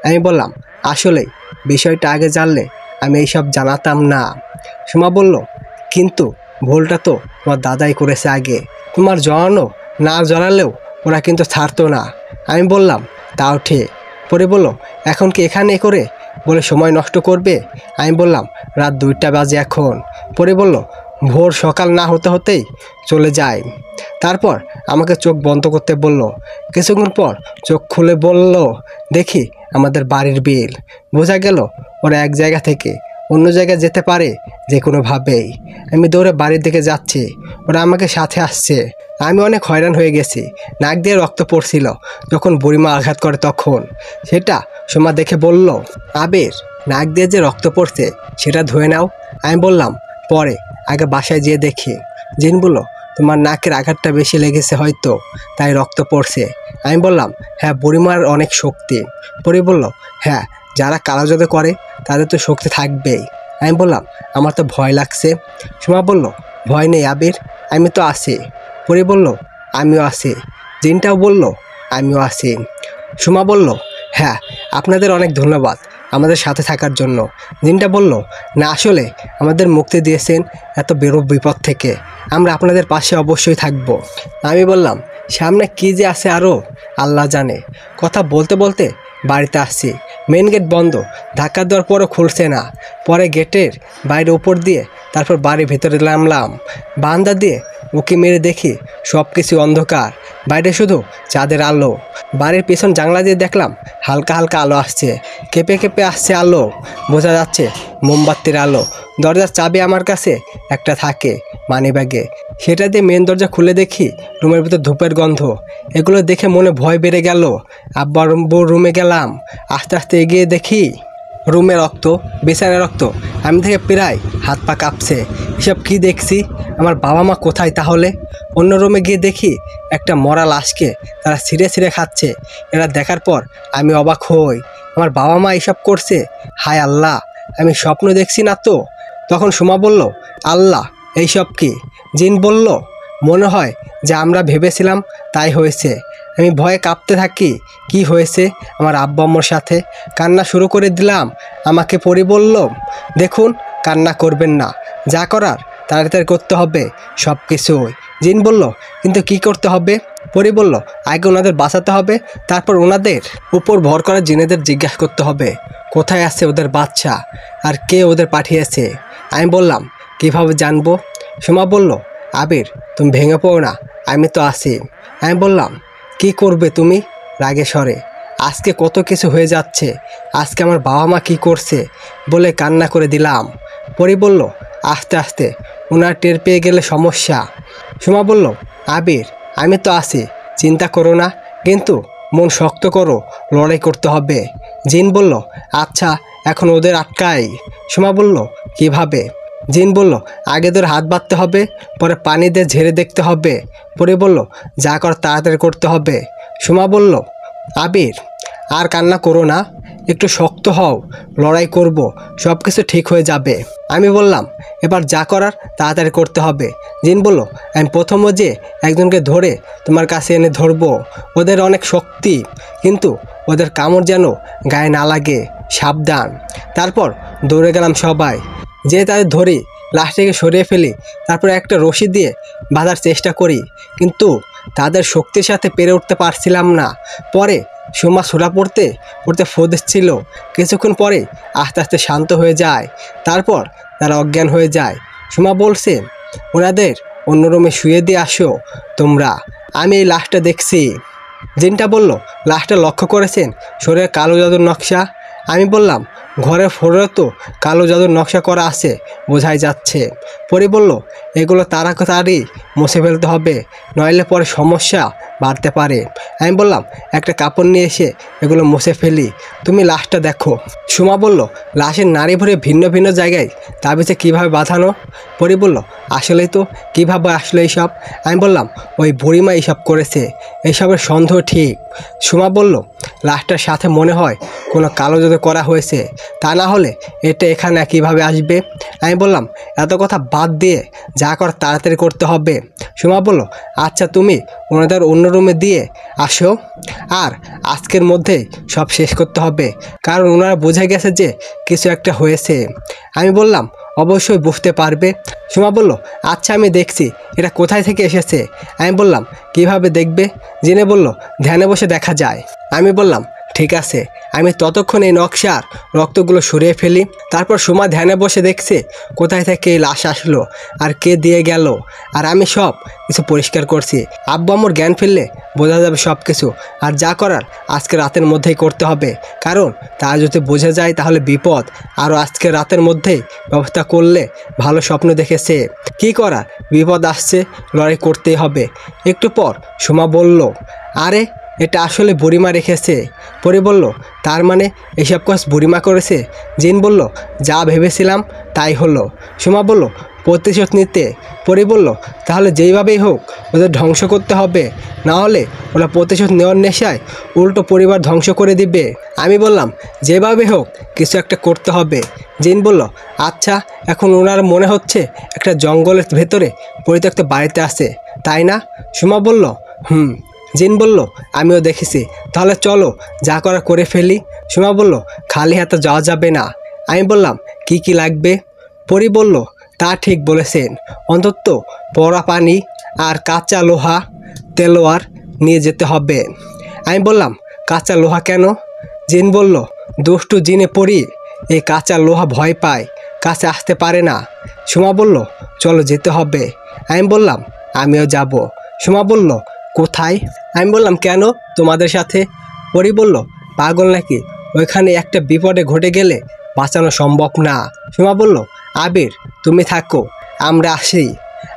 [SPEAKER 1] আমি বললাম, আসলেই বিষয়টা আগে জানলে আমি এইসব জানাতাম না। সুমা বলল, কিন্তু ভুলটা তো তোমার দাদাই করেছে আগে। তোমার জড়ানো না জড়ালেও ওরা কিন্তু ছাড়তো না। আমি বললাম, তাও ঠিক। পরে বলল, এখন কি এখানে করে বলে সময় নষ্ট করবে? আমি বললাম, রাত 2টা বাজে এখন। পরে বলল, ভোর সকাল না হতে হতেই চলে যায়। তারপর আমাকে চোখ বন্ধ করতে বলল। কিছুক্ষণ পর চোখ খুলে বলল, দেখি আমাদের বাড়ির বিল। বোঝা গেল ওরা এক জায়গা থেকে অন্য জায়গায় যেতে পারে যে কোনোভাবেই। আমি দৌড়ে বাড়ির দিকে যাচ্ছি, ওরা আমাকে সাথে আসছে। আমি অনেক হয়রান হয়ে গেছি, নাক দিয়ে রক্ত পড়ছিল। যখন বুড়িমা আঘাত করে তখন সেটা সোমা দেখে বলল, আবির, নাক দিয়ে যে রক্ত পড়ছে সেটা ধুয়ে নাও। আমি বললাম, পরে, আগে বাসায় যেয়ে দেখি। জিন বলল, তোমার নাকের আঘাতটা বেশি লেগেছে হয়তো, তাই রক্ত পড়ছে। আমি বললাম, হ্যাঁ, বুড়িমার অনেক শক্তি। পরি বলল, হ্যাঁ, যারা কালো জাদু করে তাদের তো শক্তি থাকবেই। আমি বললাম, আমার তো ভয় লাগছে। সোমা বলল, ভয় নেই আবির, আমি তো আছি। পরি বলল, আমিও আছি। জিনটাও বলল, আমিও আছি। সোমা বলল, হ্যাঁ, আপনাদের অনেক ধন্যবাদ আমাদের সাথে থাকার জন্য। জিনটা বলল, না, আসলে আমাদের মুক্তি দিয়েছেন এত বেরো বিপদ থেকে, আমরা আপনাদের পাশে অবশ্যই থাকব। আমি বললাম, সামনে কী যে আছে আরও আল্লাহ জানে। কথা বলতে বলতে বাড়িতে আসছি, মেন গেট বন্ধ, ধাক্কা দেওয়ার পরও খুলছে না। পরে গেটের বাইরে উপর দিয়ে তারপর বাড়ির ভেতরে নামলাম। বারান্দা দিয়ে উঁকি মেরে দেখি সব কিছু অন্ধকার, বাইরে শুধু চাঁদের আলো। বাড়ির পেছন জানলা দিয়ে দেখলাম হালকা হালকা আলো আসছে, কেঁপে কেঁপে আসছে আলো, বোঝা যাচ্ছে মোমবাতির আলো। দরজার চাবি আমার কাছে একটা থাকে মানিব্যাগে, সেটা দিয়ে মেন দরজা খুলে দেখি রুমের ভিতর ধূপের গন্ধ। এগুলো দেখে মনে ভয় বেড়ে গেল। আব্বার রুমে গেলাম, আস্তে আস্তে এগিয়ে দেখি রুমে রক্ত, বিছানায় রক্ত। আমি থেকে প্রায় হাত পা কাঁপছে। এসব কী দেখছি? আমার বাবা মা কোথায় তাহলে? অন্য রুমে গিয়ে দেখি একটা মরা লাশকে তারা ছিঁড়ে ছিঁড়ে খাচ্ছে। এরা দেখার পর আমি অবাক হই, আমার বাবা মা এসব করছে। হায় আল্লাহ, আমি স্বপ্ন দেখছি না তো? তখন সুমা বলল, আল্লাহ, এইসব কি? জিন বলল, মনে হয় যে আমরা ভেবেছিলাম তাই হয়েছে। আমি ভয়ে কাঁপতে থাকি। কি হয়েছে আমার আব্বা আম্মুর সাথে? কান্না শুরু করে দিলাম। আমাকে পরি বলল, দেখুন, কান্না করবেন না, যা করার তাড়াতাড়ি করতে হবে সব কিছুই। জিন বলল, কিন্তু কি করতে হবে? পরি বলল, আগে ওনাদের বাঁচাতে হবে, তারপর ওনাদের উপর ভর করা জিনেদের জিজ্ঞাসা করতে হবে কোথায় আছে ওদের বাচ্চা আর কে ওদের পাঠিয়েছে। আমি বললাম, কিভাবে জানবো? সোমা বলল, আবির, তুমি ভেঙে পড়ো না, আমি তো আছি। আমি বললাম, কি করবে তুমি? রাগে স্বরে, আজকে কত কিছু হয়ে যাচ্ছে, আজকে আমার বাবা মা কী করছে বলে কান্না করে দিলাম। পরি বলল, আস্তে আস্তে, ওনার টের পেয়ে গেলে সমস্যা। সোমা বলল, আবির, আমি তো আছি, চিন্তা করো না, কিন্তু মন শক্ত করো, লড়াই করতে হবে। জিন বলল, আচ্ছা, এখন ওদের আটকাই। সোমা বলল, কিভাবে? জিন বলল, আগে তোর হাত বাঁধতে হবে, পরে পানি দিয়ে ঝেড়ে দেখতে হবে। পরে বলল, যা কর তাড়াতাড়ি করতে হবে। সোমা বলল, আবির, আর কান্না করো না, একটু শক্ত হও, লড়াই করব, সব কিছু ঠিক হয়ে যাবে। আমি বললাম, এবার যা করার তাড়াতাড়ি করতে হবে। জিন বলল, আমি প্রথমে যে একজনকে ধরে তোমার কাছে এনে ধরবো, ওদের অনেক শক্তি, কিন্তু ওদের কামড় যেন গায়ে না লাগে, সাবধান। তারপর দৌড়ে গেলাম সবাই, যে তাদের ধরি, লাশটাকে সরিয়ে ফেলি, তারপর একটা রশি দিয়ে বাঁধার চেষ্টা করি, কিন্তু তাদের শক্তির সাথে পেরে উঠতে পারছিলাম না। পরে সুমা সোনা পড়তে পড়তে ফো দিচ্ছিল। কিছুক্ষণ পরে আস্তে আস্তে শান্ত হয়ে যায়। তারপর তারা অজ্ঞান হয়ে যায়। সুমা বলছে, ওনাদের অন্য রুমে শুয়ে দিয়ে আসো তোমরা, আমি এই লাশটা দেখছি। জিনটা বলল, লাশটা লক্ষ্য করেছেন শরীরে কালো জাদুর নকশা? আমি বললাম, ঘরের ফ্লোরে তো কালো জাদুর নকশা করা আছে, বোঝাই যাচ্ছে। পরি বলল, এগুলো তাড়াতাড়ি মুছে ফেলতে হবে, নইলে পরে সমস্যা বাড়তে পারে। আমি বললাম, একটা কাপড় নিয়ে এসে এগুলো মুছে ফেলি, তুমি লাশটা দেখো। সুমা বলল, লাশের নাড়ি ভরে ভিন্ন ভিন্ন জায়গায় তাবিজে কীভাবে বাঁধানো? পরি বলল, আসলেই তো, কীভাবে আসলো এইসব? আমি বললাম, ওই বুড়িমা এইসব করেছে, এইসবের সন্দেহ ঠিক। সুমা বলল, লাশটার সাথে মনে হয় কোনো কালো জাদু করা হয়েছে, তা না হলে এটা এখানে কীভাবে আসবে? আমি বললাম, এত কথা বাদ দিয়ে যা কর তাড়াতাড়ি করতে হবে। সুমা বলল, আচ্ছা তুমি ওনাদের অন্য রুমে দিয়ে আসো, আর আজকের মধ্যেই সব শেষ করতে হবে, কারণ ওনারা বুঝে গেছে যে কিছু একটা হয়েছে। আমি বললাম, অবশ্যই বুঝতে পারবে। সুমা বলল, আচ্ছা আমি দেখছি এটা কোথায় থেকে এসেছে। আমি বললাম, কিভাবে দেখবে? জেনে বলল, ধ্যানে বসে দেখা যায়। আমি বললাম, ঠিক আছে, আমি ততক্ষণ এই নকশার রক্তগুলো সরিয়ে ফেলি। তারপর সুমা ধ্যানে বসে দেখছে কোথায় থেকে এই লাশ আসলো আর কে দিয়ে গেল, আর আমি সব কিছু পরিষ্কার করছি। আব্বু আম্মুর জ্ঞান ফিরলে বোঝা যাবে সব কিছু, আর যা করার আজকে রাতের মধ্যেই করতে হবে, কারণ তা যদি বোঝা যায় তাহলে বিপদ। আরও আজকে রাতের মধ্যেই ব্যবস্থা করলে ভালো স্বপ্ন দেখেছে, কি করার, বিপদ আসছে, লড়াই করতেই হবে। একটু পর সুমা বলল, আরে এটা আসলে বুড়িমা রেখেছে। পরি বলল, তার মানে এসব কাজ বুড়িমা করেছে? জিন বলল, যা ভেবেছিলাম তাই হলো। সুমা বলল, প্রতিশোধ নিতে? পরি বলল, তাহলে যেইভাবেই হোক ওদের ধ্বংস করতে হবে, না হলে ওরা প্রতিশোধ নেওয়ার নেশায় উল্টো পরিবার ধ্বংস করে দিবে। আমি বললাম, যেভাবে হোক কিছু একটা করতে হবে। জিন বলল, আচ্ছা এখন ওনার মনে হচ্ছে একটা জঙ্গলের ভেতরে পরিত্যক্ত বাড়িতে আছে, তাই না? সুমা বলল, হুম। জিন বলল, আমিও দেখেছি, তাহলে চলো যা করা করে ফেলি। সুমা বলল, খালি হাতে যাওয়া যাবে না। আমি বললাম, কি কি লাগবে? পরি বলল, তা ঠিক বলেছেন, অন্তত পড়া পানি আর কাঁচা লোহা তেলোয়ার নিয়ে যেতে হবে। আমি বললাম, কাঁচা লোহা কেন? জিন বলল, দুষ্টু জিনে পরি এই কাঁচা লোহা ভয় পায়, কাছে আসতে পারে না। সুমা বলল, চলো যেতে হবে। আমি বললাম, আমিও যাব। সুমা বলল, কোথায়? আমি বললাম, কেন, তোমাদের সাথে। পরি বলল, পাগল নাকি? ওইখানে একটা বিপদে ঘটে গেলে বাঁচানো সম্ভব না। সুমা বলল, আবির তুমি থাকো, আমরা আসি।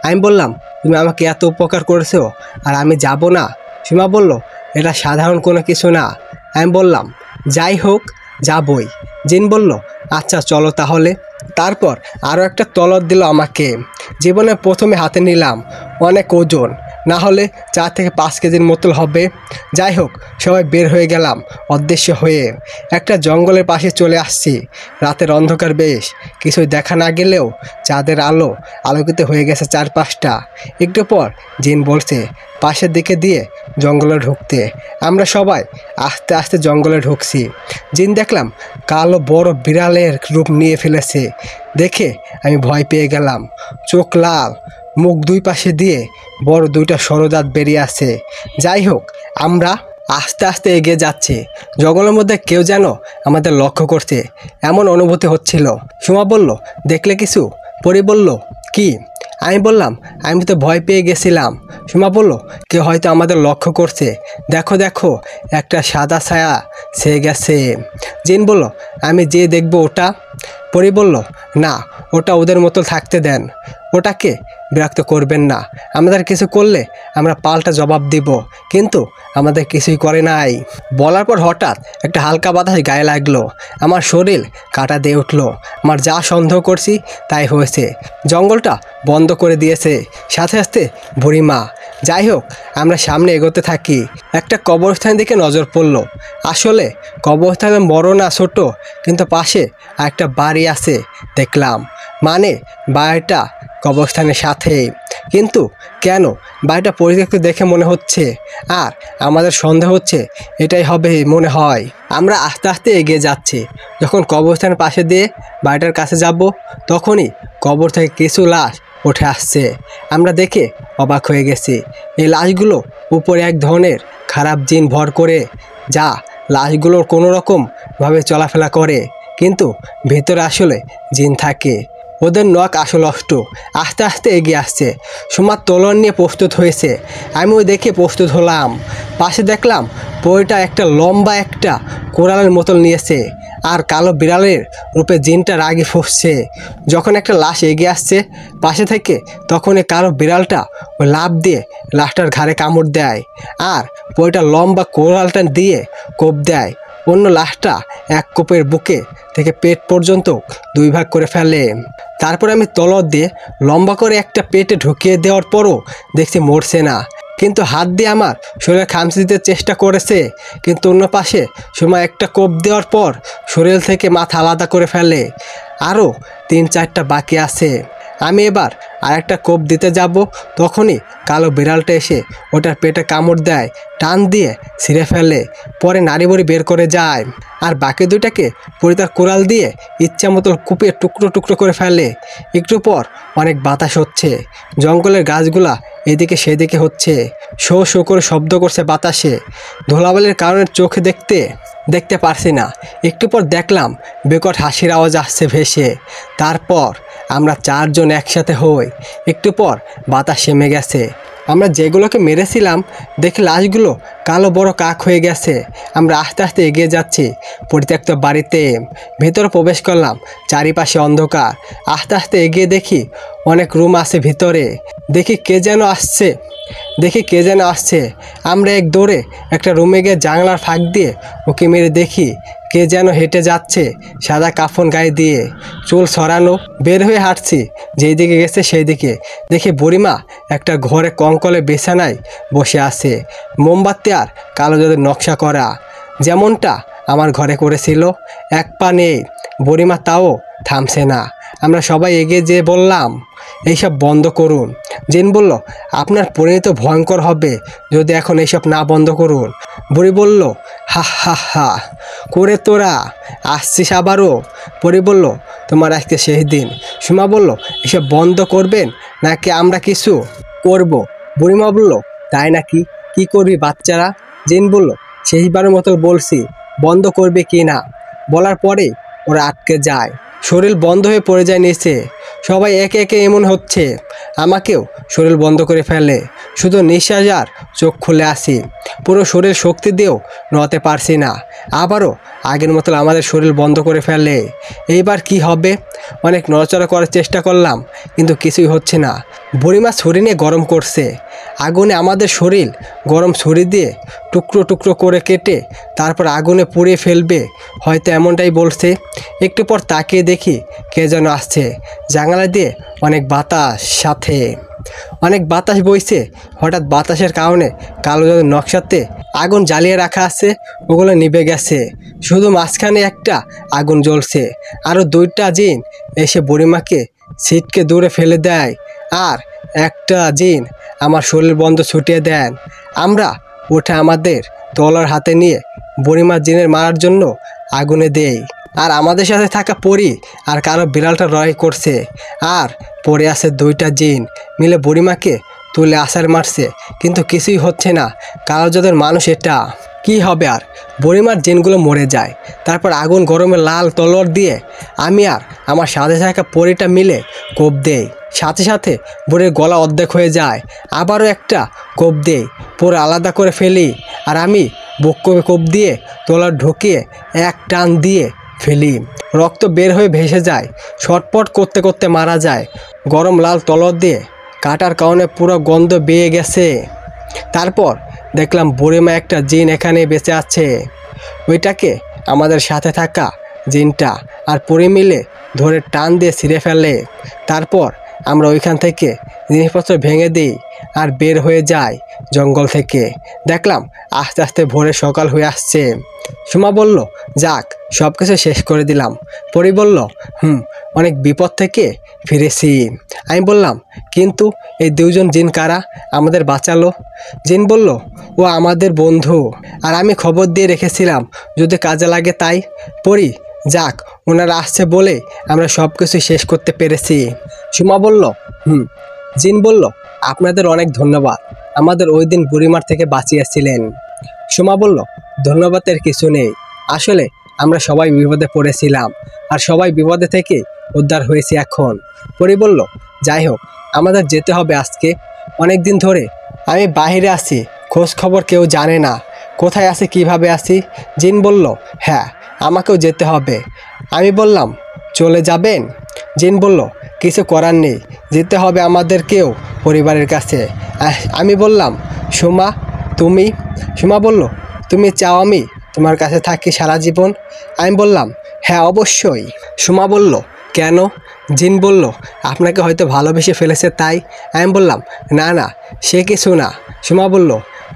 [SPEAKER 1] আমি বললাম, তুমি আমাকে এত উপকার করেছো আর আমি যাব না? সুমা বলল, এটা সাধারণ কোনো কিছু না। আমি বললাম, যাই হোক যাবই। জিন বলল, আচ্ছা চলো তাহলে। তারপর আরও একটা তলোয়ার দিল আমাকে। জীবনে প্রথমে হাতে নিলাম, অনেক ওজন, না হলে 4 থেকে 5 কেজির মতো হবে। যাই হোক সবাই বের হয়ে গেলাম অদৃশ্য হয়ে। একটা জঙ্গলের পাশে চলে আসছি। রাতের অন্ধকার বেশ, কিছুই দেখা না গেলেও চাঁদের আলো আলোকিত হয়ে গেছে চারপাশটা। একটু পর জিন বলছে পাশের দিকে দিয়ে জঙ্গলে ঢুকতে। আমরা সবাই আস্তে আস্তে জঙ্গলে ঢুকছি। জিন দেখলাম কালো বড় বিড়ালের রূপ নিয়ে ফেলেছে। দেখে আমি ভয় পেয়ে গেলাম। চোখ লাল, মুখ দুই পাশে দিয়ে বড় 2টা সরদাঁত বেরিয়ে আসে। যাই হোক আমরা আস্তে আস্তে এগিয়ে যাচ্ছি। জঙ্গলের মধ্যে কেউ যেন আমাদের লক্ষ্য করছে এমন অনুভূতি হচ্ছিল। সুমা বলল, দেখলে কিছু? পরি বলল, কি? আমি বললাম, আমি তো ভয় পেয়ে গেছিলাম। সুমা বলল, কেউ হয়তো আমাদের লক্ষ্য করছে, দেখো দেখো একটা সাদা ছায়া ছেয়ে গেছে। জিন বলল, আমি যে দেখব ওটা? পরি বলল, না, ওটা ওদের মতো থাকতে দেন, ওটাকে বিরক্ত করবেন না। আমাদের কিছু করলে আমরা পাল্টা জবাব দিব, কিন্তু আমাদের কিছুই করে নাই। বলার পর হঠাৎ একটা হালকা বাতাস গায়ে লাগলো। আমার শরীর কাঁটা দিয়ে উঠলো। আমার যা সন্দেহ করছি তাই হয়েছে। জঙ্গলটা বন্ধ করে দিয়েছে, সাথে সাথে বুড়িমা। যাই হোক আমরা সামনে এগোতে থাকি। একটা কবরস্থানের দিকে নজর পড়ল। আসলে কবরস্থানে বড় না ছোট, কিন্তু পাশে একটা বাড়ি আছে দেখলাম। মানে বাড়িটা কবরস্থানের সাথে, কিন্তু কেন বাড়িটা পরিত্যক্ত দেখে মনে হচ্ছে, আর আমাদের সন্দেহ হচ্ছে এটাই হবে মনে হয়। আমরা আস্তে আস্তে এগিয়ে যাচ্ছি। যখন কবরস্থানের পাশে দিয়ে বাড়িটার কাছে যাব, তখনই কবর থেকে কিছু লাশ উঠে আসছে। আমরা দেখে অবাক হয়ে গেছি। এই লাশগুলো উপরে এক ধরনের খারাপ জিন ভর করে, যা লাশগুলোর কোনো রকমভাবে চলাফেরা করে, কিন্তু ভেতরে আসলে জিন থাকে। ওদের নখ আসল অষ্ট। আস্তে আস্তে এগিয়ে আসছে। সুমা তলোয়ার নিয়ে প্রস্তুত হয়েছে। আমিও দেখে প্রস্তুত হলাম। পাশে দেখলাম পরিটা একটা লম্বা একটা কোরালের মতন নিয়েছে, আর কালো বিড়ালের রূপে জিনটা রাগে ফুঁসছে। যখন একটা লাশ এগিয়ে আসছে পাশে থেকে, তখন এই কালো বিড়ালটা ওই লাফ দিয়ে লাশটার ঘাড়ে কামড় দেয়, আর পরিটা লম্বা কোরালটা দিয়ে কোপ দেয়। অন্য লাশটা এক কোপের বুকে থেকে পেট পর্যন্ত 2 ভাগ করে ফেলে। তারপর আমি তলোয়ার দিয়ে লম্বা করে একটা পেটে ঢুকিয়ে দেওয়ার পরও দেখছি মরছে না, কিন্তু হাত দিয়ে আমার শরীরে খামচি দিতে চেষ্টা করেছে। কিন্তু অন্য পাশে সময় একটা কোপ দেওয়ার পর শরীর থেকে মাথা আলাদা করে ফেলে। আরও 3-4টা বাকি আছে। আমি এবার আরেকটা কোপ দিতে যাব, তখনই কালো বিড়ালটা এসে ওটার পেটে কামড় দেয়, টান দিয়ে ছিঁড়ে ফেলে, পরে নাড়িবড়ি বের করে যায়। আর বাকি 2টাকে পরে তার কোরাল দিয়ে ইচ্ছা মতো কুপিয়ে টুকরো টুকরো করে ফেলে। একটু পর অনেক বাতাস হচ্ছে। জঙ্গলের গাছগুলা এদিকে সেদিকে হচ্ছে। শো শো করে শব্দ করছে বাতাসে। ধুলাবালির কারণে চোখে দেখতে পারছি না। একটু পর দেখলাম বেকট হাসির আওয়াজ আসছে ভেসে। তারপর আমরা 4 জন একসাথে হই। একটু পর বাতাস থেমে গেছে। আমরা যেগুলোকে মেরেছিলাম দেখে লাশগুলো কালো বড় কাক হয়ে গেছে। আমরা আস্তে আস্তে এগিয়ে যাচ্ছি পরিত্যক্ত বাড়িতে। ভেতরে প্রবেশ করলাম। চারিপাশে অন্ধকার। আস্তে আস্তে এগিয়ে দেখি অনেক রুম আছে ভিতরে। দেখি কে যেন আসছে। আমরা এক দৌড়ে একটা রুমে গিয়ে জানলার ফাঁক দিয়ে ওকে মেরে দেখি কে যেন হেঁটে যাচ্ছে, সাদা কাফন গায়ে দিয়ে, চুল সরানো। বের হয়ে হাঁটছি, যেই দিকে গেছে সেই দিকে দেখি বুড়িমা একটা ঘরে কঙ্কলে বিছানায় বসে আছে, মোমবাতি আর কালো জাদুর নকশা করা, যেমনটা আমার ঘরে করেছিল। এক পা নেই বুড়িমা, তাও থামছে না। আমরা সবাই এগিয়ে যেয়ে বললাম, এইসব বন্ধ করুন। জিন বলল, আপনার পরিণত ভয়ঙ্কর হবে যদি এখন এইসব না বন্ধ করুন। বুড়ি বলল, হা হা হা করে তোরা আসছিস আবারও? পরি বলল, তোমার আজকে শেষ দিন। সুমা বলল, এসব বন্ধ করবেন নাকি আমরা কিছু করব? বুড়িমা বলল, তাই নাকি, কি করবি বাচ্চারা? জিন বলল, শেষবারের মতো বলছি, বন্ধ করবে কি না। বলার পরে ওরা আটকে যায়, শরীর বন্ধ হয়ে পড়ে যায় নিচে। সবাই একে একে এমন হচ্ছে। আমাকেও শরীর বন্ধ করে ফেলে, শুধু নিঃশ্বাস আর চোখ খুলে আসি। পুরো শরীর শক্তি দিয়েও নড়তে পারছি না। আবারও আগের মতো আমাদের শরীর বন্ধ করে ফেলে। এইবার কি হবে? অনেক নড়াচড়া করার চেষ্টা করলাম, কিন্তু কিছুই হচ্ছে না। বুড়িমা ছুরি নিয়ে গরম করছে। আগুনে আমাদের শরীর গরম ছুরি দিয়ে টুকরো টুকরো করে কেটে তারপর আগুনে পুড়িয়ে ফেলবে, হয়তো এমনটাই বলছে। একটু পর তাকিয়ে দেখি কে যেন আসছে। জানালা দিয়ে অনেক বাতাস বইছে। হঠাৎ বাতাসের কারণে কালো জাদুর নকশাতে আগুন জ্বালিয়ে রাখা আছে, ওগুলো নিভে গেছে। শুধু মাঝখানে একটা আগুন জ্বলছে। আরও 2টা জিন এসে বুড়িমাকে ছিটকে দূরে ফেলে দেয়, আর একটা জিন আমার শরীর বন্ধ ছুটিয়ে দেন। আমরা উঠে আমাদের তলোয়ার হাতে নিয়ে বুড়িমার জিনের মারার জন্য আগুনে দেই। আর আমাদের সাথে থাকা পরি আর কালো বিড়ালটা লড়াই করছে, আর পড়ে আছে 2টা জিন মিলে বুড়িমাকে তুলে আছাড় মারছে, কিন্তু কিছুই হচ্ছে না। কালো জাদুর মানুষ এটা, কি হবে আর? বুড়িমার জিনগুলো মরে যায়। তারপর আগুন গরমে লাল তলোয়ার দিয়ে আমি আর আমার সাথে থাকা পরিটা মিলে কোপ দেই। সাথে সাথে বুড়ির গলা অর্ধেক হয়ে যায়। আবারও একটা কোপ দেই, পুরো আলাদা করে ফেলি। আর আমি বুক কোপ দিয়ে তলোয়ার ঢুকিয়ে এক টান দিয়ে ফেলি। রক্ত বের হয়ে ভেসে যায়। ছটপট করতে করতে মারা যায়। গরম লাল তলোয়ার দিয়ে কাটার কারণে পুরো গন্ধ বেয়ে গেছে। তারপর দেখলাম বুড়িমা একটা জিন এখানে বেঁচে আছে। ওইটাকে আমাদের সাথে থাকা জিনটা আর পরি মিলে ধরে টান দিয়ে ছিঁড়ে ফেলে। তারপর আমরা ওইখান থেকে জিনিসপত্র ভেঙে দিই আর বের হয়ে যাই জঙ্গল থেকে। দেখলাম আস্তে আস্তে ভোরে সকাল হয়ে আসছে। সুমা বলল, যাক, সব কিছু শেষ করে দিলাম। পরি বলল, অনেক বিপদ থেকে ফিরেছি। আমি বললাম, কিন্তু এই 2 জন জিন কারা আমাদের বাঁচালো? জিন বলল, ও আমাদের বন্ধু, আর আমি খবর দিয়ে রেখেছিলাম যদি কাজে লাগে তাই। পরি, যাক, ওনারা আসছে বলে আমরা সব কিছু শেষ করতে পেরেছি। সুমা বলল, জিন বলল, আপনাদের অনেক ধন্যবাদ, আমাদের ওই দিন বুড়িমার থেকে বাঁচিয়েছিলেন। সুমা বলল, ধন্যবাদের কিছু নেই, আসলে আমরা সবাই বিপদে পড়েছিলাম আর সবাই বিপদে থেকে উদ্ধার হয়েছি এখন। পরি বলল, যাই হোক, আমাদের যেতে হবে আজকে, অনেক দিন ধরে আমি বাইরে আছি, খোঁজ খবর কেউ জানে না, কোথায় আছি কিভাবে আছি। জিন বলল, হ্যাঁ, আমাকেও যেতে হবে। আমি বললাম, চলে যাবেন? জিন বলল, কিছু করার নেই, যেতে হবে আমাদেরকেও পরিবারের কাছে। আমি বললাম, সুমা তুমি? সুমা বলল, তুমি চাও আমি তোমার কাছে থাকি সারা জীবন? আমি বললাম, হ্যাঁ অবশ্যই। সুমা বলল, কেন? জিন বলল, আপনাকে হয়তো ভালোবেসে ফেলেছে তাই। আমি বললাম, না না, সে কিছু না। সুমা বলল,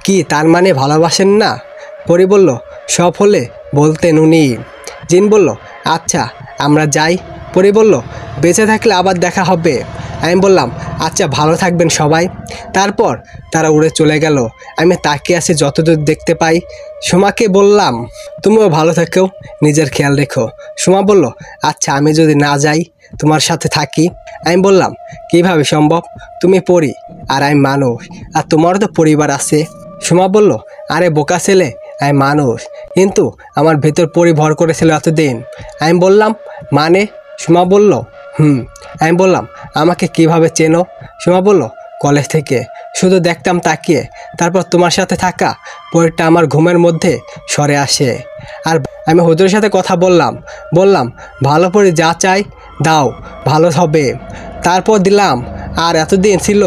[SPEAKER 1] কি তার মানে ভালোবাসেন না? পরি বলল, সব হলে বলতেন উনি। জিন বলল, আচ্ছা আমরা যাই। পরি বলল, বেঁচে থাকলে আবার দেখা হবে। আমি বললাম, আচ্ছা ভালো থাকবেন সবাই। তারপর তারা উড়ে চলে গেল। আমি তাকিয়ে আছি যতদূর দেখতে পাই। সুমাকে বললাম, তুমিও ভালো থেকো, নিজের খেয়াল রেখো। সুমা বলল, আচ্ছা আমি যদি না যাই, তোমার সাথে থাকি? আমি বললাম, কিভাবে সম্ভব? তুমি পরি আর আমি মানুষ, আর তোমারও তো পরিবার আছে। সুমা বলল, আরে বোকা ছেলে, আমি মানুষ, কিন্তু আমার ভেতর পরি ভর করেছিল এতদিন। আমি বললাম, মানে? সুমা বলল, আমি বললাম, আমাকে কিভাবে চেনো? সুমা বলল, কলেজ থেকে শুধু দেখতাম তাকিয়ে, তারপর তোমার সাথে থাকা পরিটা আমার ঘুমের মধ্যে সরে আসে। আর আমি হুজুরের সাথে কথা বললাম ভালো পরি যা চাই দাও, ভালো হবে। তারপর দিলাম, আর এতদিন ছিল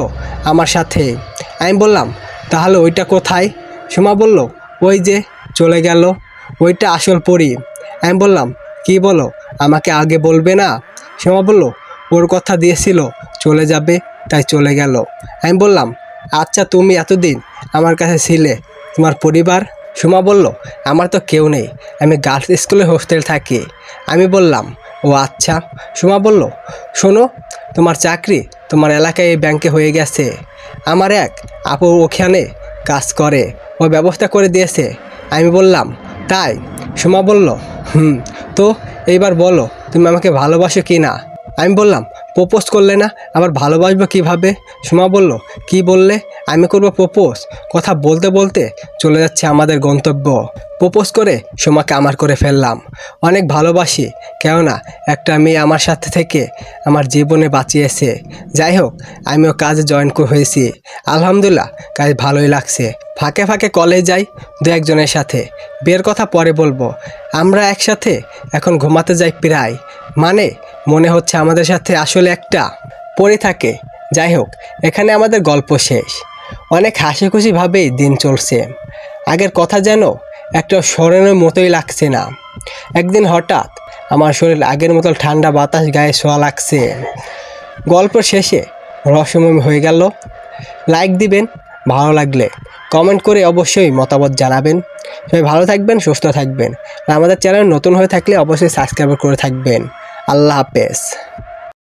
[SPEAKER 1] আমার সাথে। আমি বললাম, তাহলে ওইটা কোথায়? সুমা বলল, ওই যে চলে গেল, ওইটা আসল পরি। আমি বললাম, কি বলো, আমাকে আগে বলবে না? সুমা বলল, ওর কথা দিয়েছিল চলে যাবে, তাই চলে গেল। আমি বললাম, আচ্ছা তুমি এতদিন আমার কাছে ছিলে, তোমার পরিবার? সুমা বলল, আমার তো কেউ নেই, আমি গার্লস স্কুলে হোস্টেল থাকি। আমি বললাম, ও আচ্ছা। সুমা বলল, শোনো, তোমার চাকরি তোমার এলাকায় এই ব্যাংকে হয়ে গেছে, আমার এক আপু ওখানে কাজ করে, ও ব্যবস্থা করে দিয়েছে। আমি বললাম, তাই? সুমা বলল, তো এইবার বলো, তুমি আমাকে ভালোবাসো কি না? আমি বললাম, প্রপোজ করলে না, আবার ভালোবাসবো কিভাবে? সুমা বলল, কি বললে? আমি করব প্রপোজ? কথা বলতে বলতে চলে যাচ্ছে আমাদের গন্তব্য। প্রপোজ করে সুমাকে আমার করে ফেললাম। অনেক ভালোবাসি, কেননা একটা মেয়ে আমার সাথে থেকে আমার জীবনে বাঁচিয়েছে। যাই হোক, আমিও কাজে জয়েন হয়েছি, আলহামদুলিল্লাহ কাজ ভালোই লাগছে। ফাঁকে ফাঁকে কলেজ যাই দু একজনের সাথে, বিয়ের কথা পরে বলবো। আমরা একসাথে এখন ঘুমাতে যাই প্রায়, মানে মনে হচ্ছে আমাদের সাথে আসলে একটা পরি থাকে। যাই হোক, এখানে আমাদের গল্প শেষ। অনেক হাসি খুশিভাবেই দিন চলছে, আগের কথা যেন একটা স্মরণের মতোই লাগছে না। একদিন হঠাৎ আমার শরীর আগের মতো ঠান্ডা বাতাস গায়ে ছোঁয়া লাগছে। গল্প শেষে রহস্যময় হয়ে গেল। লাইক দিবেন ভালো লাগলে, কমেন্ট করে অবশ্যই মতামত জানাবেন। সবাই ভালো থাকবেন, সুস্থ থাকবেন, আর আমাদের চ্যানেল নতুন হয়ে থাকলে অবশ্যই সাবস্ক্রাইব করে থাকবেন। আল্লাহ হাফেজ।